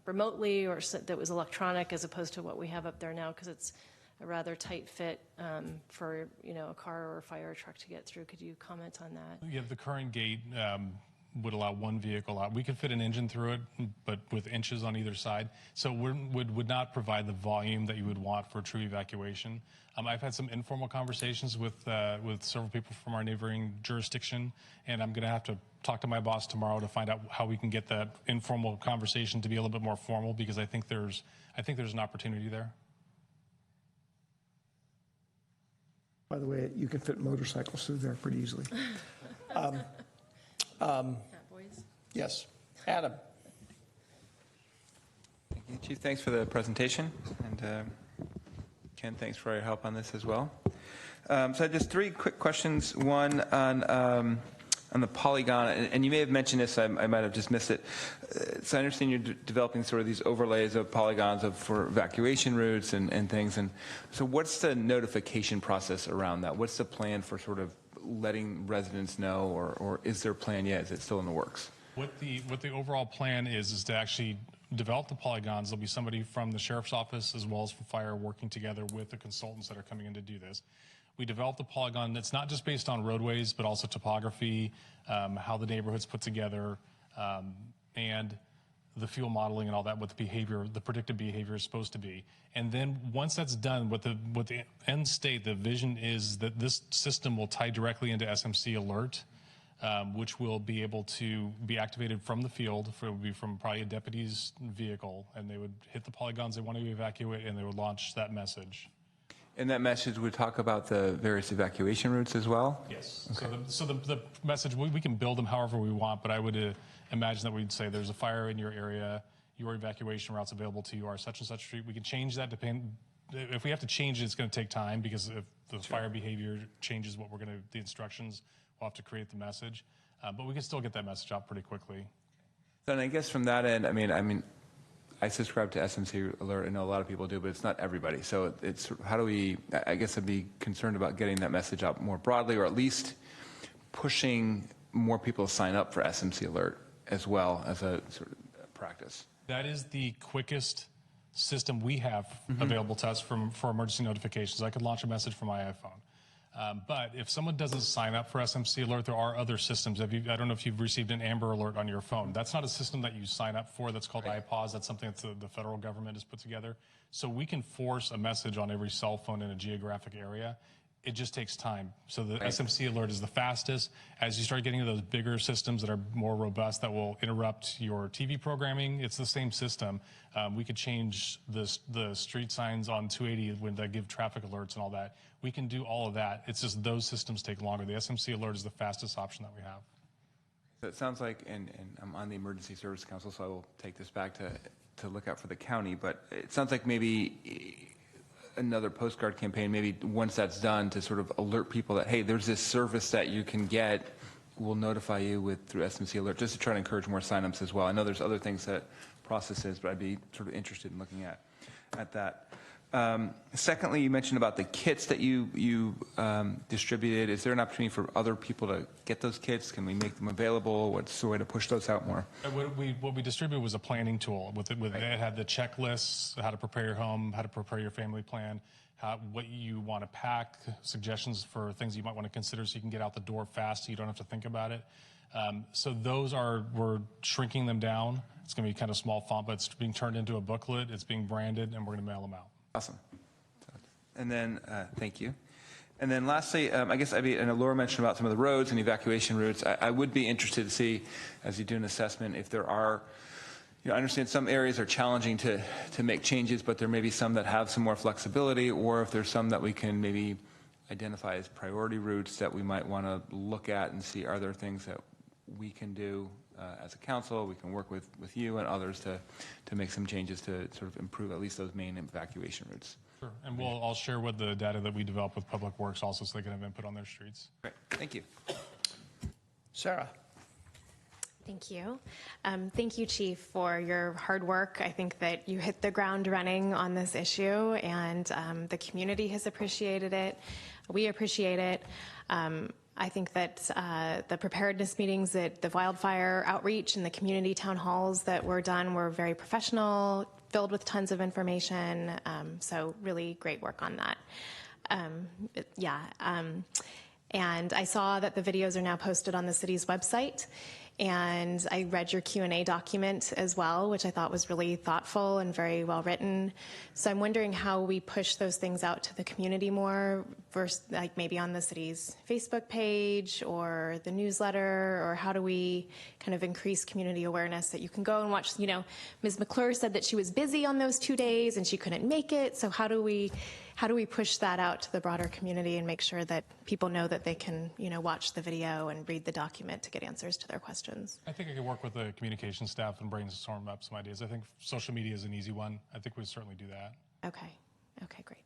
Speaker 14: remotely or that was electronic, as opposed to what we have up there now, because it's a rather tight fit for a car or a fire truck to get through. Could you comment on that?
Speaker 6: Yeah, the current gate would allow one vehicle out. We could fit an engine through it, but with inches on either side. So would not provide the volume that you would want for true evacuation. I've had some informal conversations with several people from our neighboring jurisdiction, and I'm going to have to talk to my boss tomorrow to find out how we can get that informal conversation to be a little bit more formal, because I think there's an opportunity there.
Speaker 1: By the way, you can fit motorcycles through there pretty easily. Yes, Adam.
Speaker 12: Thank you, Chief. Thanks for the presentation. And Ken, thanks for your help on this as well. So just three quick questions. One on the polygon, and you may have mentioned this, I might have just missed it. So I understand you're developing sort of these overlays of polygons for evacuation routes and things. And so what's the notification process around that? What's the plan for sort of letting residents know, or is there a plan yet? Is it still in the works?
Speaker 6: What the overall plan is to actually develop the polygons. There'll be somebody from the sheriff's office as well as from fire working together with the consultants that are coming in to do this. We developed the polygon that's not just based on roadways, but also topography, how the neighborhood's put together, and the fuel modeling and all that, what the behavior, the predicted behavior is supposed to be. And then once that's done, what the end state, the vision is that this system will tie directly into SMC Alert, which will be able to be activated from the field. It would be from probably a deputy's vehicle, and they would hit the polygons they want to evacuate, and they would launch that message.
Speaker 12: And that message would talk about the various evacuation routes as well?
Speaker 6: Yes. Okay. So the message, we can build them however we want, but I would imagine that we'd say there's a fire in your area, your evacuation routes available to you are such and such street. We can change that if we have to change it, it's going to take time, because if the fire behavior changes the instructions, we'll have to create the message. But we can still get that message out pretty quickly.
Speaker 12: So, and I guess from that end, I mean, I subscribe to SMC Alert. I know a lot of people do, but it's not everybody. So it's how do we, I guess I'd be concerned about getting that message out more broadly, or at least pushing more people to sign up for SMC Alert as well as a sort of practice.
Speaker 6: That is the quickest system we have available to us for emergency notifications. I could launch a message from my iPhone. But if someone doesn't sign up for SMC Alert, there are other systems. I don't know if you've received an Amber Alert on your phone. That's not a system that you sign up for. That's called iPause. That's something that the federal government has put together. So we can force a message on every cell phone in a geographic area. It just takes time. So the SMC Alert is the fastest. As you start getting to those bigger systems that are more robust, that will interrupt your TV programming, it's the same system. We could change the street signs on 280 when they give traffic alerts and all that. We can do all of that. It's just those systems take longer. The SMC Alert is the fastest option that we have.
Speaker 12: So it sounds like, and I'm on the Emergency Service Council, so I will take this back to look out for the county, but it sounds like maybe another postcard campaign, maybe once that's done, to sort of alert people that, hey, there's this service that you can get, we'll notify you through SMC Alert, just to try to encourage more signups as well. I know there's other things that process is, but I'd be sort of interested in looking at that. Secondly, you mentioned about the kits that you distributed. Is there an opportunity for other people to get those kits? Can we make them available? What's the way to push those out more?
Speaker 6: What we distributed was a planning tool. It had the checklists, how to prepare your home, how to prepare your family plan, what you want to pack, suggestions for things you might want to consider so you can get out the door fast so you don't have to think about it. So we're shrinking them down. It's going to be kind of small font, but it's being turned into a booklet. It's being branded, and we're going to mail them out.
Speaker 12: Awesome. And then, thank you. And then lastly, I guess I know Laura mentioned about some of the roads and evacuation routes. I would be interested to see, as you do an assessment, if there are, I understand some areas are challenging to make changes, but there may be some that have some more flexibility, or if there's some that we can maybe identify as priority routes that we might want to look at and see, are there things that we can do as a council, we can work with you and others to make some changes to sort of improve at least those main evacuation routes.
Speaker 6: Sure, and I'll share with the data that we develop with Public Works also, so they can have input on their streets.
Speaker 12: Great, thank you.
Speaker 1: Sarah.
Speaker 10: Thank you. Thank you, Chief, for your hard work. I think that you hit the ground running on this issue, and the community has appreciated it. We appreciate it. I think that the preparedness meetings, the wildfire outreach and the community town halls that were done were very professional, filled with tons of information. So really great work on that. And I saw that the videos are now posted on the city's website. And I read your Q&A document as well, which I thought was really thoughtful and very well written. So I'm wondering how we push those things out to the community more, versus like maybe on the city's Facebook page or the newsletter, or how do we kind of increase community awareness that you can go and watch. Ms. McClure said that she was busy on those 2 days and she couldn't make it. So how do we how do we push that out to the broader community and make sure that people know that they can, watch the video and read the document to get answers to their questions?
Speaker 6: I think I could work with the communication staff and brainstorm up some ideas. I think social media is an easy one. I think we'd certainly do that.
Speaker 10: Okay, great.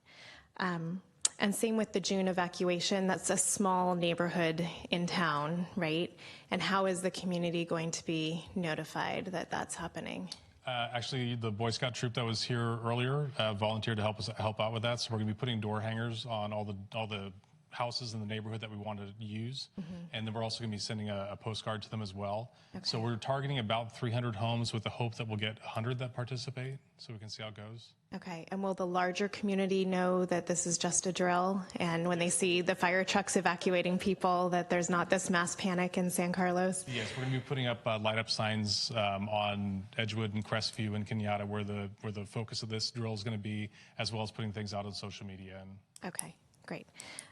Speaker 10: And same with the June evacuation. That's a small neighborhood in town, right? And how is the community going to be notified that that's happening?
Speaker 6: Actually, the Boy Scout troop that was here earlier volunteered to help out with that. So we're going to be putting door hangers on all the houses in the neighborhood that we want to use. And then we're also going to be sending a postcard to them as well. So we're targeting about 300 homes with the hope that we'll get 100 that participate, so we can see how it goes.
Speaker 10: Okay, and will the larger community know that this is just a drill? And when they see the fire trucks evacuating people, that there's not this mass panic in San Carlos?
Speaker 6: Yes, we're going to be putting up light-up signs on Edgewood and Crestview and Kenyatta where the focus of this drill is going to be, as well as putting things out on social media.
Speaker 10: Okay, great.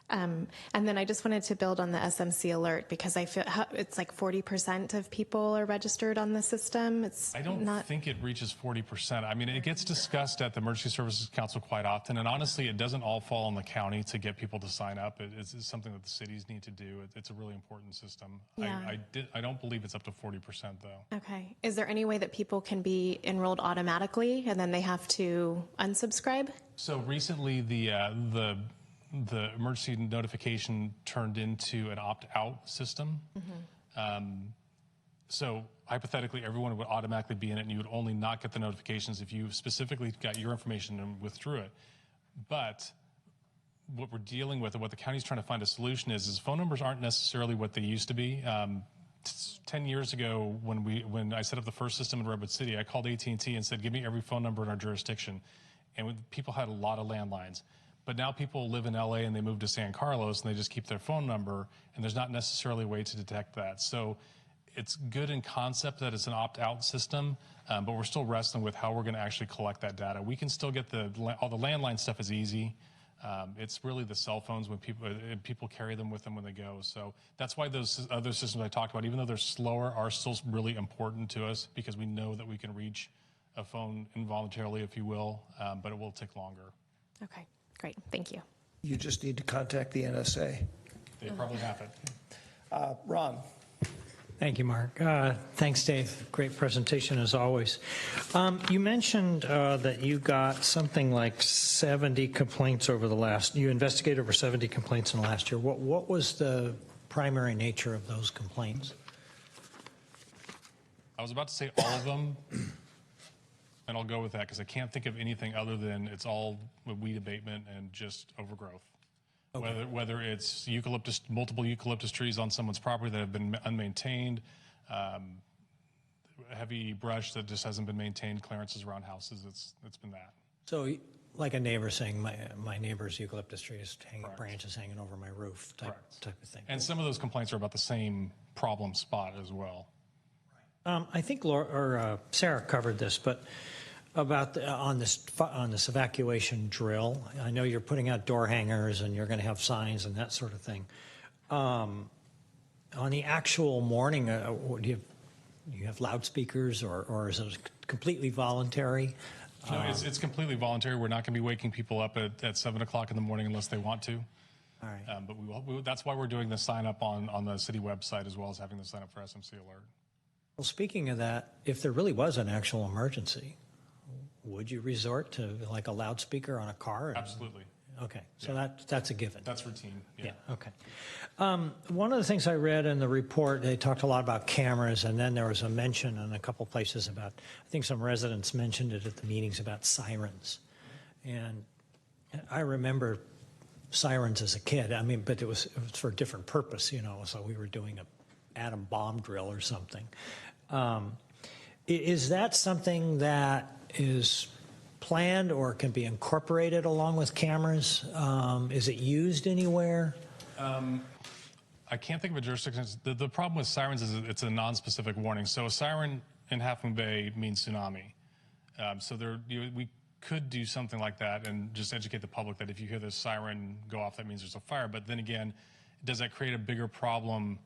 Speaker 10: And then I just wanted to build on the SMC alert because I feel it's like 40% of people are registered on the system.
Speaker 6: I don't think it reaches 40%. I mean, it gets discussed at the Emergency Services Council quite often, and honestly, it doesn't all fall on the county to get people to sign up. It's something that the cities need to do. It's a really important system.
Speaker 10: Yeah.
Speaker 6: I don't believe it's up to 40% though.
Speaker 10: Okay. Is there any way that people can be enrolled automatically and then they have to unsubscribe?
Speaker 6: So recently, the emergency notification turned into an opt-out system. So hypothetically, everyone would automatically be in it, and you would only not get the notifications if you specifically got your information and withdrew it. But what we're dealing with, and what the county's trying to find a solution is phone numbers aren't necessarily what they used to be. 10 years ago, when I set up the first system in Redwood City, I called AT&T and said, give me every phone number in our jurisdiction. And people had a lot of landlines. But now people live in LA and they move to San Carlos and they just keep their phone number, and there's not necessarily a way to detect that. So it's good in concept that it's an opt-out system, but we're still wrestling with how we're going to actually collect that data. We can still get all the landline stuff is easy. It's really the cell phones when people carry them with them when they go. So that's why those other systems I talked about, even though they're slower, are still really important to us because we know that we can reach a phone involuntarily, if you will, but it will take longer.
Speaker 10: Okay, great. Thank you.
Speaker 1: You just need to contact the NSA.
Speaker 6: They probably have it.
Speaker 1: Ron.
Speaker 5: Thank you, Mark. Thanks, Dave. Great presentation as always. You mentioned that you got something like 70 complaints you investigated over 70 complaints in the last year. What was the primary nature of those complaints?
Speaker 6: I was about to say all of them, and I'll go with that because I can't think of anything other than it's all weed abatement and just overgrowth. Okay. Whether it's multiple eucalyptus trees on someone's property that have been unmaintained, heavy brush that just hasn't been maintained, clearances around houses, it's been that.
Speaker 5: So like a neighbor saying, my neighbor's eucalyptus tree is branches hanging over my roof type of thing.
Speaker 6: And some of those complaints are about the same problem spot as well.
Speaker 5: I think Sarah covered this, but about on this evacuation drill, I know you're putting out door hangers and you're going to have signs and that sort of thing. On the actual morning, do you have loudspeakers or is it completely voluntary?
Speaker 6: No, it's completely voluntary. We're not going to be waking people up at 7 o'clock in the morning unless they want to.
Speaker 5: All right.
Speaker 6: But that's why we're doing the sign up on the city website as well as having the sign up for SMC Alert.
Speaker 5: Well, speaking of that, if there really was an actual emergency, would you resort to like a loudspeaker on a car?
Speaker 6: Absolutely.
Speaker 5: Okay, so that's a given.
Speaker 6: That's routine.
Speaker 5: Yeah. Okay. One of the things I read in the report, they talked a lot about cameras, and then there was a mention in a couple places about, I think some residents mentioned it at the meetings about sirens. And I remember sirens as a kid. I mean, but it was for a different purpose, so we were doing an atom bomb drill or something. Is that something that is planned or can be incorporated along with cameras? Is it used anywhere?
Speaker 6: I can't think of a jurisdiction. The problem with sirens is it's a non-specific warning. So a siren in Half Moon Bay means tsunami. So we could do something like that and just educate the public that if you hear the siren go off, that means there's a fire. But then again, does that create a bigger problem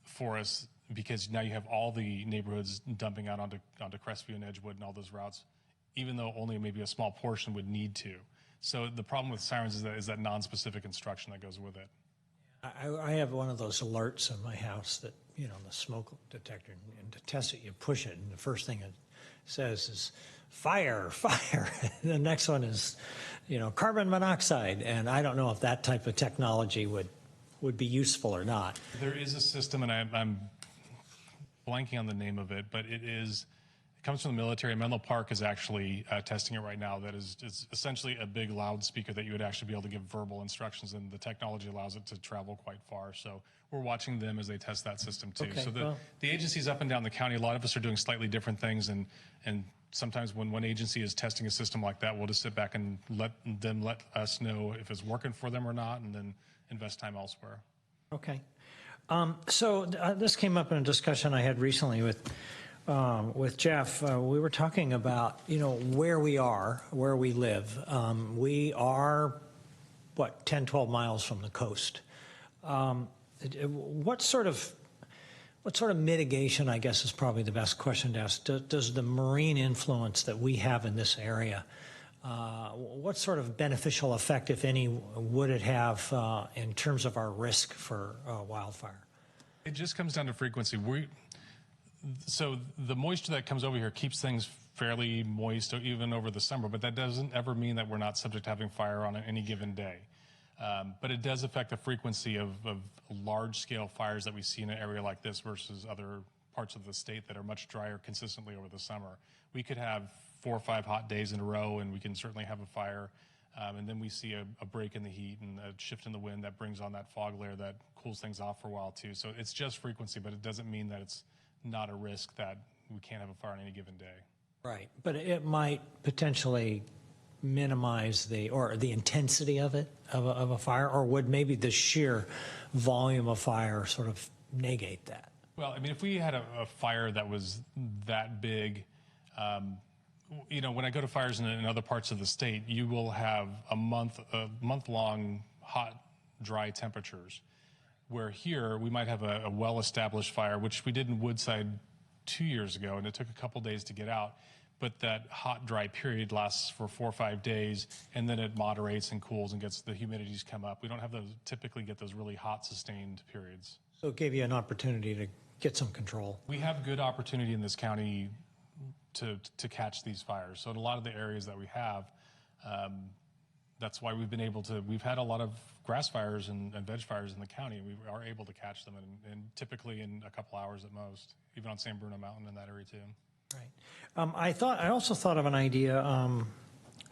Speaker 6: for us because now you have all the neighborhoods dumping out onto Crestview and Edgewood and all those routes, even though only maybe a small portion would need to. So the problem with sirens is that non-specific instruction that goes with it.
Speaker 5: I have one of those alerts in my house that, you know, the smoke detector, and to test it, you push it, and the first thing it says is fire, fire. The next one is, you know, carbon monoxide, and I don't know if that type of technology would be useful or not.
Speaker 6: There is a system, and I'm blanking on the name of it, but it comes from the military. Menlo Park is actually testing it right now. That is essentially a big loudspeaker that you would actually be able to give verbal instructions, and the technology allows it to travel quite far. So we're watching them as they test that system too.
Speaker 5: Okay,
Speaker 6: So
Speaker 5: well,
Speaker 6: the agencies up and down the county, a lot of us are doing slightly different things, and sometimes when one agency is testing a system like that, we'll just sit back and let us know if it's working for them or not, and then invest time elsewhere.
Speaker 5: Okay. So this came up in a discussion I had recently with Jeff. We were talking about, you know, where we are, where we live. We are, 10, 12 miles from the coast. What sort of mitigation, I guess, is probably the best question to ask. Does the marine influence that we have in this area, what sort of beneficial effect, if any, would it have in terms of our risk for wildfire?
Speaker 6: It just comes down to frequency. So the moisture that comes over here keeps things fairly moist even over the summer, but that doesn't ever mean that we're not subject to having fire on any given day. But it does affect the frequency of large-scale fires that we see in an area like this versus other parts of the state that are much drier consistently over the summer. We could have 4 or 5 hot days in a row, and we can certainly have a fire. And then we see a break in the heat and a shift in the wind that brings on that fog layer that cools things off for a while, too. So it's just frequency, but it doesn't mean that it's not a risk that we can't have a fire on any given day.
Speaker 5: Right, but it might potentially minimize the intensity of a fire, or would maybe the sheer volume of fire sort of negate that?
Speaker 6: Well, I mean, if we had a fire that was that big, you know, when I go to fires in other parts of the state, you will have a month-long hot, dry temperatures. Where here, we might have a well-established fire, which we did in Woodside 2 years ago, and it took a couple days to get out. But that hot, dry period lasts for 4 or 5 days, and then it moderates and cools and gets the humidities come up. We don't have typically get those really hot, sustained periods.
Speaker 5: So it gave you an opportunity to get some control.
Speaker 6: We have good opportunity in this county to catch these fires. So in a lot of the areas that we have, that's why we've had a lot of grass fires and veg fires in the county, and we are able to catch them, and typically in a couple hours at most, even on San Bruno Mountain in that area too.
Speaker 5: Right. I also thought of an idea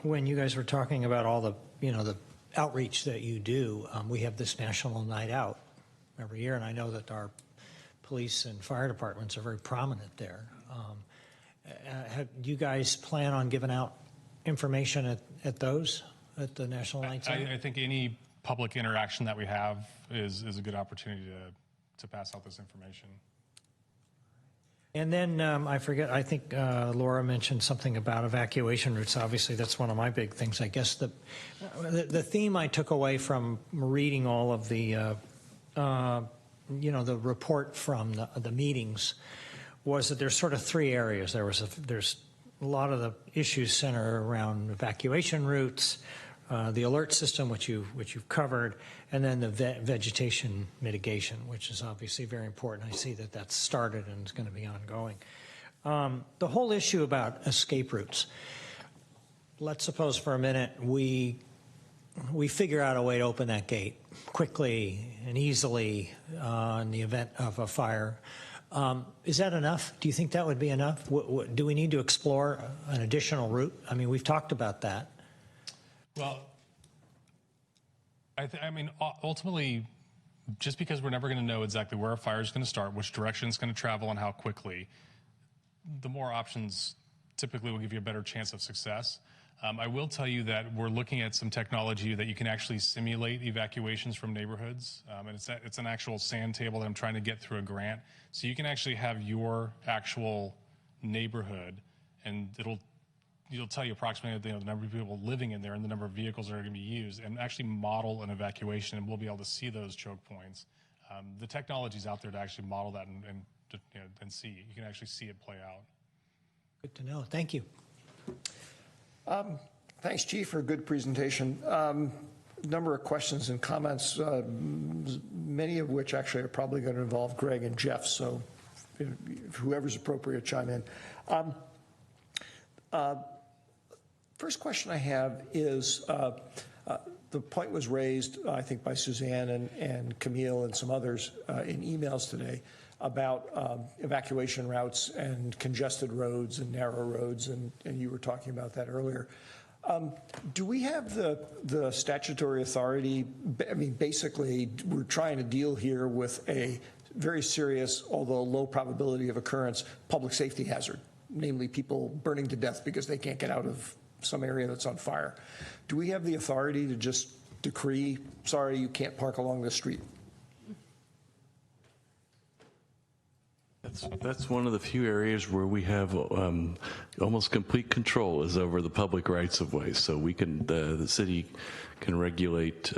Speaker 5: when you guys were talking about all the outreach that you do. We have this National Night Out every year, and I know that our police and fire departments are very prominent there. Do you guys plan on giving out information at the National Nights Out?
Speaker 6: I think any public interaction that we have is a good opportunity to pass out this information.
Speaker 5: And then I think Laura mentioned something about evacuation routes. Obviously, that's one of my big things. I guess the theme I took away from reading all of the report from the meetings was that there's sort of 3 areas. There's a lot of the issues center around evacuation routes, the alert system, which you've covered, and then the vegetation mitigation, which is obviously very important. I see that that's started and is going to be ongoing. The whole issue about escape routes. Let's suppose for a minute we figure out a way to open that gate quickly and easily in the event of a fire. Is that enough? Do you think that would be enough? Do we need to explore an additional route? I mean, we've talked about that.
Speaker 6: Well, I mean, ultimately, just because we're never going to know exactly where a fire is going to start, which direction it's going to travel, and how quickly, the more options typically will give you a better chance of success. I will tell you that we're looking at some technology that you can actually simulate evacuations from neighborhoods. And it's an actual sand table that I'm trying to get through a grant. So you can actually have your actual neighborhood, and it'll tell you approximately the number of people living in there and the number of vehicles that are going to be used, and actually model an evacuation, and we'll be able to see those choke points. The technology's out there to actually model that and see. You can actually see it play out.
Speaker 5: Good to know. Thank you.
Speaker 1: Thanks, Chief, for a good presentation. Number of questions and comments, many of which actually are probably going to involve Greg and Jeff, so if whoever's appropriate, chime in. First question I have is, the point was raised, I think, by Suzanne and Camille and some others in emails today about evacuation routes and congested roads and narrow roads, and you were talking about that earlier. Do we have the statutory authority? I mean, basically, we're trying to deal here with a very serious, although low probability of occurrence, public safety hazard, namely people burning to death because they can't get out of some area that's on fire. Do we have the authority to just decree, sorry, you can't park along this street?
Speaker 9: That's one of the few areas where we have almost complete control is over the public rights of way. So we can, the city can regulate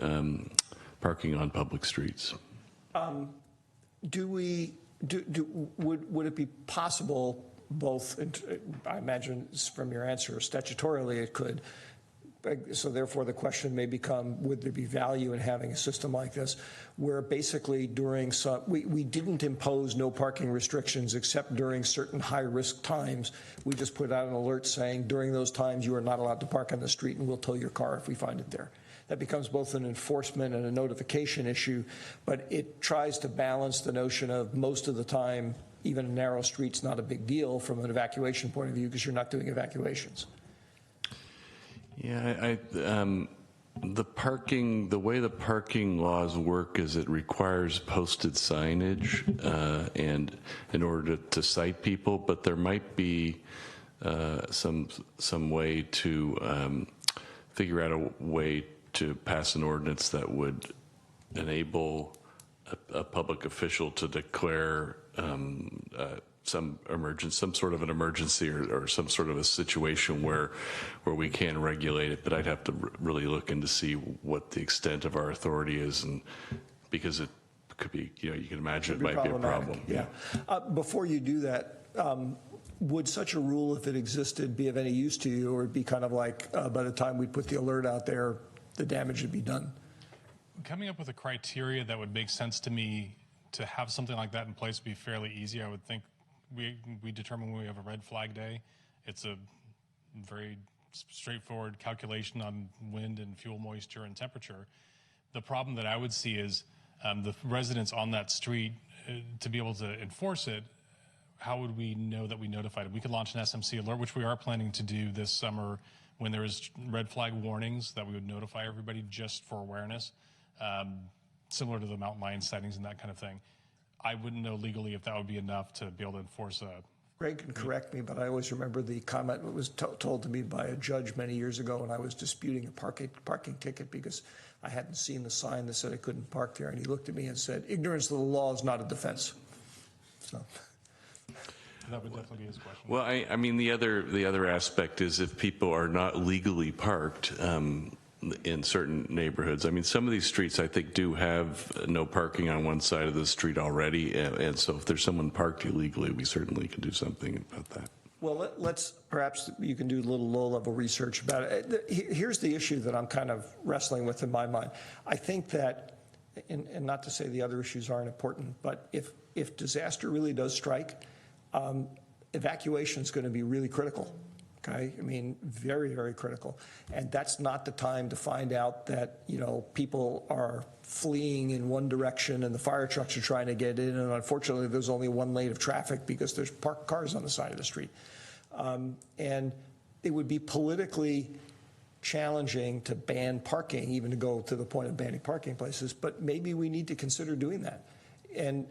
Speaker 9: parking on public streets.
Speaker 1: Would it be possible, both, I imagine from your answer, statutorily it could, so therefore the question may become, would there be value in having a system like this where basically during some, we didn't impose no parking restrictions except during certain high risk times. We just put out an alert saying during those times you are not allowed to park on the street and we'll tow your car if we find it there. That becomes both an enforcement and a notification issue, but it tries to balance the notion of most of the time, even a narrow street's not a big deal from an evacuation point of view because you're not doing evacuations.
Speaker 9: Yeah, the way the parking laws work is it requires posted signage and in order to cite people, but there might be some way to figure out a way to pass an ordinance that would enable a public official to declare some sort of an emergency or some sort of a situation where we can regulate it. But I'd have to really look in to see what the extent of our authority is, and because it could be, you can imagine it might be a problem.
Speaker 1: Yeah. Before you do that, would such a rule, if it existed, be of any use to you, or it'd be kind of like by the time we put the alert out there, the damage would be done?
Speaker 6: Coming up with a criteria that would make sense to me to have something like that in place would be fairly easy. I would think we determine when we have a red flag day. It's a very straightforward calculation on wind and fuel moisture and temperature. The problem that I would see is the residents on that street, to be able to enforce it, how would we know that we notified it? We could launch an SMC alert, which we are planning to do this summer when there is red flag warnings, that we would notify everybody just for awareness, similar to the mountain lion sightings and that kind of thing. I wouldn't know legally if that would be enough to be able to enforce a...
Speaker 1: Greg can correct me, but I always remember the comment that was told to me by a judge many years ago when I was disputing a parking ticket because I hadn't seen the sign that said I couldn't park there, and he looked at me and said, "Ignorance of the law is not a defense." So
Speaker 6: that would definitely be his question.
Speaker 9: Well, I mean, the other aspect is if people are not legally parked in certain neighborhoods. I mean, some of these streets I think do have no parking on one side of the street already, and so if there's someone parked illegally, we certainly can do something about that.
Speaker 1: Well, let's perhaps you can do a little low-level research about it. Here's the issue that I'm kind of wrestling with in my mind. I think that, and not to say the other issues aren't important, but if disaster really does strike, evacuation is going to be really critical. Okay, I mean, very, very critical. And that's not the time to find out that, people are fleeing in one direction and the fire trucks are trying to get in. And unfortunately, there's only one lane of traffic because there's parked cars on the side of the street. And it would be politically challenging to ban parking, even to go to the point of banning parking places. But maybe we need to consider doing that. And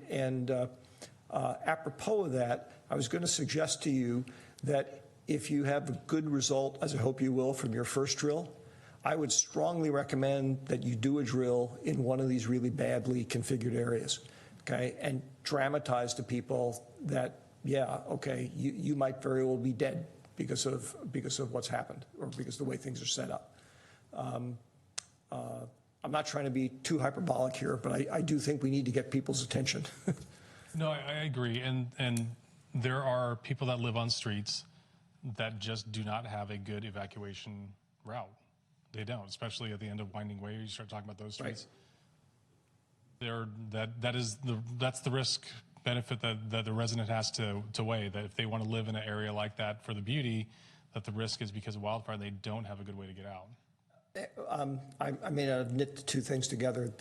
Speaker 1: apropos of that, I was going to suggest to you that if you have a good result, as I hope you will, from your first drill, I would strongly recommend that you do a drill in one of these really badly configured areas, okay, and dramatize to people that, yeah, okay, you might very well be dead because of what's happened or because of the way things are set up. I'm not trying to be too hyperbolic here, but I do think we need to get people's attention.
Speaker 6: No, I agree, and there are people that live on streets that just do not have a good evacuation route. They don't, especially at the end of Winding Way. You start talking about those streets. That's the risk benefit that the resident has to weigh. That if they want to live in an area like that for the beauty, that the risk is because of wildfire, they don't have a good way to get out.
Speaker 1: I may not have knit the two things together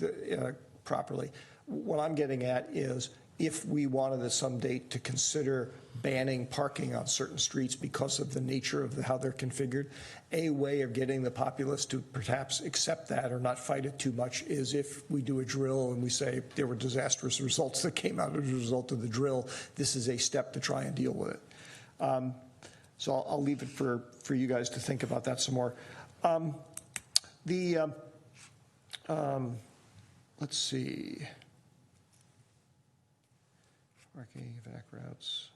Speaker 1: properly. What I'm getting at is if we wanted at some date to consider banning parking on certain streets because of the nature of how they're configured, a way of getting the populace to perhaps accept that or not fight it too much is if we do a drill and we say there were disastrous results that came out as a result of the drill. This is a step to try and deal with it. So I'll leave it for you guys to think about that some more. Let's see. Parking, evac routes.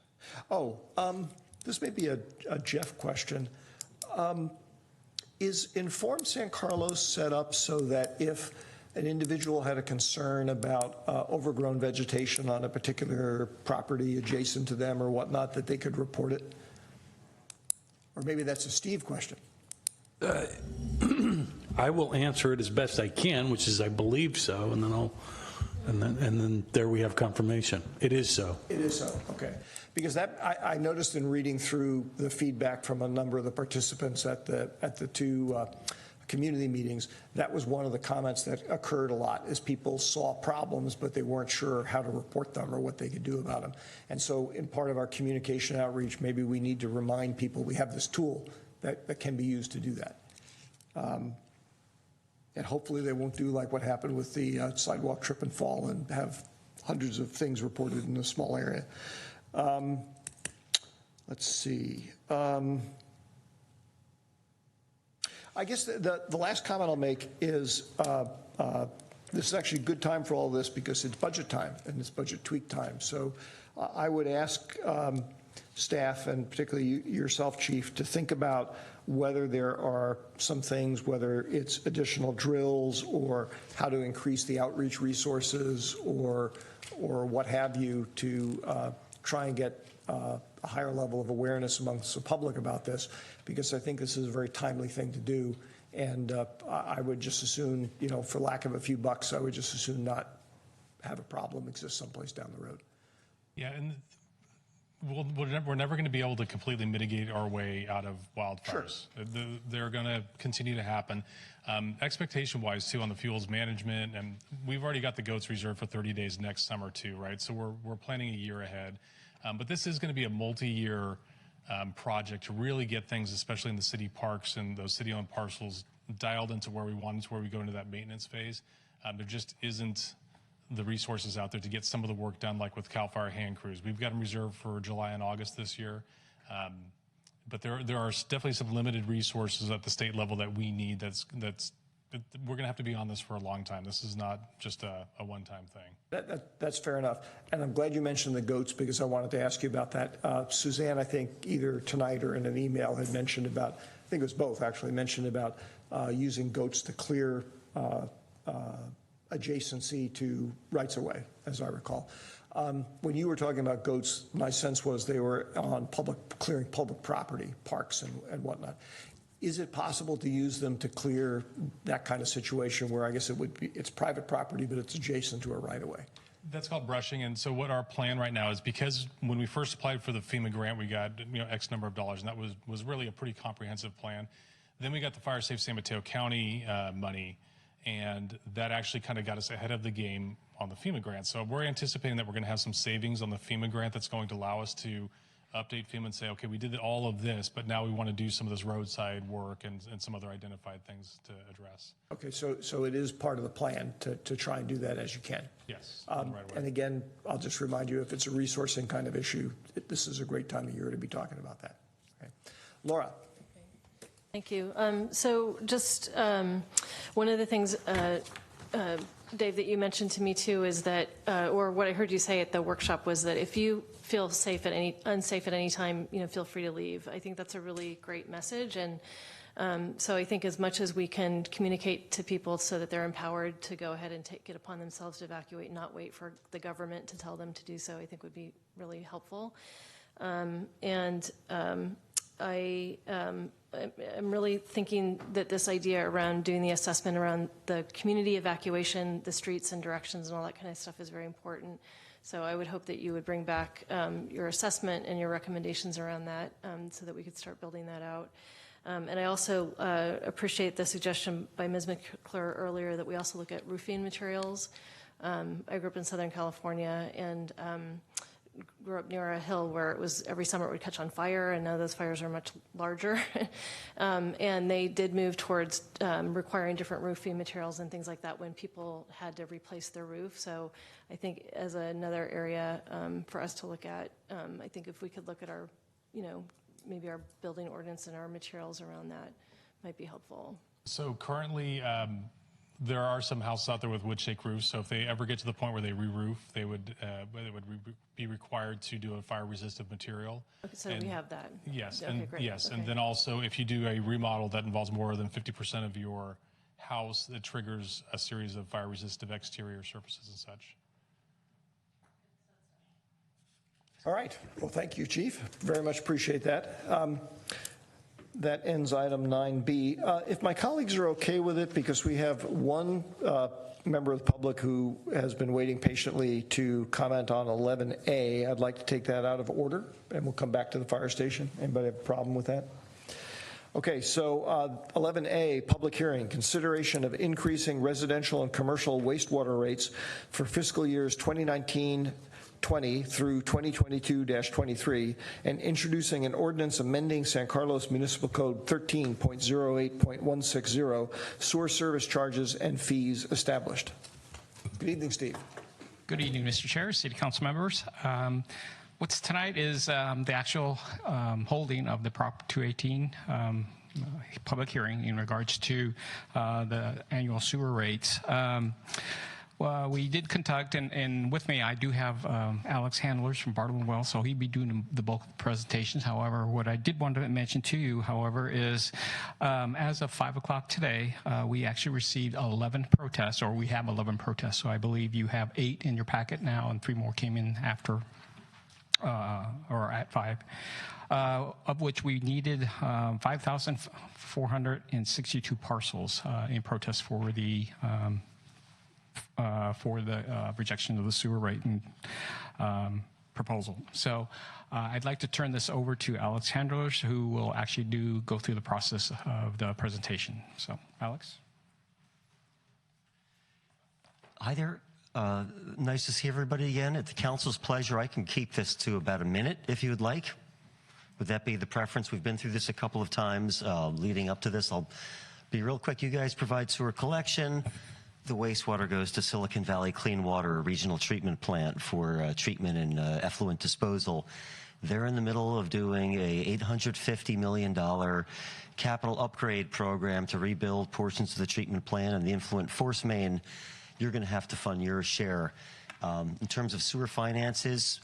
Speaker 1: This may be a Jeff question. Is Inform San Carlos set up so that if an individual had a concern about overgrown vegetation on a particular property adjacent to them or whatnot, that they could report it? Or maybe that's a Steve question.
Speaker 3: I will answer it as best I can, which is I believe so, and then there we have confirmation. It is so.
Speaker 1: It is so. Okay. Because I noticed in reading through the feedback from a number of the participants at the two community meetings, that was one of the comments that occurred a lot, is people saw problems, but they weren't sure how to report them or what they could do about them. And so in part of our communication outreach, maybe we need to remind people we have this tool that can be used to do that. And hopefully they won't do like what happened with the sidewalk trip and fall and have hundreds of things reported in a small area. Let's see. I guess the last comment I'll make is this is actually a good time for all this because it's budget time and it's budget tweak time. So I would ask staff and particularly yourself, Chief, to think about whether there are some things, whether it's additional drills or how to increase the outreach resources or what have you to try and get a higher level of awareness amongst the public about this, because I think this is a very timely thing to do. And I would just assume, for lack of a few bucks, I would just assume not have a problem exist someplace down the road.
Speaker 6: Yeah, and we're never going to be able to completely mitigate our way out of wildfires. Sure. They're going to continue to happen. Expectation-wise, too, on the fuels management, and we've already got the goats reserved for 30 days next summer, too, right? So we're planning a year ahead. But this is going to be a multi-year project to really get things, especially in the city parks and those city-owned parcels, dialed into where we want it, to where we go into that maintenance phase. There just isn't the resources out there to get some of the work done, like with CAL FIRE hand crews. We've got them reserved for July and August this year. But there are definitely some limited resources at the state level that we need. We're going to have to be on this for a long time. This is not just a one-time thing.
Speaker 1: That's fair enough. And I'm glad you mentioned the goats because I wanted to ask you about that. Suzanne, I think either tonight or in an email had mentioned about, I think it was both actually, mentioned about using goats to clear adjacency to rights-of-way, as I recall. When you were talking about goats, my sense was they were on clearing public property, parks and whatnot. Is it possible to use them to clear that kind of situation where I guess it's private property, but it's adjacent to a right-of-way?
Speaker 6: That's called brushing. And so what our plan right now is, because when we first applied for the FEMA grant, we got X number of dollars, and that was really a pretty comprehensive plan. Then we got the Fire Safe San Mateo County money, and that actually kind of got us ahead of the game on the FEMA grant. So we're anticipating that we're going to have some savings on the FEMA grant that's going to allow us to update FEMA and say, okay, we did all of this, but now we want to do some of this roadside work and some other identified things to address.
Speaker 1: Okay, so it is part of the plan to try and do that as you can.
Speaker 6: Yes.
Speaker 1: Right away. And again, I'll just remind you, if it's a resourcing kind of issue, this is a great time of year to be talking about that. Okay. Laura.
Speaker 14: Thank you. So just one of the things, Dave, that you mentioned to me too is that, or what I heard you say at the workshop was that if you feel unsafe at any time, feel free to leave. I think that's a really great message. And so I think as much as we can communicate to people so that they're empowered to go ahead and take it upon themselves to evacuate, not wait for the government to tell them to do so, I think would be really helpful. I'm really thinking that this idea around doing the assessment around the community evacuation, the streets and directions and all that kind of stuff is very important. So I would hope that you would bring back your assessment and your recommendations around that so that we could start building that out. And I also appreciate the suggestion by Ms. McClure earlier that we also look at roofing materials. I grew up in Southern California and grew up near a hill where it was every summer it would catch on fire, and now those fires are much larger. And they did move towards requiring different roofing materials and things like that when people had to replace their roof. So I think as another area for us to look at, I think if we could look at our, maybe our building ordinance and our materials around that might be helpful.
Speaker 6: So currently, there are some houses out there with wood shake roofs. So if they ever get to the point where they re-roof, they would be required to do a fire-resistant material.
Speaker 14: Okay, so we have that.
Speaker 6: Yes,
Speaker 14: Okay,
Speaker 6: and
Speaker 14: great.
Speaker 6: yes,
Speaker 14: Okay.
Speaker 6: and then also if you do a remodel that involves more than 50% of your house, that triggers a series of fire-resistant exterior surfaces and such.
Speaker 1: All right. Well, thank you, Chief. Very much appreciate that. That ends item 9B. If my colleagues are okay with it, because we have one member of the public who has been waiting patiently to comment on 11A, I'd like to take that out of order, and we'll come back to the fire station. Anybody have a problem with that? Okay, so 11A, public hearing, consideration of increasing residential and commercial wastewater rates for fiscal years 2019-20 through 2022-23, and introducing an ordinance amending San Carlos Municipal Code 13.08.160, sewer service charges and fees established. Good evening, Steve.
Speaker 11: Good evening, Mr. Chair, City Council members. What's tonight is the actual holding of the Prop 218 public hearing in regards to the annual sewer rates. Well, we did conduct, and with me, I do have Alex Handlers from Bartlett Well, so he'd be doing the bulk of the presentations. However, what I did want to mention to you, however, is as of 5 o'clock today, we actually received 11 protests, or we have 11 protests. So I believe you have 8 in your packet now, and 3 more came in after, or at 5. Of which we needed 5,462 parcels in protest for the rejection of the sewer rate and proposal. So I'd like to turn this over to Alex Handlers, who will actually go through the process of the presentation. So, Alex.
Speaker 13: Hi there. Nice to see everybody again. At the council's pleasure, I can keep this to about a minute if you would like. Would that be the preference? We've been through this a couple of times leading up to this. I'll be real quick. You guys provide sewer collection. The wastewater goes to Silicon Valley Clean Water, a regional treatment plant for treatment and effluent disposal. They're in the middle of doing a $850 million capital upgrade program to rebuild portions of the treatment plant and the influent force main. You're going to have to fund your share. In terms of sewer finances,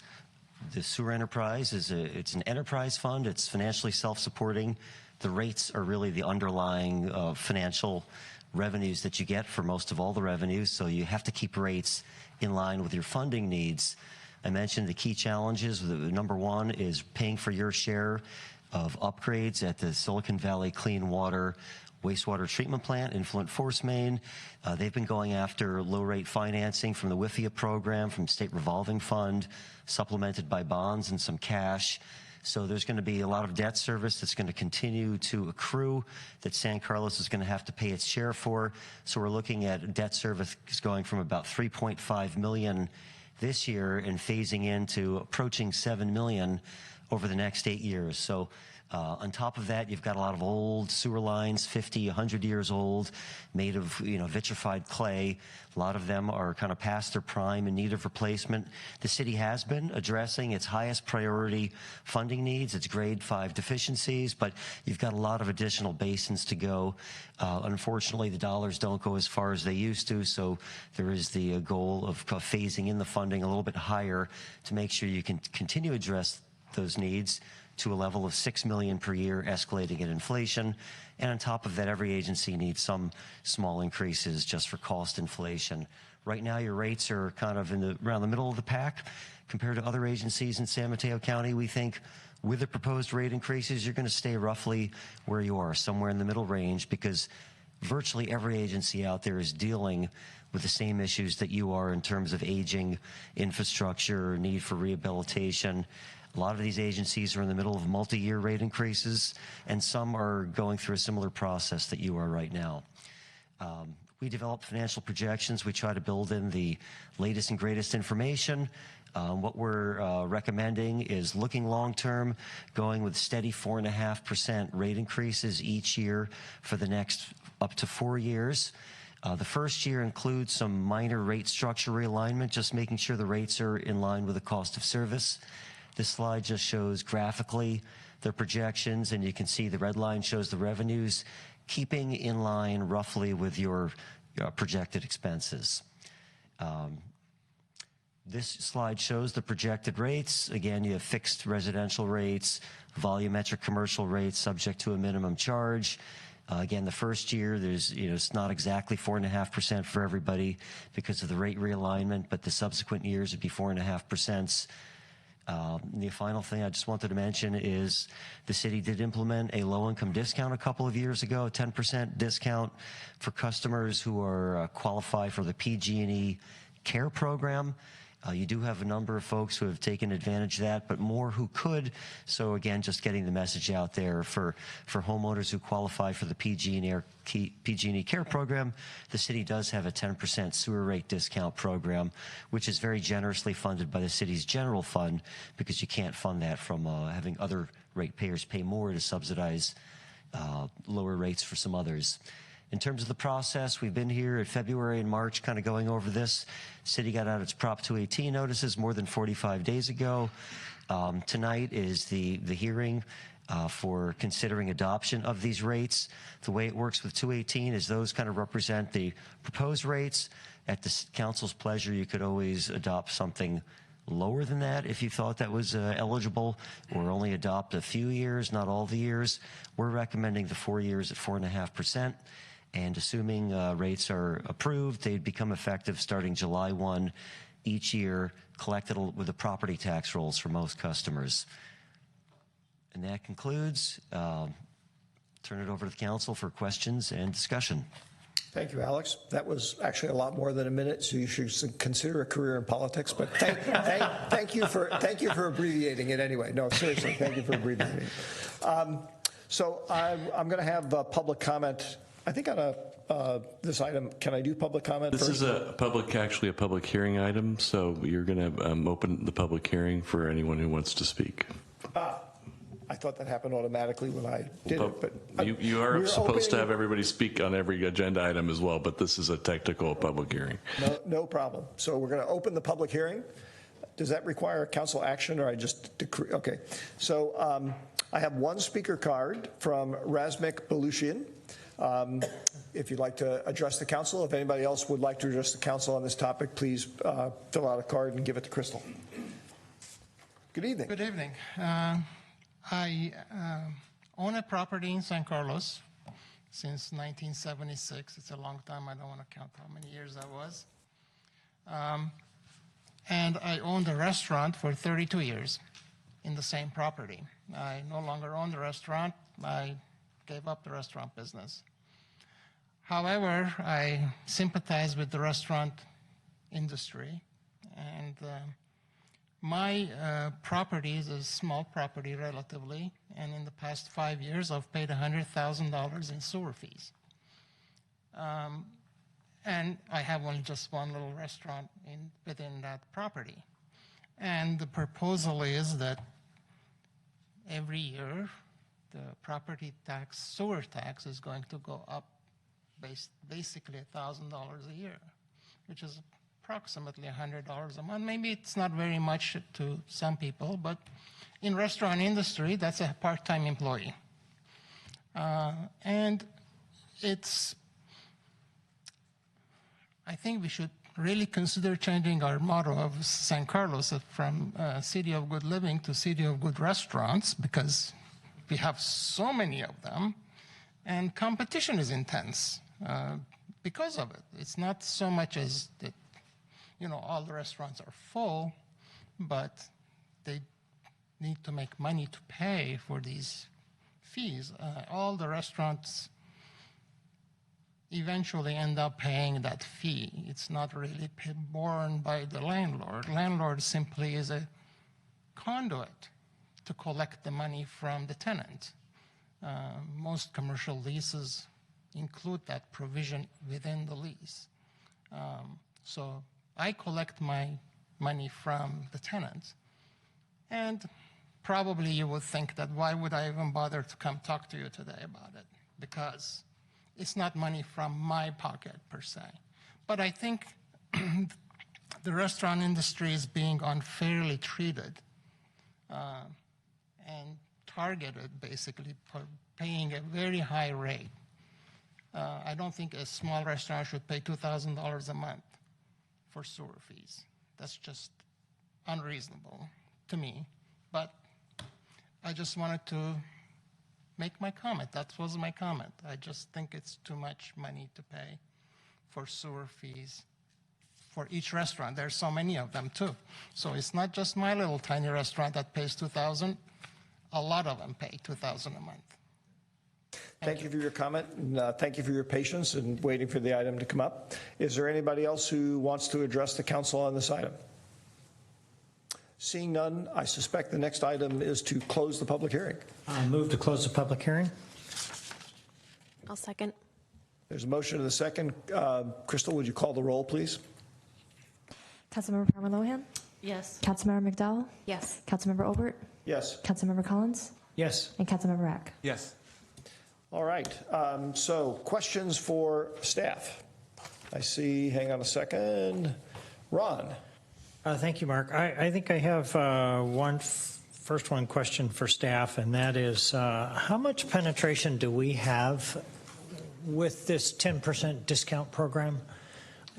Speaker 13: the sewer enterprise it's an enterprise fund. It's financially self-supporting. The rates are really the underlying financial revenues that you get for most of all the revenues, so you have to keep rates in line with your funding needs. I mentioned the key challenges. Number one is paying for your share of upgrades at the Silicon Valley Clean Water wastewater treatment plant, influent force main. They've been going after low-rate financing from the WIFIA program, from State Revolving Fund, supplemented by bonds and some cash. So there's going to be a lot of debt service that's going to continue to accrue that San Carlos is going to have to pay its share for. So we're looking at debt service going from about $3.5 million this year and phasing into approaching $7 million over the next 8 years. So on top of that, you've got a lot of old sewer lines, 50, 100 years old, made of vitrified clay. A lot of them are kind of past their prime, in need of replacement. The city has been addressing its highest priority funding needs, its grade 5 deficiencies, but you've got a lot of additional basins to go. Unfortunately, the dollars don't go as far as they used to, so there is the goal of phasing in the funding a little bit higher to make sure you can continue to address those needs to a level of $6 million per year, escalating at inflation. And on top of that, every agency needs some small increases just for cost inflation. Right now, your rates are kind of around the middle of the pack. compared to other agencies in San Mateo County. We think with the proposed rate increases, you're going to stay roughly where you are, somewhere in the middle range, because virtually every agency out there is dealing with the same issues that you are in terms of aging infrastructure, need for rehabilitation. A lot of these agencies are in the middle of multi-year rate increases, and some are going through a similar process that you are right now. We develop financial projections. We try to build in the latest and greatest information. What we're recommending is looking long-term, going with steady 4.5% rate increases each year for the next up to 4 years. The first year includes some minor rate structure realignment, just making sure the rates are in line with the cost of service. This slide just shows graphically the projections, and you can see the red line shows the revenues, keeping in line roughly with your projected expenses. This slide shows the projected rates. Again, you have fixed residential rates, volumetric commercial rates subject to a minimum charge. Again, the first year, it's not exactly 4.5% for everybody because of the rate realignment, but the subsequent years would be 4.5%. The final thing I just wanted to mention is the city did implement a low-income discount a couple of years ago, a 10% discount for customers who are qualify for the PG&E Care program. You do have a number of folks who have taken advantage of that, but more who could. So again, just getting the message out there for homeowners who qualify for the PG&E Care program, the city does have a 10% sewer rate discount program, which is very generously funded by the city's general fund, because you can't fund that from having other ratepayers pay more to subsidize lower rates for some others. In terms of the process, we've been here in February and March kind of going over this. City got out its Prop 218 notices more than 45 days ago. Tonight is the hearing for considering adoption of these rates. The way it works with 218 is those kind of represent the proposed rates. At the council's pleasure, you could always adopt something lower than that if you thought that was eligible, or only adopt a few years, not all the years. We're recommending the 4 years at 4.5%. And assuming rates are approved, they'd become effective starting July 1 each year, collected with the property tax rolls for most customers. And that concludes. Turn it over to the council for questions and discussion.
Speaker 1: Thank you, Alex. That was actually a lot more than a minute, so you should consider a career in politics. But thank you for abbreviating it anyway. No, seriously, thank you for abbreviating. So I'm going to have public comment. I think on this item, can I do public comment
Speaker 9: This
Speaker 1: first?
Speaker 9: is actually a public hearing item, so you're going to open the public hearing for anyone who wants to speak.
Speaker 1: I thought that happened automatically when I did it, but
Speaker 9: you are supposed to have everybody speak on every agenda item as well, but this is a technical public hearing.
Speaker 1: No problem. So we're going to open the public hearing. Does that require council action, or I just decree? Okay. So I have one speaker card from Razmik Belushian. If you'd like to address the council, if anybody else would like to address the council on this topic, please fill out a card and give it to Crystal. Good evening.
Speaker 15: Good evening. I own a property in San Carlos since 1976. It's a long time. I don't want to count how many years that was. And I owned a restaurant for 32 years in the same property. I no longer own the restaurant. I gave up the restaurant business. However, I sympathize with the restaurant industry, and my property is a small property relatively, and in the past 5 years I've paid $100,000 in sewer fees. And I have only just one little restaurant within that property. And the proposal is that every year the property tax, sewer tax, is going to go up basically $1,000 a year, which is approximately $100 a month. Maybe it's not very much to some people, but in restaurant industry, that's a part-time employee. And I think we should really consider changing our motto of San Carlos from City of Good Living to City of Good Restaurants, because we have so many of them, and competition is intense because of it. It's not so much as that, all the restaurants are full, but they need to make money to pay for these fees. All the restaurants eventually end up paying that fee. It's not really borne by the landlord. Landlord simply is a conduit to collect the money from the tenant. Most commercial leases include that provision within the lease. So I collect my money from the tenant. And probably you would think that why would I even bother to come talk to you today about it? Because it's not money from my pocket per se. But I think the restaurant industry is being unfairly treated and targeted basically for paying a very high rate. I don't think a small restaurant should pay $2,000 a month for sewer fees. That's just unreasonable to me. But I just wanted to make my comment. That was my comment. I just think it's too much money to pay for sewer fees for each restaurant. There's so many of them too. So it's not just my little tiny restaurant that pays $2,000. A lot of them pay $2,000 a month.
Speaker 1: Thank you for your comment, and thank you for your patience and waiting for the item to come up. Is there anybody else who wants to address the council on this item? Seeing none, I suspect the next item is to close the public hearing.
Speaker 5: I move to close the public hearing.
Speaker 10: I'll second.
Speaker 1: There's a motion and a second. Crystal, would you call the roll, please?
Speaker 18: Councilmember Palmer Lohan?
Speaker 14: Yes.
Speaker 18: Councilmember McDowell?
Speaker 10: Yes.
Speaker 18: Councilmember Obert?
Speaker 1: Yes.
Speaker 18: Councilmember Collins?
Speaker 5: Yes.
Speaker 18: And Councilmember Rack?
Speaker 12: Yes.
Speaker 1: All right. So questions for staff? I see, hang on a second. Ron.
Speaker 5: Thank you, Mark. I think I have first one question for staff, and that is how much penetration do we have with this 10% discount program?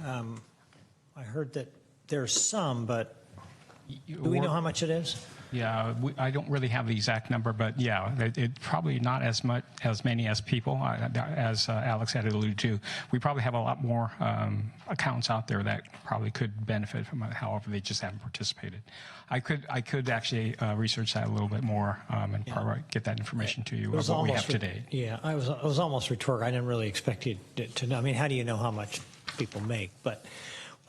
Speaker 5: I heard that there's some, but do we know how much it is?
Speaker 11: Yeah, I don't really have the exact number, but yeah, it probably not as many as people, as Alex had alluded to. We probably have a lot more accounts out there that probably could benefit from it. However, they just haven't participated. I could actually research that a little bit more and probably get that information to you of what we have today.
Speaker 5: Yeah, I was almost rhetorical. I didn't really expect you to know. I mean, how do you know how much people make? But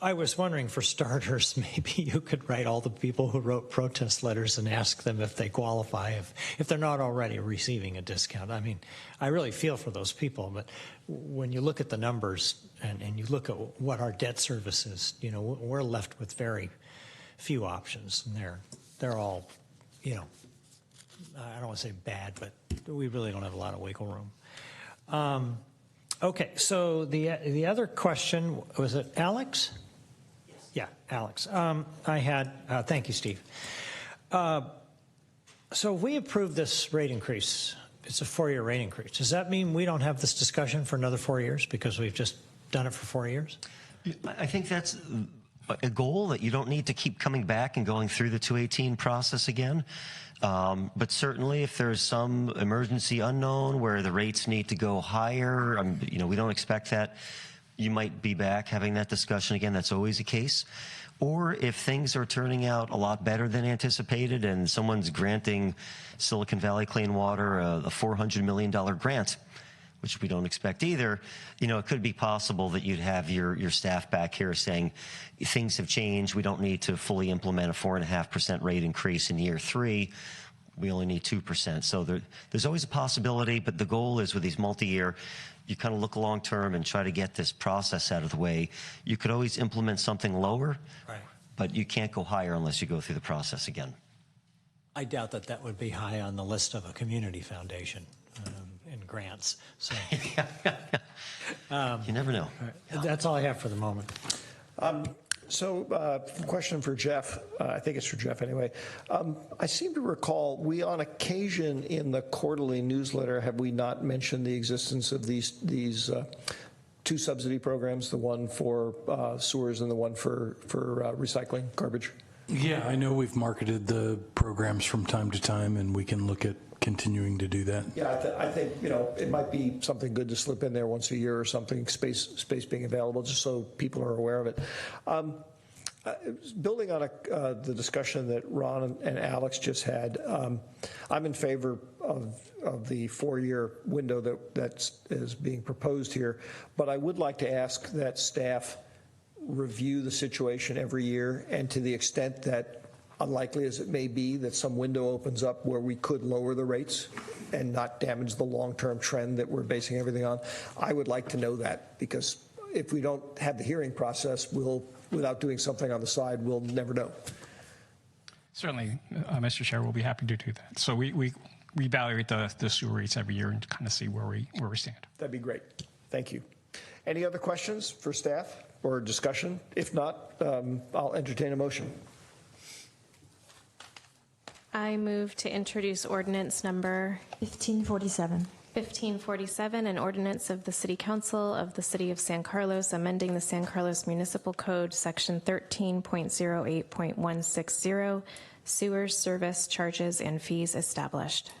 Speaker 5: I was wondering, for starters, maybe you could write all the people who wrote protest letters and ask them if they qualify, if they're not already receiving a discount. I mean, I really feel for those people, but when you look at the numbers and you look at what our debt service is, you know, we're left with very few options, and they're all, you know, I don't want to say bad, but we really don't have a lot of wiggle room. Okay, so the other question, was it Alex? Yeah, Alex. I had, thank you, Steve. So if we approve this rate increase, it's a 4-year rate increase. Does that mean we don't have this discussion for another 4 years because we've just done it for 4 years?
Speaker 13: I think that's a goal, that you don't need to keep coming back and going through the 218 process again. But certainly if there's some emergency unknown where the rates need to go higher, you know, we don't expect that. You might be back having that discussion again. That's always the case. Or if things are turning out a lot better than anticipated and someone's granting Silicon Valley Clean Water a $400 million grant, which we don't expect either, you know, it could be possible that you'd have your staff back here saying things have changed. We don't need to fully implement a 4.5% rate increase in year 3. We only need 2%. So there's always a possibility, but the goal is with these multi-year, you kind of look long term and try to get this process out of the way. You could always implement something lower, right, but you can't go higher unless you go through the process again.
Speaker 5: I doubt that would be high on the list of a community foundation in grants. So
Speaker 13: you never know.
Speaker 5: That's all I have for the moment.
Speaker 1: Question for Jeff. I think it's for Jeff anyway. I seem to recall we on occasion in the quarterly newsletter, have we not mentioned the existence of these 2 subsidy programs, the one for sewers and the one for recycling garbage?
Speaker 3: Yeah, I know we've marketed the programs from time to time, and we can look at continuing to do that.
Speaker 1: Yeah, I think, you know, it might be something good to slip in there once a year or something, space being available, just so people are aware of it. Building on the discussion that Ron and Alex just had, I'm in favor of the 4-year window that is being proposed here, but I would like to ask that staff review the situation every year, and to the extent that, unlikely as it may be, that some window opens up where we could lower the rates and not damage the long-term trend that we're basing everything on. I would like to know that, because if we don't have the hearing process, without doing something on the side, we'll never know.
Speaker 11: Certainly, Mr. Chair, we'll be happy to do that. So we evaluate the sewer rates every year and kind of see where we stand.
Speaker 1: That'd be great. Thank you. Any other questions for staff or discussion? If not, I'll entertain a motion.
Speaker 10: I move to introduce ordinance number
Speaker 18: 1547.
Speaker 10: 1547, an ordinance of the City Council of the City of San Carlos amending the San Carlos Municipal Code, Section 13.08.160, sewer service charges and fees established.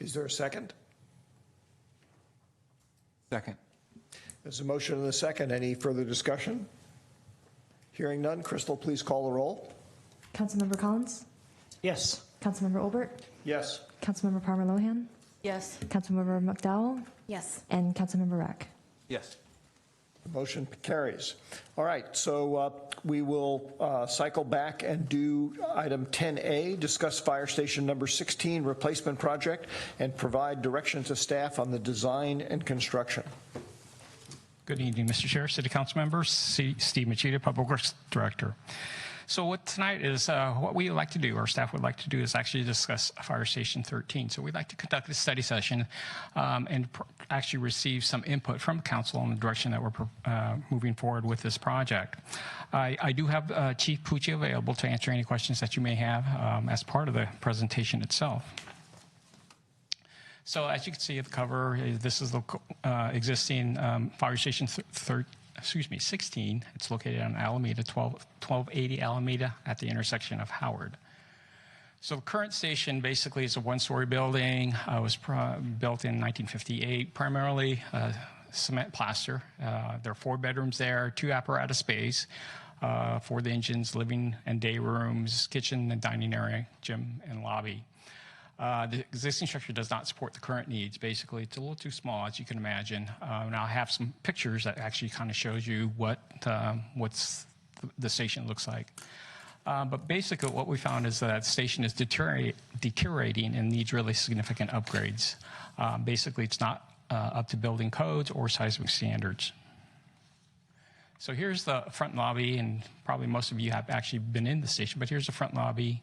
Speaker 1: Is there a second?
Speaker 12: Second.
Speaker 1: There's a motion and a second. Any further discussion? Hearing none. Crystal, please call the roll.
Speaker 18: Councilmember Collins?
Speaker 5: Yes.
Speaker 18: Councilmember Olbert?
Speaker 1: Yes.
Speaker 18: Councilmember Palmer Lohan?
Speaker 14: Yes.
Speaker 18: Councilmember McDowell?
Speaker 10: Yes.
Speaker 18: And Councilmember Rack?
Speaker 12: Yes.
Speaker 1: The motion carries. All right, so we will cycle back and do item 10A, discuss fire station number 16 replacement project and provide direction to staff on the design and construction.
Speaker 11: Good evening, Mr. Chair, City Council members, Steve Machida, Public Works Director. So what tonight is, what we like to do, our staff would like to do, is actually discuss Fire Station 13. So we'd like to conduct a study session and actually receive some input from council on the direction that we're moving forward with this project. I do have Chief Pucci available to answer any questions that you may have as part of the presentation itself. So as you can see at the cover, this is the existing Fire Station 16. It's located on Alameda, 1280 Alameda at the intersection of Howard. So the current station basically is a one-story building. It was built in 1958, primarily cement plaster. There are 4 bedrooms there, 2 apparatus bays for the engines, living and day rooms, kitchen and dining area, gym and lobby. The existing structure does not support the current needs. Basically, it's a little too small, as you can imagine. And I have some pictures that actually kind of shows you what's the station looks like. But basically, what we found is that the station is deteriorating and needs really significant upgrades. Basically, it's not up to building codes or seismic standards. So here's the front lobby, and probably most of you have actually been in the station, but here's the front lobby.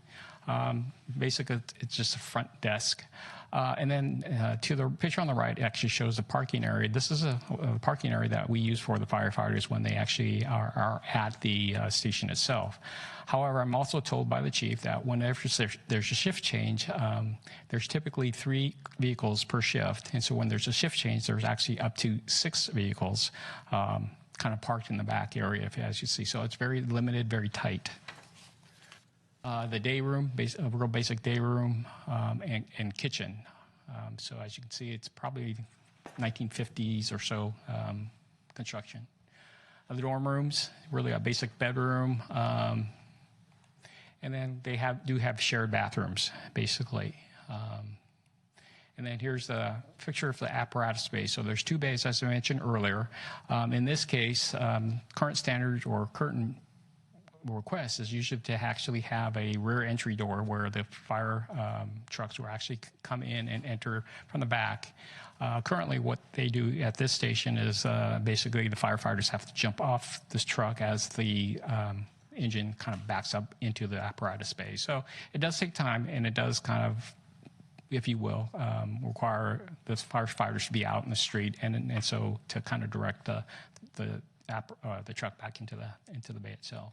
Speaker 11: Basically, it's just a front desk. And then to the picture on the right, it actually shows the parking area. This is a parking area that we use for the firefighters when they actually are at the station itself. However, I'm also told by the chief that whenever there's a shift change, there's typically 3 vehicles per shift. And so when there's a shift change, there's actually up to 6 vehicles kind of parked in the back area, as you see. So it's very limited, very tight. The day room, a real basic day room and kitchen. So as you can see, it's probably 1950s or so construction. The dorm rooms, really a basic bedroom. And then they do have shared bathrooms, basically. And then here's the picture of the apparatus space. So there's 2 bays, as I mentioned earlier. In this case, current standards or current request is usually to actually have a rear entry door where the fire trucks will actually come in and enter from the back. Currently, what they do at this station is basically the firefighters have to jump off this truck as the engine kind of backs up into the apparatus bay. So it does take time, and it does kind of, if you will, require the firefighters to be out in the street, and so to kind of direct the truck back into the bay itself.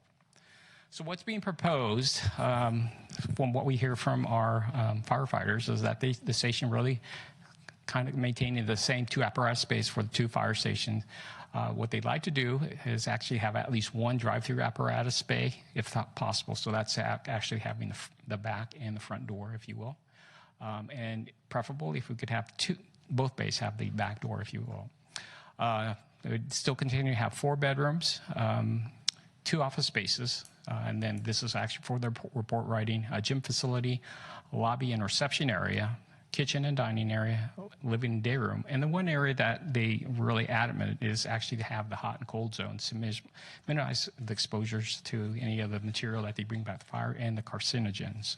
Speaker 11: So what's being proposed, from what we hear from our firefighters, is that the station really kind of maintaining the same 2 apparatus space for the 2 fire stations. What they'd like to do is actually have at least 1 drive-through apparatus bay, if not possible. So that's actually having the back and the front door, if you will. And preferable if we could have both bays have the back door, if you will. It would still continue to have 4 bedrooms, 2 office spaces. And then this is actually for the report writing, a gym facility, lobby and reception area, kitchen and dining area, living and day room. And the one area that they really adamant is actually to have the hot and cold zones to minimize the exposures to any of the material that they bring back to fire and the carcinogens.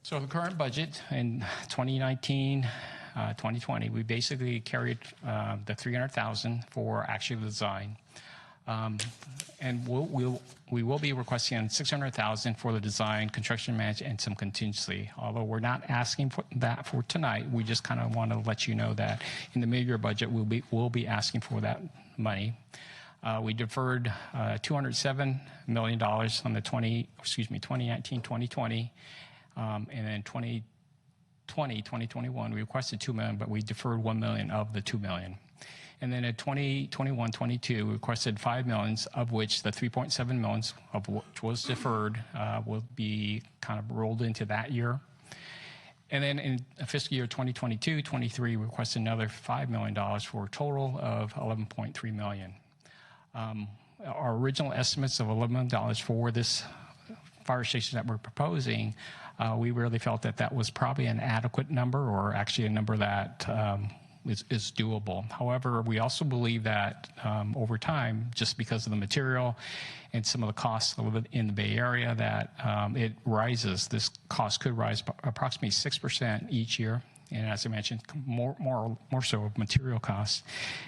Speaker 11: So the current budget in 2019, 2020, we basically carried the $300,000 for actual design. And we will be requesting $600,000 for the design, construction management, and some contingency. Although we're not asking for that for tonight, we just kind of want to let you know that in the mid-year budget, we'll be asking for that money. We deferred $207 million on the 2019-2020, and then 2020-2021, we requested $2 million, but we deferred $1 million of the $2 million. And then in 2021-22, we requested $5 million, of which the $3.7 million of which was deferred will be kind of rolled into that year. And then in fiscal year 2022-23, we requested another $5 million for a total of $11.3 million. Our original estimates of $11 million for this fire station that we're proposing, we really felt that that was probably an adequate number, or actually a number that is doable. However, we also believe that over time, just because of the material and some of the costs a little bit in the Bay Area, that it rises. This cost could rise approximately 6% each year. And as I mentioned, more so of material costs.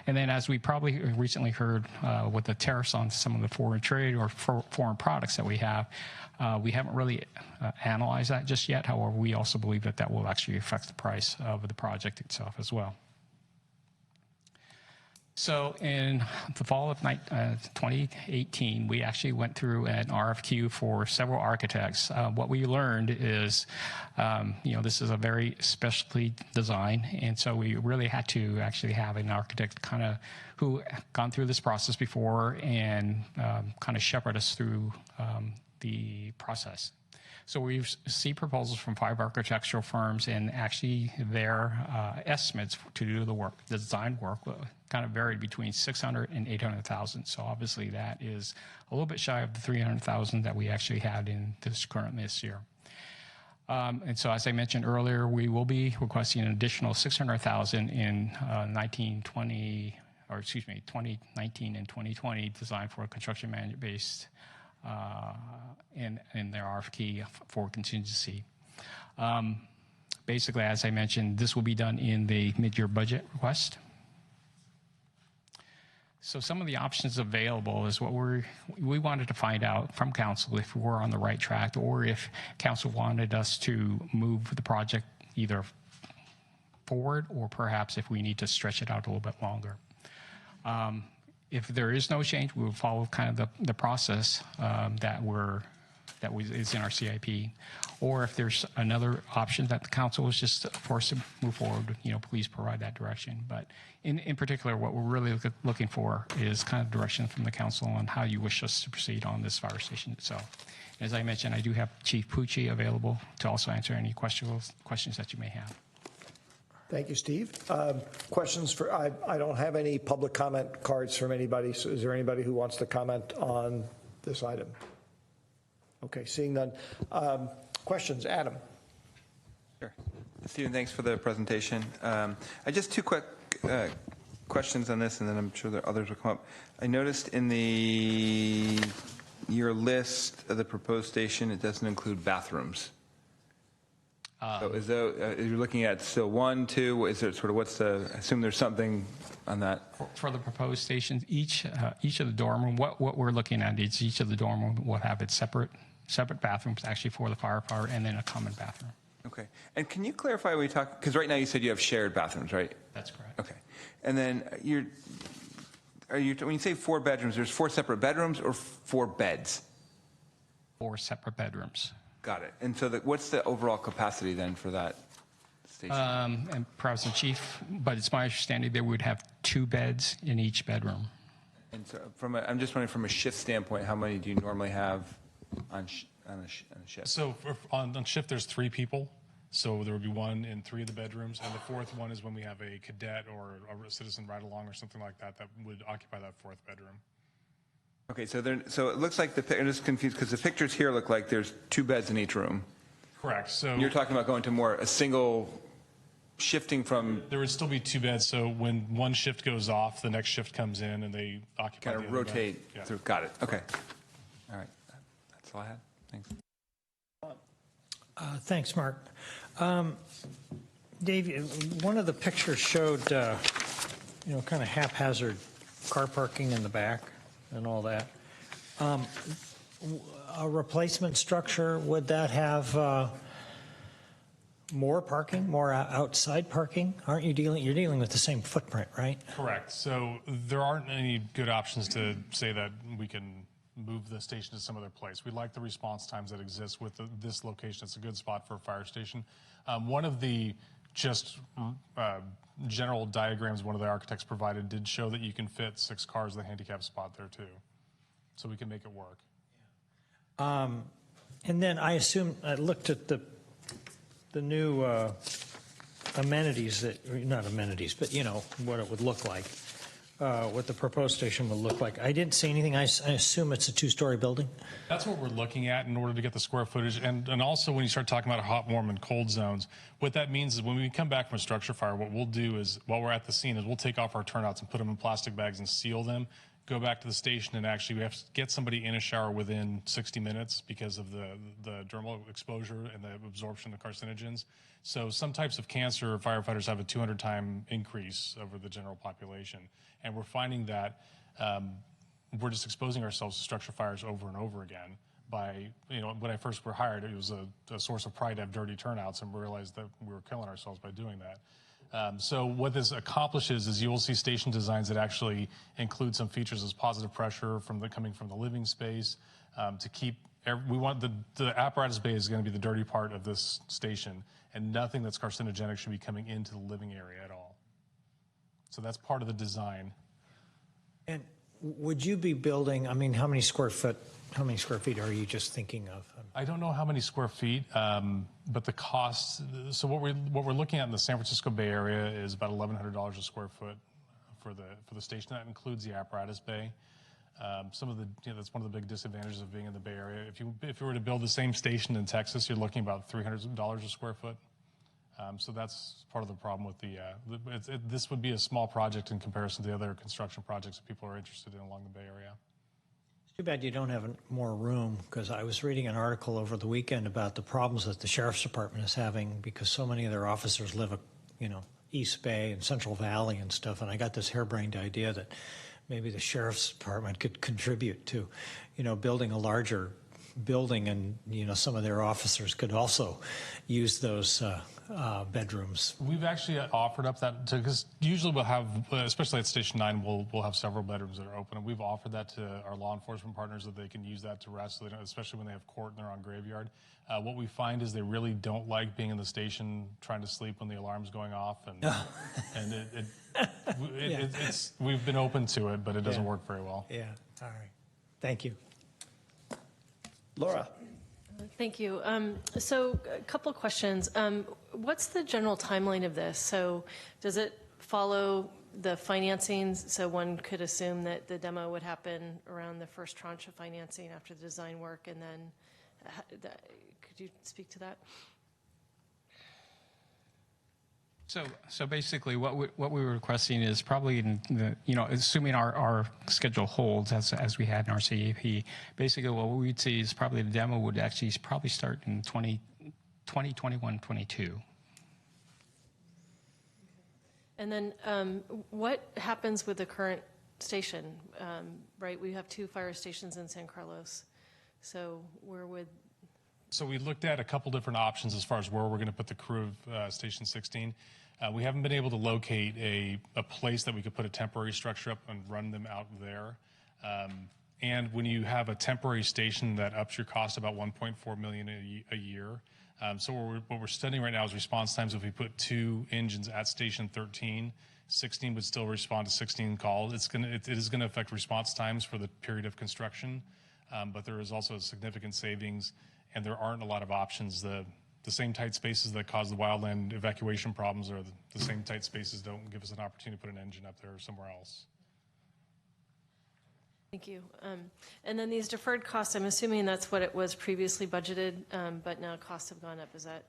Speaker 11: And then, as we probably recently heard with the tariffs on some of the foreign trade or foreign products that we haven't really analyzed that just yet. However, we also believe that that will actually affect the price of the project itself as well. So in the fall of 2018, we actually went through an RFQ for several architects. What we learned is, this is a very specialty design, and so we really had to actually have an architect kind of who gone through this process before and kind of shepherd us through the process. So we've seen proposals from 5 architectural firms, and actually their estimates to do the work, the design work, kind of varied between $600,000 and $800,000. So obviously that is a little bit shy of the $300,000 that we actually had in this year. And so, as I mentioned earlier, we will be requesting an additional $600,000 in 2019 and 2020, designed for a construction management based in their RFP for contingency. Basically, as I mentioned, this will be done in the mid-year budget request. So some of the options available is what we wanted to find out from council if we're on the right track, or if council wanted us to move the project either forward, or perhaps if we need to stretch it out a little bit longer. If there is no change, we will follow kind of the process is in our CIP. Or if there's another option that the council was just forced to move forward, please provide that direction. But in particular, what we're really looking for is kind of direction from the council on how you wish us to proceed on this fire station itself. As I mentioned, I do have Chief Pucci available to also answer any questions that you may have.
Speaker 1: Thank you, Steve. Questions I don't have any public comment cards from anybody. So is there anybody who wants to comment on this item? Okay, seeing none. Questions, Adam?
Speaker 12: Sure. Stephen, thanks for the presentation. I just 2 quick questions on this, and then I'm sure that others will come up. I noticed in your list of the proposed station, it doesn't include bathrooms. So you're looking at still 1, 2, is there sort of I assume there's something on that?
Speaker 11: For the proposed stations, each of the dorm room, what we're looking at is each of the dorm room will have its separate bathrooms actually for the firefighter, and then a common bathroom.
Speaker 12: Okay. And can you clarify when we talk, because right now you said you have shared bathrooms, right?
Speaker 11: That's correct.
Speaker 12: Okay. And then when you say 4 bedrooms, there's 4 separate bedrooms or 4 beds?
Speaker 11: 4 separate bedrooms.
Speaker 12: Got it. And so what's the overall capacity then for that station?
Speaker 11: And perhaps the chief, but it's my understanding they would have 2 beds in each bedroom.
Speaker 12: And so I'm just wondering from a shift standpoint, how many do you normally have on a shift?
Speaker 6: So on shift, there's 3 people. So there would be 1 in 3 of the bedrooms, and the 4th one is when we have a cadet or a citizen ride along or something like that that would occupy that 4th bedroom.
Speaker 12: Okay, so it looks like I'm just confused because the pictures here look like there's 2 beds in each room.
Speaker 6: Correct. So
Speaker 12: You're talking about going to a single, shifting from.
Speaker 6: There would still be 2 beds, so when one shift goes off, the next shift comes in and they occupy
Speaker 12: Kind
Speaker 6: the
Speaker 12: of
Speaker 6: other bed.
Speaker 12: rotate
Speaker 6: Yeah.
Speaker 12: through. Got it. Okay. All right. That's all I had. Thanks.
Speaker 5: Thanks, Mark. Dave, one of the pictures showed, kind of haphazard car parking in the back and all that. A replacement structure, would that have more parking, more outside parking? You're dealing with the same footprint, right?
Speaker 6: Correct. So there aren't any good options to say that we can move the station to some other place. We like the response times that exist with this location. It's a good spot for a fire station. One of the general diagrams one of the architects provided did show that you can fit 6 cars in the handicap spot there too. So we can make it work.
Speaker 5: And then I looked at the new amenities not amenities, but what it would look like, what the proposed station would look like. I didn't see anything. I assume it's a 2-story building.
Speaker 6: That's what we're looking at in order to get the square footage. And also when you start talking about hot, warm, and cold zones, what that means is when we come back from a structure fire, what we'll do is, while we're at the scene, is we'll take off our turnouts and put them in plastic bags and seal them, go back to the station, and actually we have to get somebody in a shower within 60 minutes because of the dermal exposure and the absorption of carcinogens. So some types of cancer, firefighters have a 200-time increase over the general population. And we're finding that we're just exposing ourselves to structure fires over and over again. When I first were hired, it was a source of pride to have dirty turnouts, and we realized that we were killing ourselves by doing that. So what this accomplishes is you will see station designs that actually include some features as positive pressure coming from the living space to keep. We want the apparatus bay is going to be the dirty part of this station, and nothing that's carcinogenic should be coming into the living area at all. So that's part of the design.
Speaker 5: And would you be building? How many square feet are you just thinking of?
Speaker 6: I don't know how many square feet, but the cost. So what we're looking at in the San Francisco Bay Area is about $1,100 a square foot for the station. That includes the apparatus bay. That's one of the big disadvantages of being in the Bay Area. If you were to build the same station in Texas, you're looking about $300 a square foot. So that's part of the problem with this would be a small project in comparison to the other construction projects that people are interested in along the Bay Area.
Speaker 5: Too bad you don't have more room, because I was reading an article over the weekend about the problems that the Sheriff's Department is having because so many of their officers live, East Bay and Central Valley and stuff, and I got this harebrained idea that maybe the Sheriff's Department could contribute to, building a larger building, and some of their officers could also use those bedrooms.
Speaker 6: We've actually offered up that because usually we'll have, especially at Station 9, we'll have several bedrooms that are open, and we've offered that to our law enforcement partners that they can use that to rest, so especially when they have court and they're on graveyard. What we find is they really don't like being in the station trying to sleep when the alarm's going off, and we've been open to it, but it doesn't work very well.
Speaker 5: Yeah. All right. Thank you.
Speaker 1: Laura.
Speaker 14: Thank you. So a couple of questions. What's the general timeline of this? So does it follow the financing? So one could assume that the demo would happen around the first tranche of financing after the design work, and then could you speak to that?
Speaker 11: So basically, what we were requesting is probably in the, assuming our schedule holds as we had in our CAP, basically what we'd see is probably the demo would actually probably start in 2021, 22.
Speaker 14: And then what happens with the current station? Right, we have 2 fire stations in San Carlos. So where would...
Speaker 6: So we looked at a couple different options as far as where we're going to put the crew of Station 16. We haven't been able to locate a place that we could put a temporary structure up and run them out there. And when you have a temporary station, that ups your cost about $1.4 million a year. So what we're studying right now is response times. If we put 2 engines at Station 13, 16 would still respond to 16 calls. It is going to affect response times for the period of construction, but there is also significant savings, and there aren't a lot of options. The same tight spaces that cause the wildland evacuation problems are the same tight spaces don't give us an opportunity to put an engine up there or somewhere else.
Speaker 14: Thank you. And then these deferred costs, I'm assuming that's what it was previously budgeted, but now costs have gone up. Is that?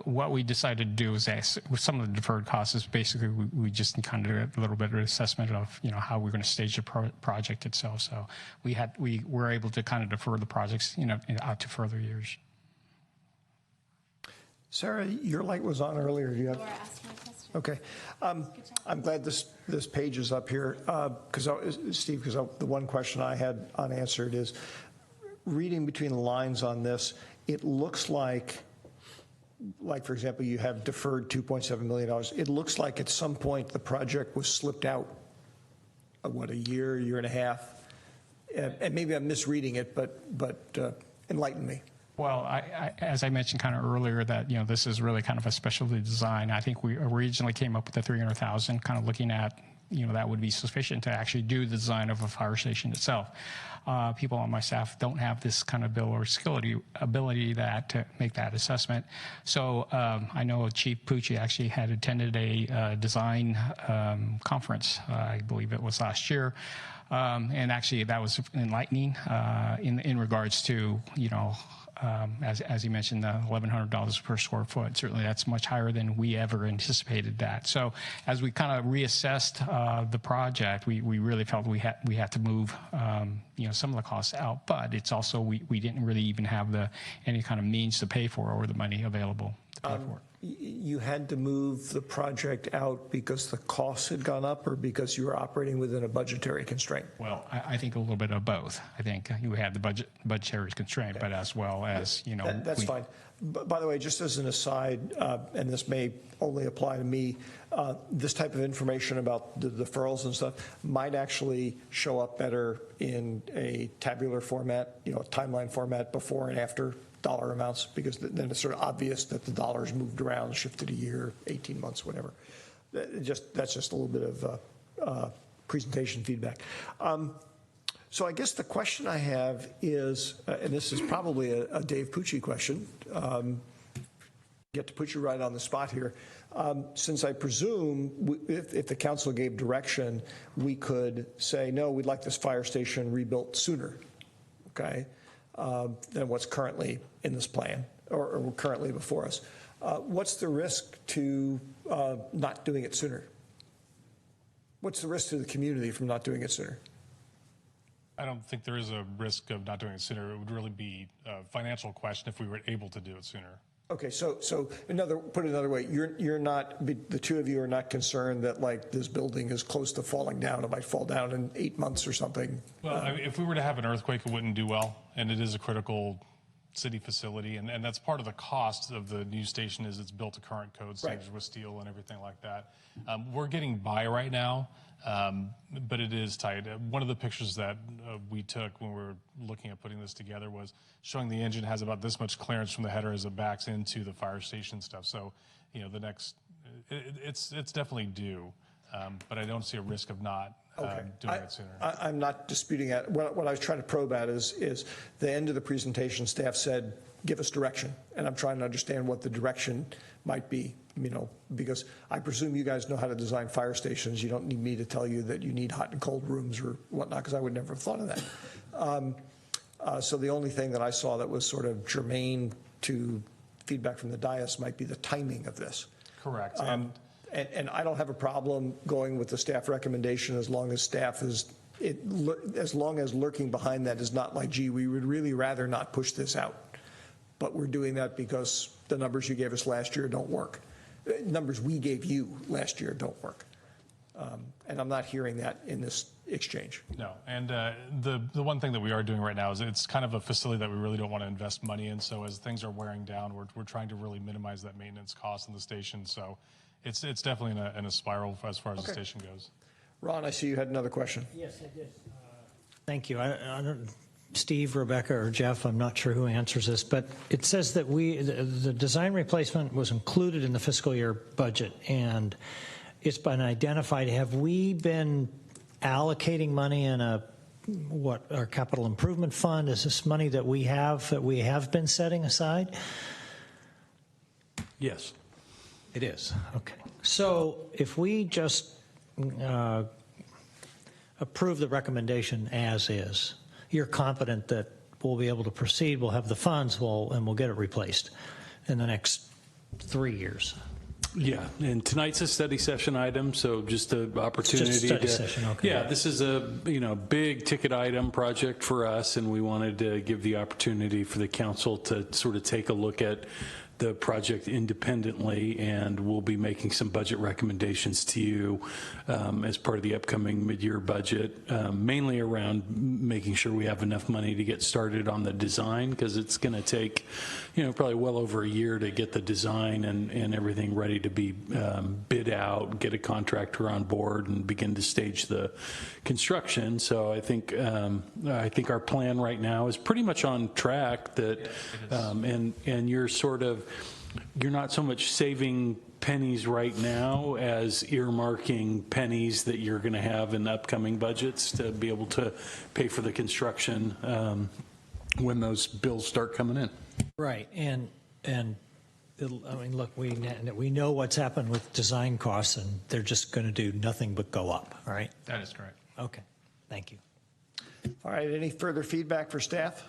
Speaker 11: What we decided to do is with some of the deferred costs is basically we just kind of did a little bit of assessment of how we're going to stage the project itself. So we were able to kind of defer the projects out to further years.
Speaker 1: Sarah, your light was on earlier. Do you have?
Speaker 10: Laura asked my question.
Speaker 1: Okay. I'm glad this page is up here Steve, because the one question I had unanswered is reading between the lines on this. It looks like, for example, you have deferred $2.7 million. It looks like at some point the project was slipped out, a year and a half. And maybe I'm misreading it, but enlighten me.
Speaker 11: Well, as I mentioned kind of earlier, that this is really kind of a specialty design. I think we originally came up with the $300,000, kind of looking at that would be sufficient to actually do the design of a fire station itself. People on my staff don't have this kind of ability to make that assessment. So I know Chief Pucci actually had attended a design conference, I believe it was last year. And actually that was enlightening in regards to, as you mentioned, the $1,100 per square foot. Certainly that's much higher than we ever anticipated that. So as we kind of reassessed the project, we really felt we had to move some of the costs out. But it's also we didn't really even have any kind of means to pay for or the money available to pay for it.
Speaker 1: You had to move the project out because the costs had gone up or because you were operating within a budgetary constraint?
Speaker 11: Well, I think a little bit of both. I think you had the budgetary constraint, but as well as,
Speaker 1: That's fine. By the way, just as an aside, and this may only apply to me, this type of information about the deferrals and stuff might actually show up better in a tabular format, a timeline format before and after dollar amounts, because then it's sort of obvious that the dollars moved around, shifted a year, 18 months, whatever. That's just a little bit of presentation feedback. So I guess the question I have is, and this is probably a Dave Pucci question, get to put you right on the spot here. Since I presume if the council gave direction, we could say, no, we'd like this fire station rebuilt sooner, okay? Than what's currently in this plan or currently before us. What's the risk to not doing it sooner? What's the risk to the community from not doing it sooner?
Speaker 6: I don't think there is a risk of not doing it sooner. It would really be a financial question if we were able to do it sooner.
Speaker 1: Okay, so put it another way, you're not, the two of you are not concerned that like this building is close to falling down. It might fall down in 8 months or something.
Speaker 6: Well, if we were to have an earthquake, it wouldn't do well, and it is a critical city facility, and that's part of the cost of the new station is it's built to current code standards with steel and everything like that. We're getting by right now, but it is tight. One of the pictures that we took when we were looking at putting this together was showing the engine has about this much clearance from the header as it backs into the fire station stuff. So, it's definitely due, but I don't see a risk of not doing it sooner.
Speaker 1: I'm not disputing that. What I was trying to probe at is the end of the presentation, staff said, give us direction. And I'm trying to understand what the direction might be, because I presume you guys know how to design fire stations. You don't need me to tell you that you need hot and cold rooms or whatnot, because I would never have thought of that. So the only thing that I saw that was sort of germane to feedback from the dais might be the timing of this.
Speaker 6: Correct.
Speaker 1: And I don't have a problem going with the staff recommendation as long as staff as long as lurking behind that is not like, gee, we would really rather not push this out. But we're doing that because the numbers you gave us last year don't work. Numbers we gave you last year don't work. And I'm not hearing that in this exchange.
Speaker 6: No, and the one thing that we are doing right now is it's kind of a facility that we really don't want to invest money in. So as things are wearing down, we're trying to really minimize that maintenance cost in the station. So it's definitely in a spiral as far as the station goes.
Speaker 1: Ron, I see you had another question.
Speaker 5: Yes, I did. Thank you. I don't, Steve, Rebecca, or Jeff, I'm not sure who answers this, but it says that the design replacement was included in the fiscal year budget, and it's been identified. Have we been allocating money in our capital improvement fund? Is this money that we have been setting aside?
Speaker 3: Yes.
Speaker 5: It is. Okay. So if we just approve the recommendation as is. You're confident that we'll be able to proceed, we'll have the funds, and we'll get it replaced in the next 3 years.
Speaker 3: Yeah, and tonight's a study session item, so just an opportunity
Speaker 5: Just a study session, okay.
Speaker 3: Yeah, this is a big ticket item project for us, and we wanted to give the opportunity for the council to sort of take a look at the project independently, and we'll be making some budget recommendations to you as part of the upcoming mid-year budget, mainly around making sure we have enough money to get started on the design, because it's going to take probably well over a year to get the design and everything ready to be bid out, get a contractor on board, and begin to stage the construction. So I think our plan right now is pretty much on track. That and you're not so much saving pennies right now as earmarking pennies that you're going to have in upcoming budgets to be able to pay for the construction when those bills start coming in.
Speaker 5: Right, and look, we know what's happened with design costs, and they're just going to do nothing but go up. All right.
Speaker 6: That is correct.
Speaker 5: Okay, thank you.
Speaker 1: All right, any further feedback for staff?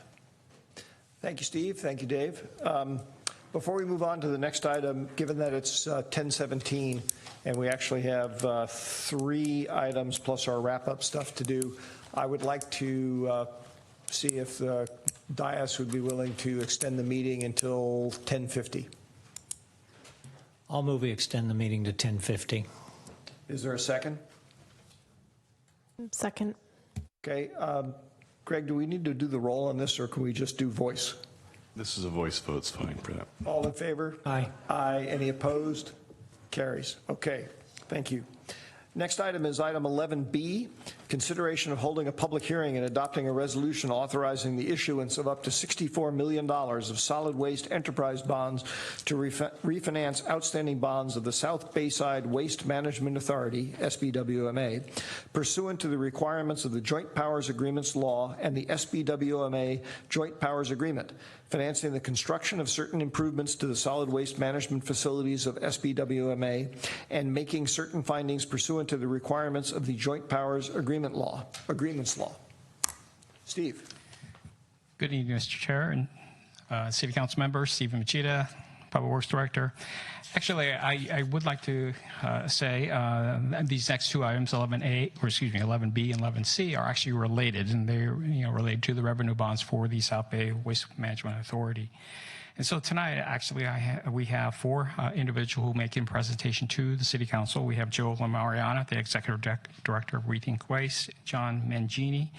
Speaker 1: Thank you, Steve. Thank you, Dave. Before we move on to the next item, given that it's 10:17 and we actually have 3 items plus our wrap-up stuff to do, I would like to see if the dais would be willing to extend the meeting until 10:50.
Speaker 5: I'll move we extend the meeting to 10:50.
Speaker 1: Is there a second?
Speaker 10: Second.
Speaker 1: Okay. Greg, do we need to do the roll on this, or can we just do voice?
Speaker 9: This is a voice vote. It's fine for that.
Speaker 1: All in favor?
Speaker 5: Aye.
Speaker 1: Aye. Any opposed? Carries. Okay. Thank you. Next item is item 11B, consideration of holding a public hearing and adopting a resolution authorizing the issuance of up to $64 million of solid waste enterprise bonds to refinance outstanding bonds of the South Bayside Waste Management Authority, SBWMA, pursuant to the requirements of the Joint Powers Agreements Law and the SBWMA Joint Powers Agreement, financing the construction of certain improvements to the solid waste management facilities of SBWMA, and making certain findings pursuant to the requirements of the Joint Powers Agreements Law. Steve.
Speaker 11: Good evening, Mr. Chair and City Council members, Stephen Machida, Public Works Director. Actually, I would like to say these next 2 items, 11B and 11C, are actually related, and they're related to the revenue bonds for the South Bay Waste Management Authority. And so tonight, actually, we have 4 individuals who are making presentation to the City Council. We have Joe Lamariana, the Executive Director of Rethink Waste, John Mangini,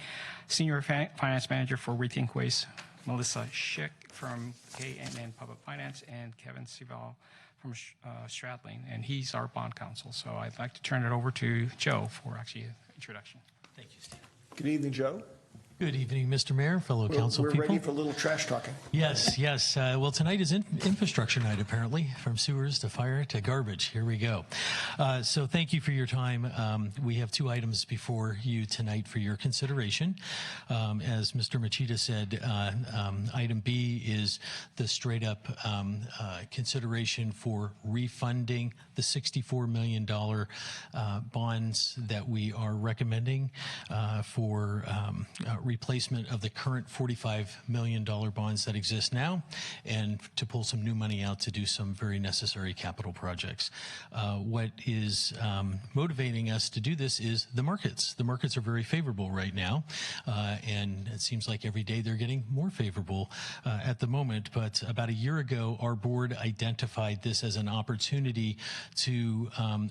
Speaker 11: Senior Finance Manager for Rethink Waste, Melissa Schick from KNN Public Finance, and Kevin Seval from Stradling, and he's our bond counsel. So I'd like to turn it over to Joe for actually an introduction.
Speaker 19: Thank you, Steve.
Speaker 1: Good evening, Joe.
Speaker 19: Good evening, Mr. Mayor, fellow council people.
Speaker 1: We're ready for a little trash talking.
Speaker 19: Yes, yes. Well, tonight is infrastructure night, apparently, from sewers to fire to garbage. Here we go. So thank you for your time. We have 2 items before you tonight for your consideration. As Mr. Machida said, item B is the straight up consideration for refunding the $64 million bonds that we are recommending for replacement of the current $45 million bonds that exist now, and to pull some new money out to do some very necessary capital projects. What is motivating us to do this is the markets. The markets are very favorable right now, and it seems like every day they're getting more favorable at the moment. But about a year ago, our board identified this as an opportunity to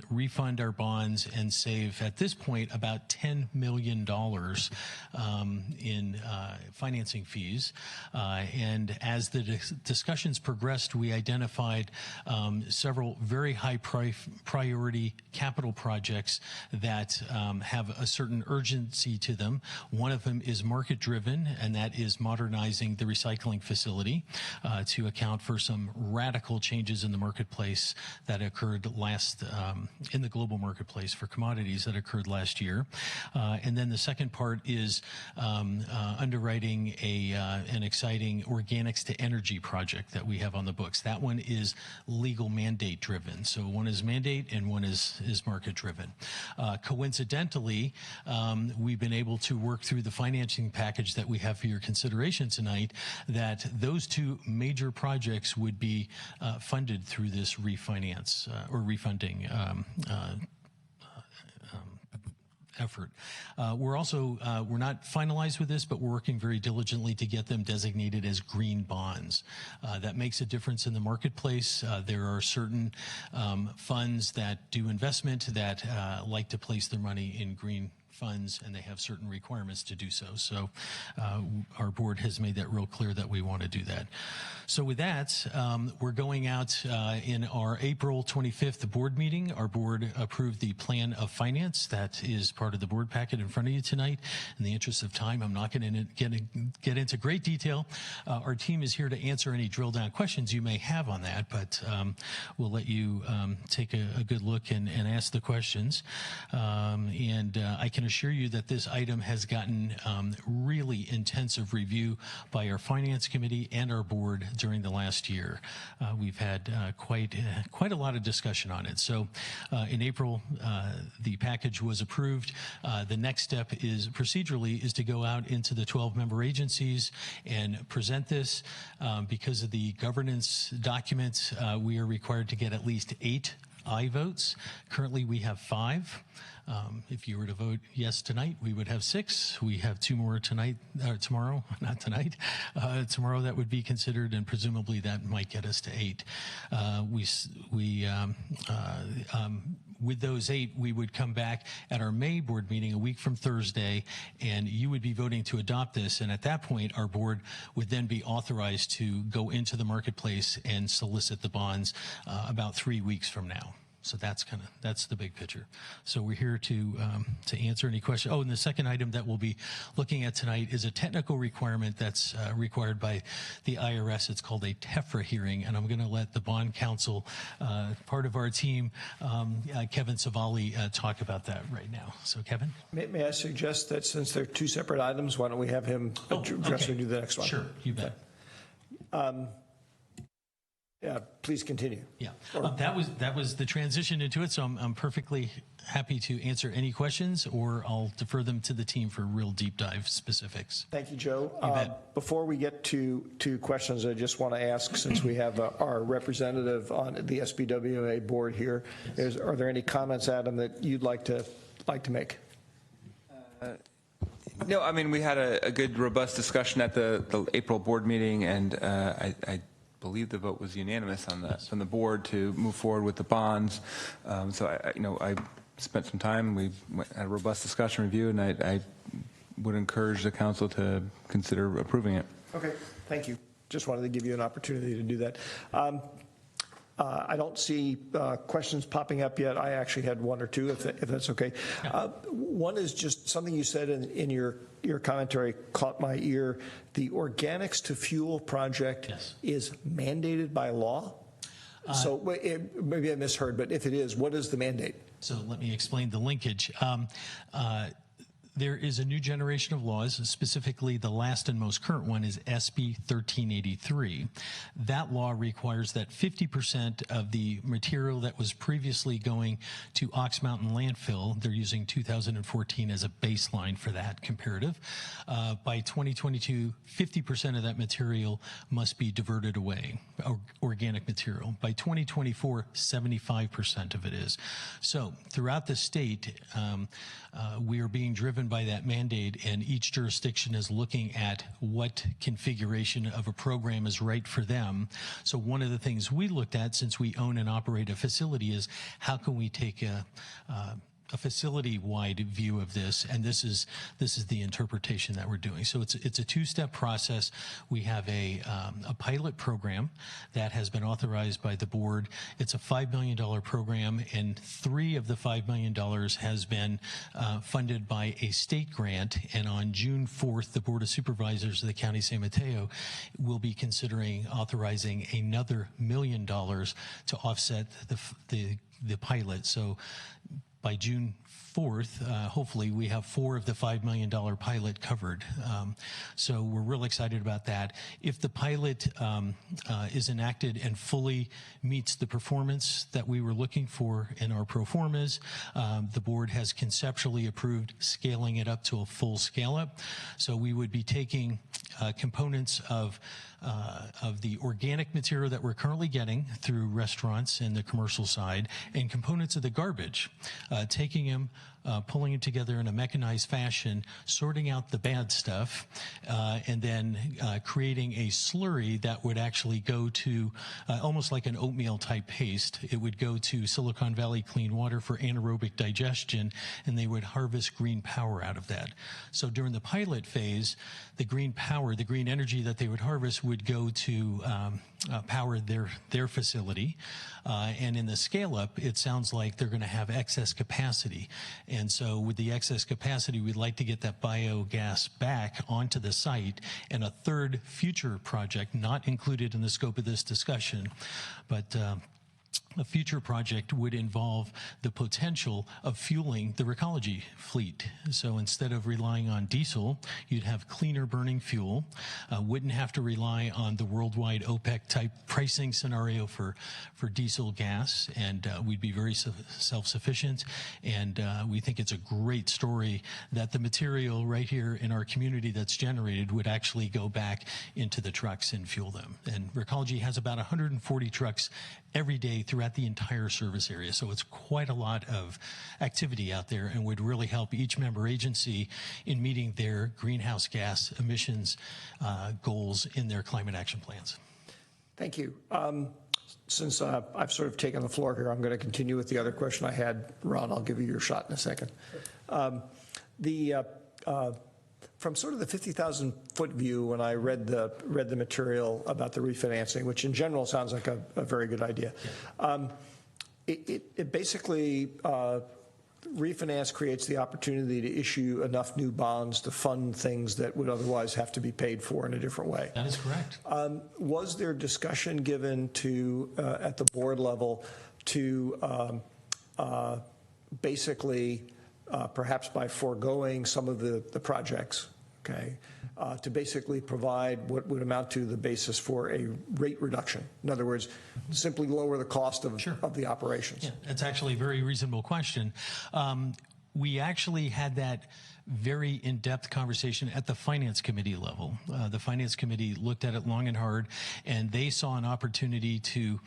Speaker 19: refund our bonds and save, at this point, about $10 million in financing fees. And as the discussions progressed, we identified several very high priority capital projects that have a certain urgency to them. One of them is market driven, and that is modernizing the recycling facility to account for some radical changes in the marketplace that occurred in the global marketplace for commodities that occurred last year. And then the second part is underwriting an exciting organics to energy project that we have on the books. That one is legal mandate driven. So one is mandate and one is market driven. Coincidentally, we've been able to work through the financing package that we have for your consideration tonight, that those two major projects would be funded through this refinance or refunding effort. We're also, we're not finalized with this, but we're working very diligently to get them designated as green bonds. That makes a difference in the marketplace. There are certain funds that do investment that like to place their money in green funds, and they have certain requirements to do so. So our board has made that real clear that we want to do that. So with that, we're going out in our April 25th board meeting. Our board approved the plan of finance. That is part of the board packet in front of you tonight. In the interest of time, I'm not going to get into great detail. Our team is here to answer any drill down questions you may have on that, but we'll let you take a good look and ask the questions. I can assure you that this item has gotten really intensive review by our finance committee and our board during the last year. We've had quite a lot of discussion on it. So in April, the package was approved. The next step is procedurally is to go out into the 12-member agencies and present this. Because of the governance documents, we are required to get at least 8 aye votes. Currently, we have 5. If you were to vote yes tonight, we would have 6. We have 2 more tonight, or tomorrow, not tonight. Tomorrow that would be considered, and presumably that might get us to 8. With those 8, we would come back at our May board meeting a week from Thursday, and you would be voting to adopt this. And at that point, our board would then be authorized to go into the marketplace and solicit the bonds about 3 weeks from now. So that's the big picture. So we're here to answer any questions. Oh, and the second item that we'll be looking at tonight is a technical requirement that's required by the IRS. It's called a TEFRA hearing, and I'm going to let the bond counsel, part of our team, Kevin Savali, talk about that right now. So, Kevin?
Speaker 1: May I suggest that since they're 2 separate items, why don't we have him address and do the next one?
Speaker 19: Sure, you bet.
Speaker 1: Yeah, please continue.
Speaker 19: Yeah, that was the transition into it, so I'm perfectly happy to answer any questions, or I'll defer them to the team for real deep dive specifics.
Speaker 1: Thank you, Joe.
Speaker 19: You bet.
Speaker 1: Before we get to questions, I just want to ask, since we have our representative on the SBWA board here, are there any comments, Adam, that you'd like to make?
Speaker 12: No, I mean, we had a good, robust discussion at the April board meeting, and I believe the vote was unanimous on that from the board to move forward with the bonds. So I spent some time. We had a robust discussion review, and I would encourage the council to consider approving it.
Speaker 1: Okay, thank you. Just wanted to give you an opportunity to do that. I don't see questions popping up yet. I actually had 1 or 2, if that's okay. One is just something you said in your commentary caught my ear. The Organics to Fuel project is mandated by law? So maybe I misheard, but if it is, what is the mandate?
Speaker 19: So let me explain the linkage. There is a new generation of laws, specifically the last and most current one is SB 1383. That law requires that 50% of the material that was previously going to Ox Mountain landfill, they're using 2014 as a baseline for that comparative. By 2022, 50% of that material must be diverted away, organic material. By 2024, 75% of it is. So throughout the state, we are being driven by that mandate, and each jurisdiction is looking at what configuration of a program is right for them. So one of the things we looked at, since we own and operate a facility, is how can we take a facility-wide view of this, and this is the interpretation that we're doing. So it's a 2-step process. We have a pilot program that has been authorized by the board. It's a $5 million program, and $3 of the $5 million has been funded by a state grant. And on June 4th, the Board of Supervisors of the County of San Mateo will be considering authorizing another $1 million to offset the pilot. So by June 4th, hopefully we have 4 of the $5 million pilot covered. So we're real excited about that. If the pilot is enacted and fully meets the performance that we were looking for in our pro formas, the board has conceptually approved scaling it up to a full scale up. So we would be taking components of the organic material that we're currently getting through restaurants and the commercial side, and components of the garbage, taking them, pulling it together in a mechanized fashion, sorting out the bad stuff, and then creating a slurry that would actually go to almost like an oatmeal type paste. It would go to Silicon Valley Clean Water for anaerobic digestion, and they would harvest green power out of that. So during the pilot phase, the green power, the green energy that they would harvest would go to power their facility. And in the scale up, it sounds like they're going to have excess capacity. And so with the excess capacity, we'd like to get that biogas back onto the site. And a third future project, not included in the scope of this discussion, but a future project would involve the potential of fueling the Recology fleet. So instead of relying on diesel, you'd have cleaner burning fuel, wouldn't have to rely on the worldwide OPEC type pricing scenario for diesel gas, and we'd be very self-sufficient. And we think it's a great story that the material right here in our community that's generated would actually go back into the trucks and fuel them. And Recology has about 140 trucks every day throughout the entire service area. So it's quite a lot of activity out there and would really help each member agency in meeting their greenhouse gas emissions goals in their climate action plans.
Speaker 1: Thank you. Since I've sort of taken the floor here, I'm going to continue with the other question I had. Ron, I'll give you your shot in a second. From sort of the 50,000-foot view, when I read the material about the refinancing, which in general sounds like a very good idea, it basically refinance creates the opportunity to issue enough new bonds to fund things that would otherwise have to be paid for in a different way.
Speaker 19: That is correct.
Speaker 1: Was there discussion given to at the board level to basically perhaps by foregoing some of the projects, okay, to basically provide what would amount to the basis for a rate reduction? In other words, simply lower the cost of the operations.
Speaker 19: Yeah, that's actually a very reasonable question. We actually had that very in-depth conversation at the Finance Committee level. The Finance Committee looked at it long and hard, and they saw an opportunity to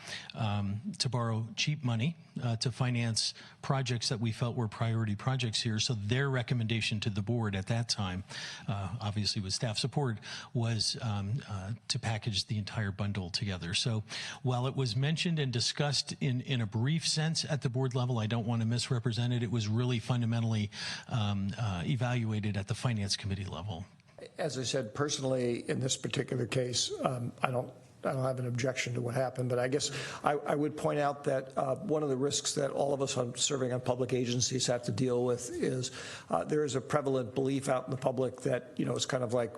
Speaker 19: borrow cheap money to finance projects that we felt were priority projects here. So their recommendation to the board at that time, obviously with staff support, was to package the entire bundle together. So while it was mentioned and discussed in a brief sense at the board level, I don't want to misrepresent it. It was really fundamentally evaluated at the Finance Committee level.
Speaker 1: As I said, personally, in this particular case, I don't have an objection to what happened, but I guess I would point out that one of the risks that all of us serving on public agencies have to deal with is there is a prevalent belief out in the public that, you know, it's kind of like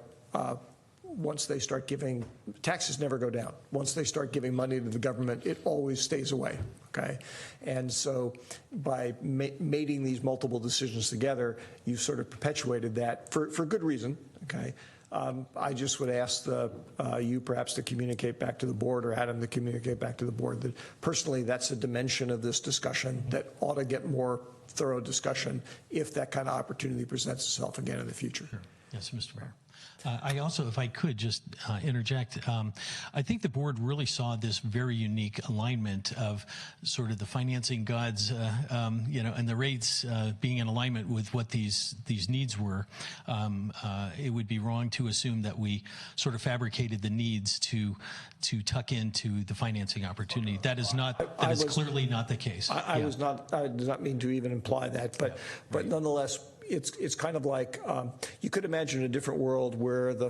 Speaker 1: once they start giving, taxes never go down. Once they start giving money to the government, it always stays away, okay? And so by mating these multiple decisions together, you've sort of perpetuated that for good reason, okay? I just would ask you perhaps to communicate back to the board, or Adam to communicate back to the board, that personally that's a dimension of this discussion that ought to get more thorough discussion if that kind of opportunity presents itself again in the future.
Speaker 19: Sure. Yes, Mr. Mayor. I also, if I could just interject, I think the board really saw this very unique alignment of sort of the financing gods, you know, and the rates being in alignment with what these needs were. It would be wrong to assume that we sort of fabricated the needs to tuck into the financing opportunity. That is not. That is clearly not the case.
Speaker 1: I did not mean to even imply that, but nonetheless. It's kind of like you could imagine a different world where the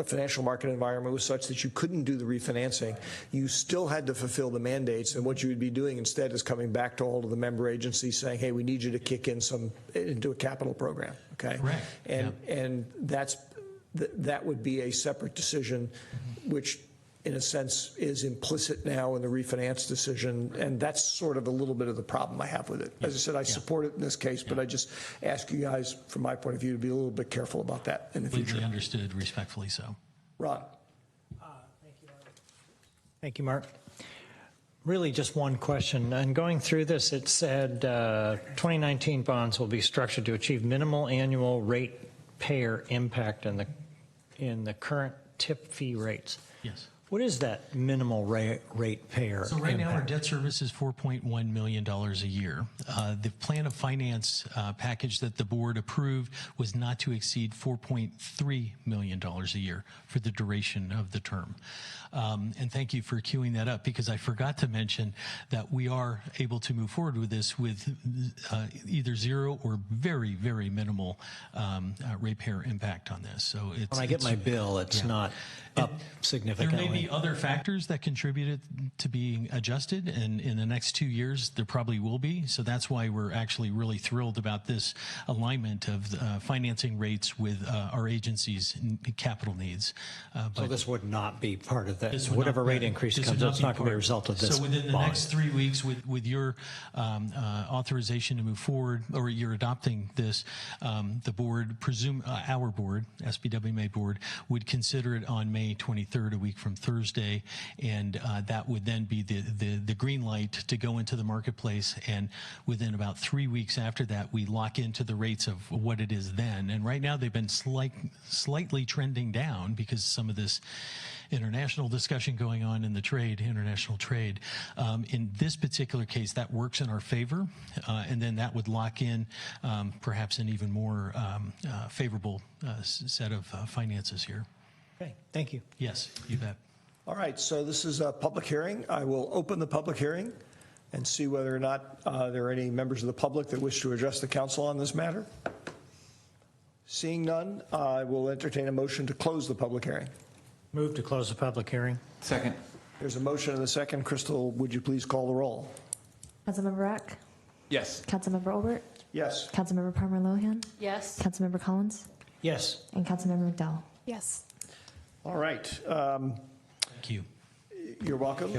Speaker 1: financial market environment was such that you couldn't do the refinancing. You still had to fulfill the mandates, and what you would be doing instead is coming back to all of the member agencies saying, "Hey, we need you to kick in into a capital program." Okay,
Speaker 19: right.
Speaker 1: And that would be a separate decision, which in a sense, is implicit now in the refinance decision, and that's sort of a little bit of the problem I have with it. As I said, I support it in this case, but I just ask you guys, from my point of view, to be a little bit careful about that in the future.
Speaker 19: Completely understood, respectfully so.
Speaker 1: Ron.
Speaker 5: Thank you, Mark. Really just one question. And going through this, it said 2019 bonds will be structured to achieve minimal annual ratepayer impact in the current tip fee rates.
Speaker 19: Yes.
Speaker 5: What is that minimal ratepayer?
Speaker 19: So right now our debt service is $4.1 million a year. The plan of finance package that the board approved was not to exceed $4.3 million a year for the duration of the term. And thank you for queuing that up, because I forgot to mention that we are able to move forward with this with either zero or very, very minimal ratepayer impact on this. So it's,
Speaker 5: when I get my bill, it's not up significantly.
Speaker 19: There may be other factors that contributed to being adjusted, and in the next 2 years, there probably will be. So that's why we're actually really thrilled about this alignment of financing rates with our agency's capital needs.
Speaker 5: So this would not be part of that. Whatever rate increase comes, it's not going to be a result of this.
Speaker 19: So within the next 3 weeks, with your authorization to move forward, or you're adopting this, the board, our board, SBWMA board, would consider it on May 23rd, a week from Thursday, and that would then be the green light to go into the marketplace. And within about 3 weeks after that, we lock into the rates of what it is then. And right now, they've been slightly trending down because some of this international discussion going on in the international trade. In this particular case, that works in our favor, and then that would lock in perhaps an even more favorable set of finances here.
Speaker 5: Okay, thank you.
Speaker 19: Yes, you bet.
Speaker 1: All right, so this is a public hearing. I will open the public hearing and see whether or not there are any members of the public that wish to address the council on this matter. Seeing none, I will entertain a motion to close the public hearing.
Speaker 5: Move to close the public hearing.
Speaker 12: Second.
Speaker 1: There's a motion and a second. Crystal, would you please call the roll?
Speaker 18: Councilmember Rack?
Speaker 12: Yes.
Speaker 18: Councilmember Olbert?
Speaker 1: Yes.
Speaker 18: Councilmember Palmer Lohan?
Speaker 14: Yes.
Speaker 18: Councilmember Collins?
Speaker 5: Yes.
Speaker 18: And Councilmember McDowell?
Speaker 10: Yes.
Speaker 1: All right.
Speaker 19: Thank you.
Speaker 1: You're welcome.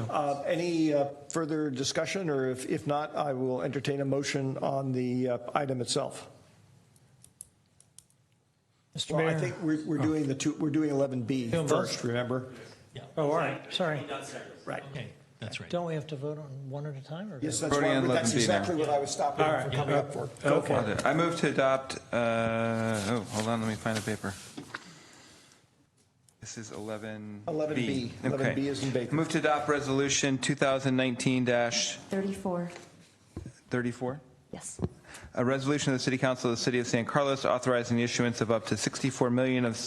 Speaker 1: Any further discussion, or if not, I will entertain a motion on the item itself.
Speaker 5: Mr.
Speaker 1: Well,
Speaker 5: Mayor.
Speaker 1: I think we're doing we're doing 11B
Speaker 5: Doing
Speaker 1: first.
Speaker 5: both?
Speaker 1: Remember?
Speaker 19: Yeah.
Speaker 5: Oh, all right. Sorry.
Speaker 1: Right.
Speaker 19: Okay, that's right.
Speaker 5: Don't we have to vote on one at a time? Or
Speaker 1: Yes,
Speaker 12: Voting on 11B
Speaker 1: exactly
Speaker 12: now.
Speaker 1: what I was stopping from coming up for. Go for it.
Speaker 12: I move to adopt, hold on, let me find a paper. This is 11B.
Speaker 1: 11B.
Speaker 12: Okay.
Speaker 1: 11B is in Baker.
Speaker 12: Move to adopt resolution 2019-34.
Speaker 18: 34? Yes.
Speaker 12: A resolution of the City Council of the City of San Carlos authorizing the issuance of up to $64 million of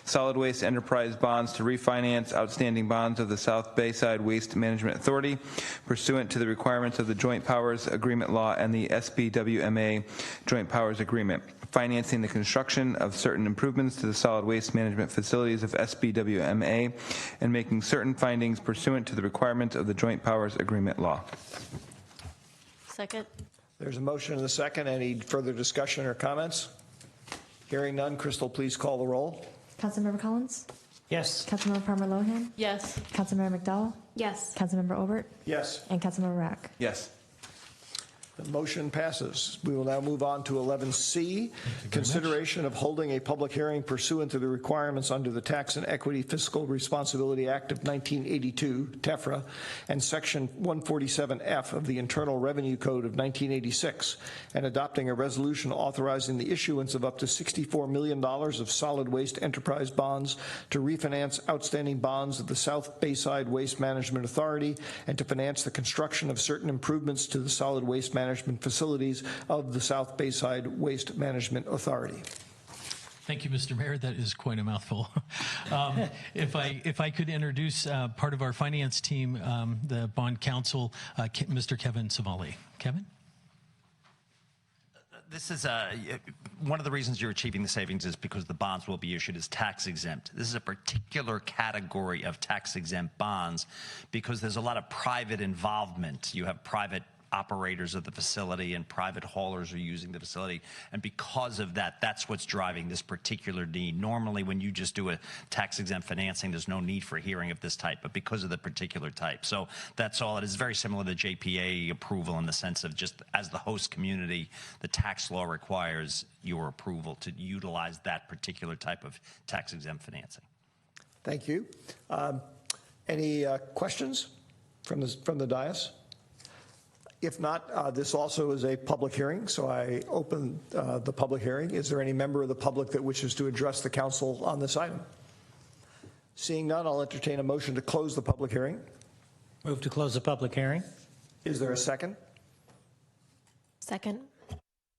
Speaker 12: solid waste enterprise bonds to refinance outstanding bonds of the South Bayside Waste Management Authority pursuant to the requirements of the Joint Powers Agreement Law and the SBWMA Joint Powers Agreement, financing the construction of certain improvements to the solid waste management facilities of SBWMA, and making certain findings pursuant to the requirements of the Joint Powers Agreement Law.
Speaker 14: Second.
Speaker 1: There's a motion and a second. Any further discussion or comments? Hearing none, Crystal, please call the roll.
Speaker 18: Councilmember Collins?
Speaker 5: Yes.
Speaker 18: Councilmember Palmer Lohan?
Speaker 14: Yes.
Speaker 18: Councilmember McDowell?
Speaker 10: Yes.
Speaker 18: Councilmember Olbert?
Speaker 1: Yes.
Speaker 18: And Councilmember Rack?
Speaker 12: Yes.
Speaker 1: The motion passes. We will now move on to 11C, consideration of holding a public hearing pursuant to the requirements under the Tax and Equity Fiscal Responsibility Act of 1982, TEFRA, and Section 147F of the Internal Revenue Code of 1986, and adopting a resolution authorizing the issuance of up to $64 million of solid waste enterprise bonds to refinance outstanding bonds of the South Bayside Waste Management Authority and to finance the construction of certain improvements to the solid waste management facilities of the South Bayside Waste Management Authority.
Speaker 19: Thank you, Mr. Mayor. That is quite a mouthful. If I could introduce part of our finance team, the bond counsel, Mr. Kevin Savali. Kevin?
Speaker 20: This is one of the reasons you're achieving the savings is because the bonds will be issued as tax exempt. This is a particular category of tax exempt bonds because there's a lot of private involvement. You have private operators of the facility and private haulers are using the facility. And because of that, that's what's driving this particular need. Normally, when you just do a tax-exempt financing, there's no need for a hearing of this type, but because of the particular type. So that's all. It is very similar to JPA approval in the sense of just as the host community, the tax law requires your approval to utilize that particular type of tax-exempt financing.
Speaker 1: Thank you. Any questions from the dais? If not, this also is a public hearing, so I open the public hearing. Is there any member of the public that wishes to address the council on this item? Seeing none, I'll entertain a motion to close the public hearing.
Speaker 5: Move to close the public hearing.
Speaker 1: Is there a second?
Speaker 10: Second.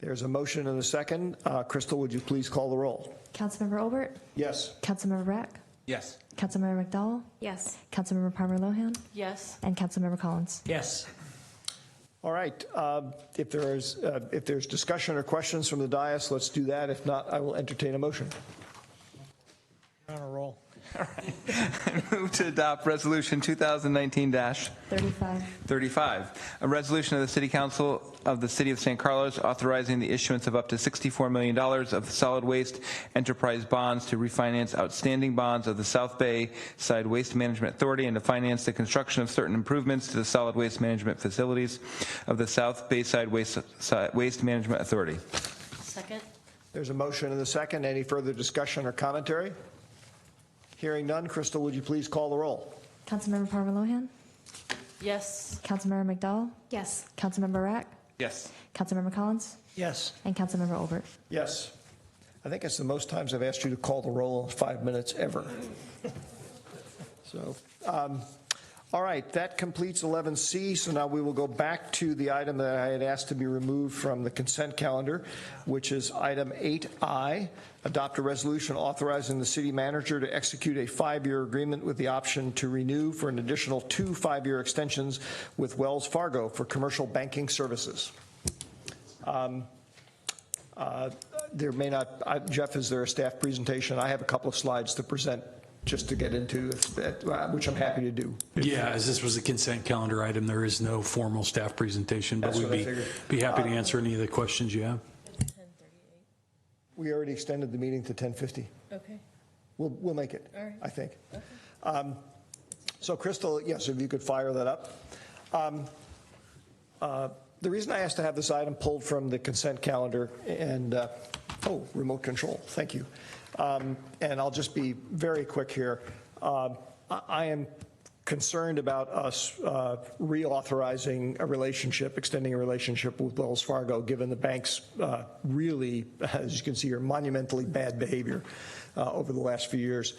Speaker 1: There's a motion and a second. Crystal, would you please call the roll?
Speaker 18: Councilmember Olbert?
Speaker 1: Yes.
Speaker 18: Councilmember Rack?
Speaker 12: Yes.
Speaker 18: Councilmember McDowell?
Speaker 10: Yes.
Speaker 18: Councilmember Palmer-Lohan?
Speaker 14: Yes.
Speaker 18: And Councilmember Collins?
Speaker 5: Yes.
Speaker 1: All right. If there's discussion or questions from the dais, let's do that. If not, I will entertain a motion.
Speaker 5: You're on a roll.
Speaker 12: I move to adopt Resolution 2019-35, a resolution of the City Council of the City of San Carlos authorizing the issuance of up to $64 million of solid waste enterprise bonds to refinance outstanding bonds of the South Bay Side Waste Management Authority and to finance the construction of certain improvements to the solid waste management facilities of the South Bay Side Waste Management Authority.
Speaker 14: Second.
Speaker 1: There's a motion and a second. Any further discussion or commentary? Hearing none, Crystal, would you please call the roll?
Speaker 18: Councilmember Palmer-Lohan?
Speaker 14: Yes.
Speaker 18: Councilmember McDowell?
Speaker 10: Yes.
Speaker 18: Councilmember Rack?
Speaker 12: Yes.
Speaker 18: Councilmember Collins?
Speaker 5: Yes.
Speaker 18: And Councilmember Olbert?
Speaker 1: Yes. I think it's the most times I've asked you to call the roll in 5 minutes ever. So, all right, that completes 11C. So now we will go back to the item that I had asked to be removed from the consent calendar, which is item 8I, adopt a resolution authorizing the city manager to execute a 5-year agreement with the option to renew for an additional 2 5-year extensions with Wells Fargo for commercial banking services. There may not, Jeff, is there a staff presentation? I have a couple of slides to present just to get into, which I'm happy to do.
Speaker 3: Yeah, as this was a consent calendar item, there is no formal staff presentation, but we'd be happy to answer any of the questions you have.
Speaker 1: We already extended the meeting to 10:50.
Speaker 14: Okay.
Speaker 1: We'll make it,
Speaker 14: All right.
Speaker 1: I think. Okay. So Crystal, yes, if you could fire that up. The reason I asked to have this item pulled from the consent calendar and, remote control, thank you. And I'll just be very quick here. I am concerned about us reauthorizing a relationship, extending a relationship with Wells Fargo, given the bank's really, as you can see here, monumentally bad behavior over the last few years.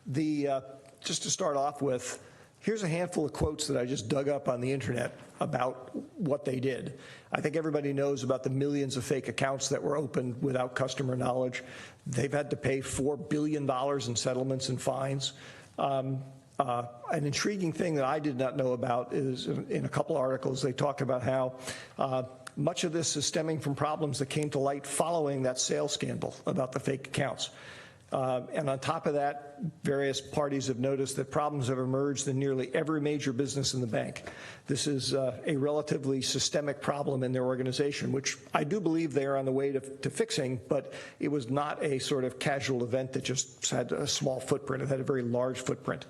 Speaker 1: Just to start off with, here's a handful of quotes that I just dug up on the internet about what they did. I think everybody knows about the millions of fake accounts that were opened without customer knowledge. They've had to pay $4 billion in settlements and fines. An intriguing thing that I did not know about is in a couple articles, they talk about how much of this is stemming from problems that came to light following that sales scandal about the fake accounts. And on top of that, various parties have noticed that problems have emerged in nearly every major business in the bank. This is a relatively systemic problem in their organization, which I do believe they are on the way to fixing, but it was not a sort of casual event that just had a small footprint. It had a very large footprint.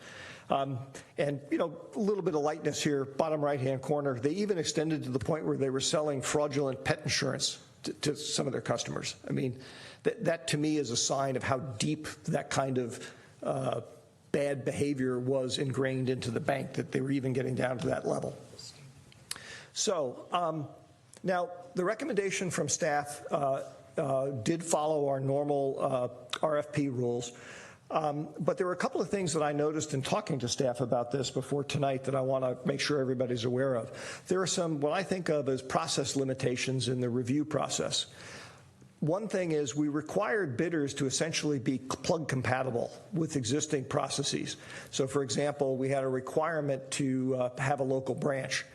Speaker 1: And, you know, a little bit of lightness here, bottom right-hand corner. They even extended to the point where they were selling fraudulent pet insurance to some of their customers. I mean, that to me is a sign of how deep that kind of bad behavior was ingrained into the bank, that they were even getting down to that level. So now the recommendation from staff did follow our normal RFP rules. But there were a couple of things that I noticed in talking to staff about this before tonight that I want to make sure everybody's aware of. There are some, what I think of as process limitations in the review process. One thing is we required bidders to essentially be plug compatible with existing processes. So for example, we had a requirement to have a local branch.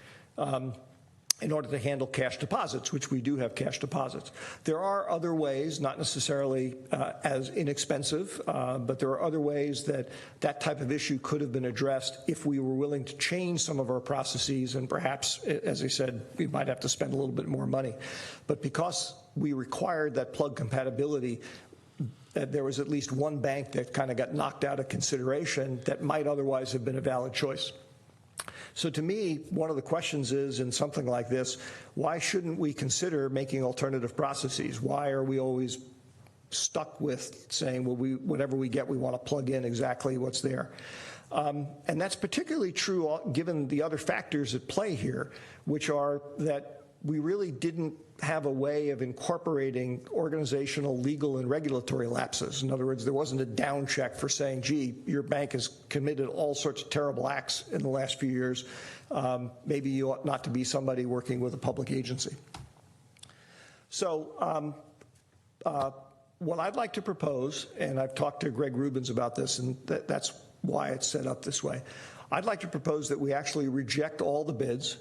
Speaker 1: in order to handle cash deposits, which we do have cash deposits. There are other ways, not necessarily as inexpensive, but there are other ways that that type of issue could have been addressed if we were willing to change some of our processes, and perhaps, as I said, we might have to spend a little bit more money. But because we required that plug compatibility, there was at least one bank that kind of got knocked out of consideration that might otherwise have been a valid choice. So to me, one of the questions is, in something like this, why shouldn't we consider making alternative processes? Why are we always stuck with saying, well, whatever we get, we want to plug in exactly what's there? And that's particularly true given the other factors at play here, which are that we really didn't have a way of incorporating organizational, legal, and regulatory lapses. In other words, there wasn't a down check for saying, gee, your bank has committed all sorts of terrible acts in the last few years. Maybe you ought not to be somebody working with a public agency. So what I'd like to propose, and I've talked to Greg Rubens about this, and that's why it's set up this way. I'd like to propose that we actually reject all the bids,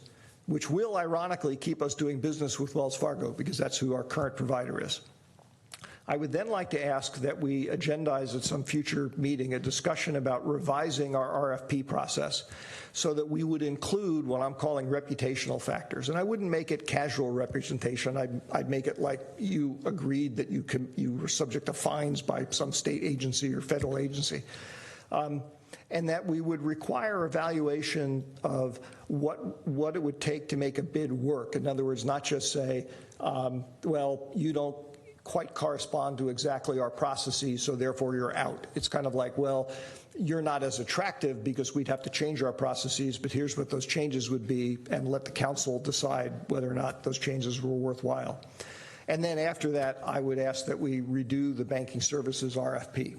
Speaker 1: which will ironically keep us doing business with Wells Fargo because that's who our current provider is. I would then like to ask that we agendize at some future meeting a discussion about revising our RFP process so that we would include what I'm calling reputational factors. And I wouldn't make it casual representation. I'd make it like you agreed that you were subject to fines by some state agency or federal agency. And that we would require evaluation of what it would take to make a bid work. In other words, not just say, well, you don't quite correspond to exactly our processes, so therefore you're out. It's kind of like, well, you're not as attractive because we'd have to change our processes, but here's what those changes would be, and let the council decide whether or not those changes were worthwhile. And then after that, I would ask that we redo the banking services RFP.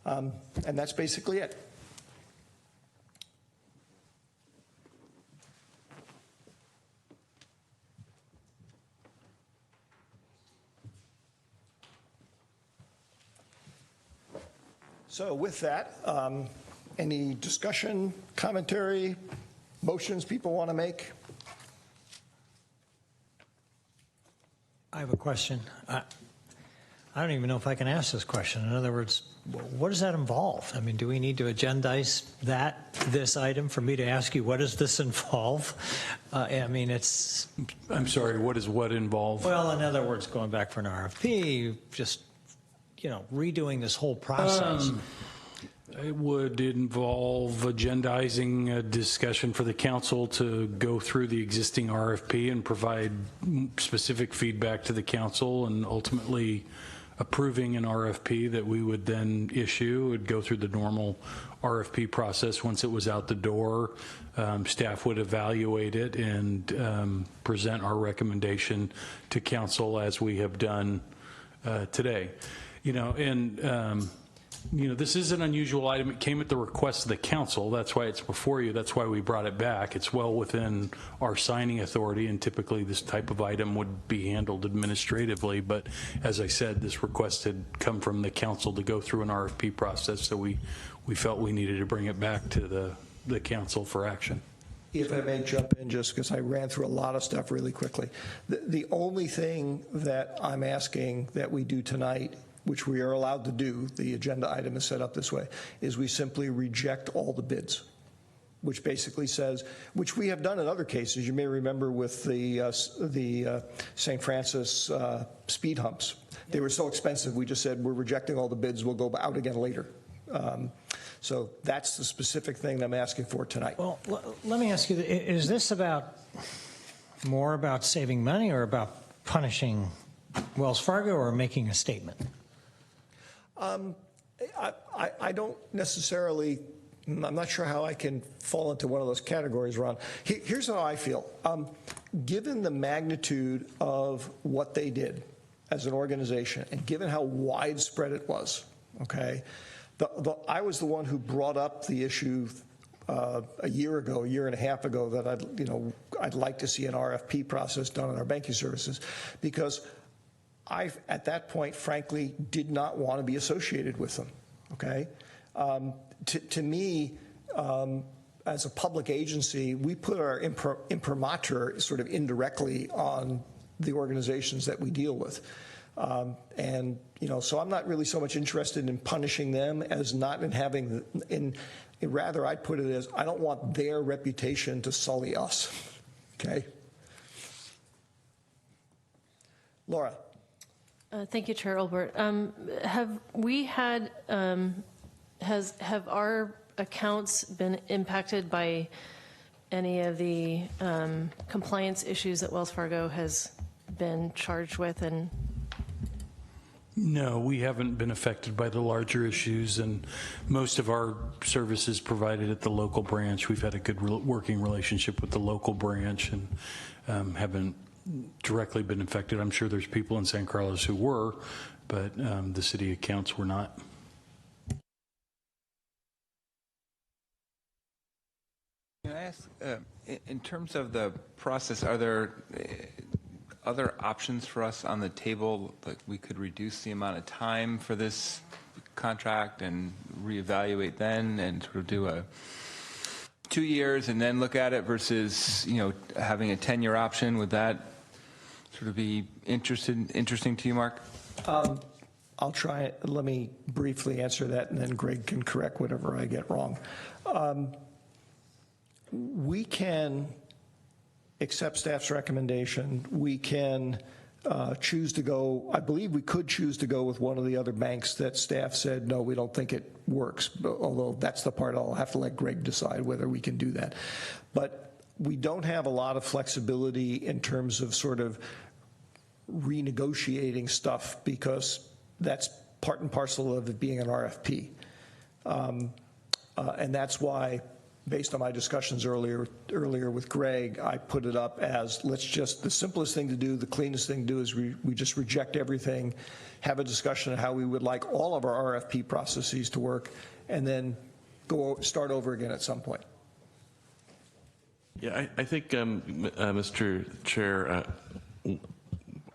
Speaker 1: And that's basically it. So with that, any discussion, commentary, motions people want to make?
Speaker 5: I have a question. I don't even know if I can ask this question. In other words, what does that involve? I mean, do we need to agendize this item for me to ask you, what does this involve? I mean, it's...
Speaker 3: I'm sorry, what does what involve?
Speaker 5: Well, in other words, going back for an RFP, just, you know, redoing this whole process.
Speaker 3: It would involve agendizing a discussion for the council to go through the existing RFP and provide specific feedback to the council, and ultimately approving an RFP that we would then issue. It would go through the normal RFP process. Once it was out the door, staff would evaluate it and present our recommendation to council as we have done today. You know, and you know, this is an unusual item. It came at the request of the council. That's why it's before you. That's why we brought it back. It's well within our signing authority, and typically this type of item would be handled administratively. But as I said, this request had come from the council to go through an RFP process, so we felt we needed to bring it back to the council for action.
Speaker 1: If I may jump in, just because I ran through a lot of stuff really quickly. The only thing that I'm asking that we do tonight, which we are allowed to do, the agenda item is set up this way, is we simply reject all the bids, which basically says, which we have done in other cases. You may remember with the St. Francis speed humps. They were so expensive, we just said, we're rejecting all the bids, we'll go out again later. So that's the specific thing I'm asking for tonight.
Speaker 5: Well, let me ask you, is this more about saving money or about punishing Wells Fargo or making a statement?
Speaker 1: I don't necessarily, I'm not sure how I can fall into one of those categories, Ron. Here's how I feel. Given the magnitude of what they did as an organization, and given how widespread it was, okay, I was the one who brought up the issue a year and a half ago, that I'd like to see an RFP process done on our banking services, because I, at that point, frankly, did not want to be associated with them, okay? To me, as a public agency, we put our imprimatur sort of indirectly on the organizations that we deal with. And, you know, so I'm not really so much interested in punishing them as not in having, rather I'd put it as, I don't want their reputation to sully us, okay? Laura.
Speaker 14: Thank you, Chair Olbert. Have we had, have our accounts been impacted by any of the compliance issues that Wells Fargo has been charged with? And
Speaker 3: no, we haven't been affected by the larger issues, and most of our services provided at the local branch. We've had a good working relationship with the local branch and haven't directly been affected. I'm sure there's people in San Carlos who were, but the city accounts were not.
Speaker 12: Can I ask, in terms of the process, are there other options for us on the table? Like we could reduce the amount of time for this contract and reevaluate then and sort of do a 2 years and then look at it versus, you know, having a 10-year option. Would that sort of be interesting to you, Mark?
Speaker 1: I'll try it. Let me briefly answer that, and then Greg can correct whatever I get wrong. We can accept staff's recommendation. We can choose to go, I believe we could choose to go with one of the other banks that staff said, no, we don't think it works, although that's the part I'll have to let Greg decide whether we can do that. But we don't have a lot of flexibility in terms of sort of renegotiating stuff because that's part and parcel of it being an RFP. And that's why, based on my discussions earlier with Greg, I put it up as let's just, the simplest thing to do, the cleanest thing to do is we just reject everything, have a discussion of how we would like all of our RFP processes to work, and then start over again at some point.
Speaker 9: Yeah, I think, Mr. Chair,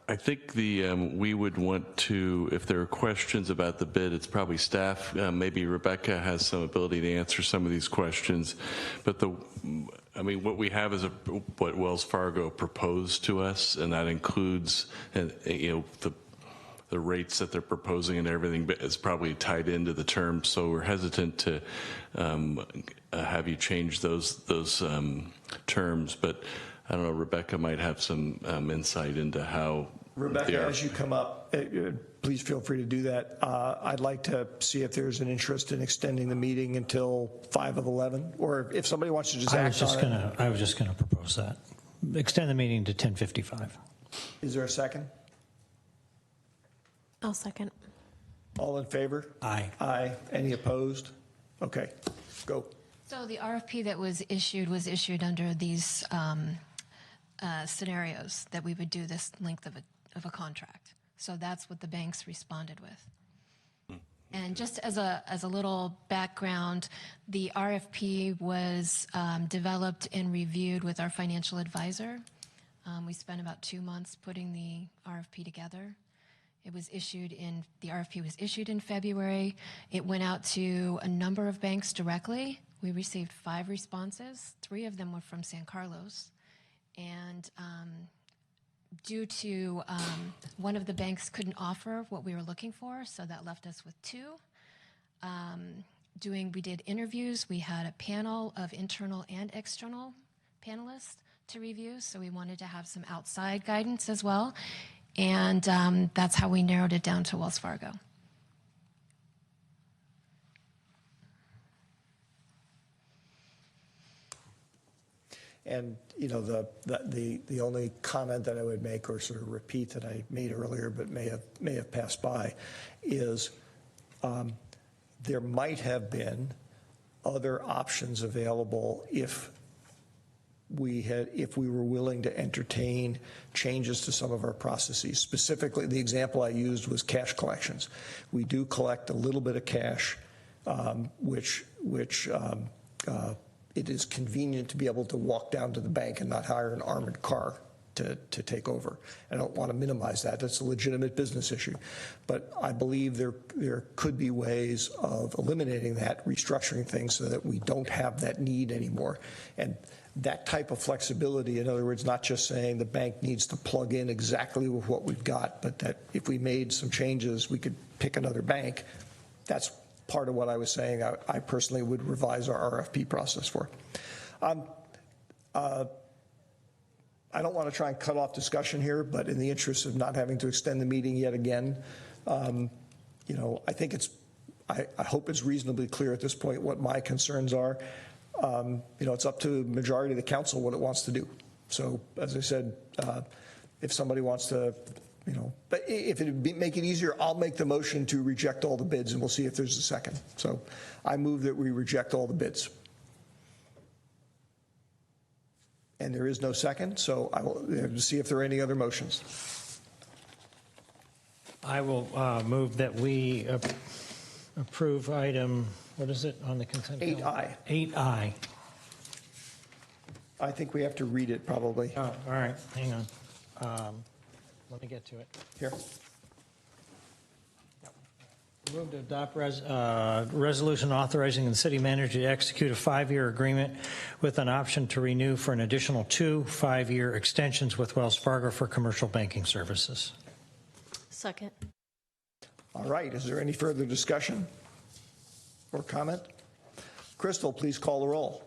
Speaker 9: I think we would want to, if there are questions about the bid, it's probably staff. Maybe Rebecca has some ability to answer some of these questions. But I mean, what we have is what Wells Fargo proposed to us, and that includes, you know, the rates that they're proposing and everything, but it's probably tied into the terms. So we're hesitant to have you change those terms. But I don't know, Rebecca might have some insight into how.
Speaker 1: Rebecca, as you come up, please feel free to do that. I'd like to see if there's an interest in extending the meeting until 5 of 11, or if somebody wants to just act on it.
Speaker 5: I was just going to propose that. Extend the meeting to 10:55.
Speaker 1: Is there a second?
Speaker 10: I'll second.
Speaker 1: All in favor?
Speaker 5: Aye.
Speaker 1: Aye. Any opposed? Okay, go.
Speaker 19: So the RFP that was issued under these scenarios that we would do this length of a contract. So that's what the banks responded with. And just as a little background, the RFP was developed and reviewed with our financial advisor. We spent about 2 months putting the RFP together. The RFP was issued in February. It went out to a number of banks directly. We received 5 responses. 3 of them were from San Carlos. And due to one of the banks couldn't offer what we were looking for, so that left us with 2. We did interviews. We had a panel of internal and external panelists to review, so we wanted to have some outside guidance as well. And that's how we narrowed it down to Wells Fargo.
Speaker 1: And you know, the only comment that I would make, or sort of repeat, that I made earlier but may have passed by, is there might have been other options available if we were willing to entertain changes to some of our processes. Specifically, the example I used was cash collections. We do collect a little bit of cash, which it is convenient to be able to walk down to the bank and not hire an armored car to take over. I don't want to minimize that. That's a legitimate business issue. But I believe there could be ways of eliminating that, restructuring things so that we don't have that need anymore. And that type of flexibility, in other words, not just saying the bank needs to plug in exactly with what we've got, but that if we made some changes, we could pick another bank. That's part of what I was saying I personally would revise our RFP process for. I don't want to try and cut off discussion here, but in the interest of not having to extend the meeting yet again, you know, I think I hope it's reasonably clear at this point what my concerns are. You know, it's up to the majority of the council what it wants to do. So, as I said, if somebody wants to, you know, but if it would make it easier, I'll make the motion to reject all the bids, and we'll see if there's a second. So, I move that we reject all the bids. And there is no second, so I will see if there are any other motions.
Speaker 5: I will move that we approve item, what is it on the consent?
Speaker 1: 8I.
Speaker 5: 8I.
Speaker 1: I think we have to read it probably.
Speaker 5: Oh, all right, hang on. Let me get to it.
Speaker 1: Here.
Speaker 5: Move to adopt resolution authorizing the city manager to execute a 5-year agreement with an option to renew for an additional 2 5-year extensions with Wells Fargo for commercial banking services.
Speaker 14: Second.
Speaker 1: All right. Is there any further discussion or comment? Crystal, please call the roll.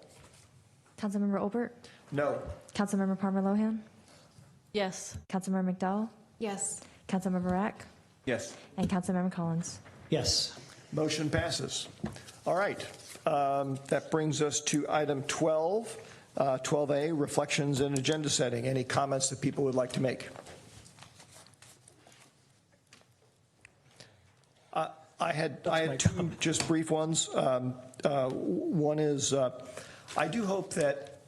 Speaker 18: Councilmember Olbert?
Speaker 1: No.
Speaker 18: Councilmember Palmer Lohan?
Speaker 14: Yes.
Speaker 18: Councilmember McDowell?
Speaker 10: Yes.
Speaker 18: Councilmember Rack?
Speaker 12: Yes.
Speaker 18: And Councilmember Collins?
Speaker 5: Yes.
Speaker 1: Motion passes. All right. That brings us to item 12, 12A, reflections and agenda setting. Any comments that people would like to make? I had two just brief ones. One is I do hope that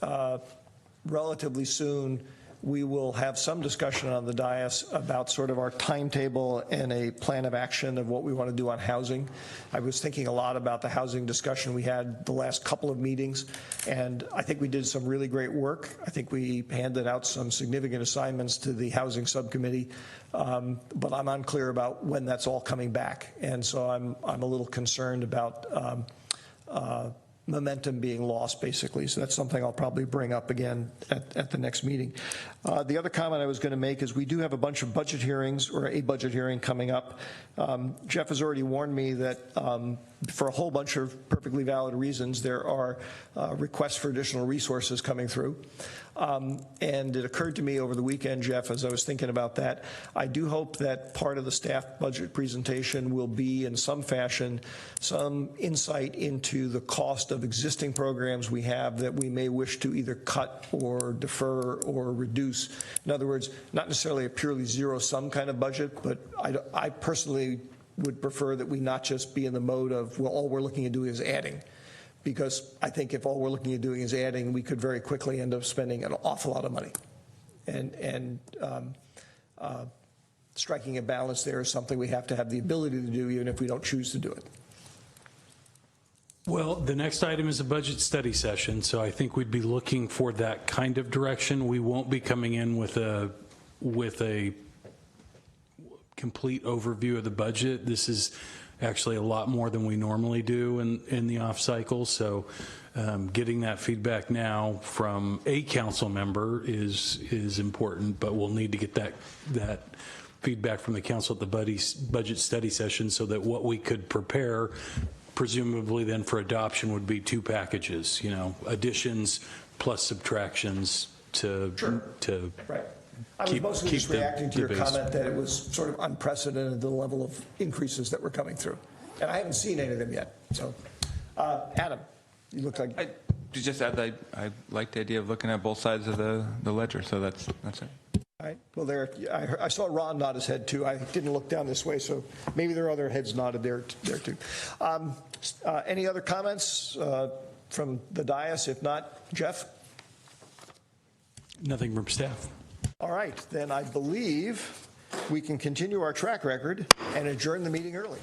Speaker 1: relatively soon we will have some discussion on the dais about sort of our timetable and a plan of action of what we want to do on housing. I was thinking a lot about the housing discussion we had the last couple of meetings, and I think we did some really great work. I think we handed out some significant assignments to the housing subcommittee, but I'm unclear about when that's all coming back. And so I'm a little concerned about momentum being lost, basically. So that's something I'll probably bring up again at the next meeting. The other comment I was going to make is we do have a bunch of budget hearings, or a budget hearing coming up. Jeff has already warned me that for a whole bunch of perfectly valid reasons, there are requests for additional resources coming through. And it occurred to me over the weekend, Jeff, as I was thinking about that, I do hope that part of the staff budget presentation will be in some fashion some insight into the cost of existing programs we have that we may wish to either cut or defer or reduce. In other words, not necessarily a purely zero-sum kind of budget, but I personally would prefer that we not just be in the mode of, well, all we're looking at doing is adding. Because I think if all we're looking at doing is adding, we could very quickly end up spending an awful lot of money. And striking a balance there is something we have to have the ability to do, even if we don't choose to do it.
Speaker 3: Well, the next item is a budget study session, so I think we'd be looking for that kind of direction. We won't be coming in with a complete overview of the budget. This is actually a lot more than we normally do in the off cycle. So getting that feedback now from a council member is important, but we'll need to get that feedback from the council at the budget study session so that what we could prepare presumably then for adoption would be 2 packages, you know, additions plus subtractions to
Speaker 1: right. I was mostly just reacting to your comment that it was sort of unprecedented, the level of increases that were coming through. And I haven't seen any of them yet. So, Adam, you look like...
Speaker 12: To just add that I like the idea of looking at both sides of the ledger, so that's it.
Speaker 1: All right. Well, I saw Ron nod his head, too. I didn't look down this way, so maybe there are other heads nodded there too. Any other comments from the dais? If not, Jeff?
Speaker 3: Nothing from staff.
Speaker 1: All right, then I believe we can continue our track record and adjourn the meeting early.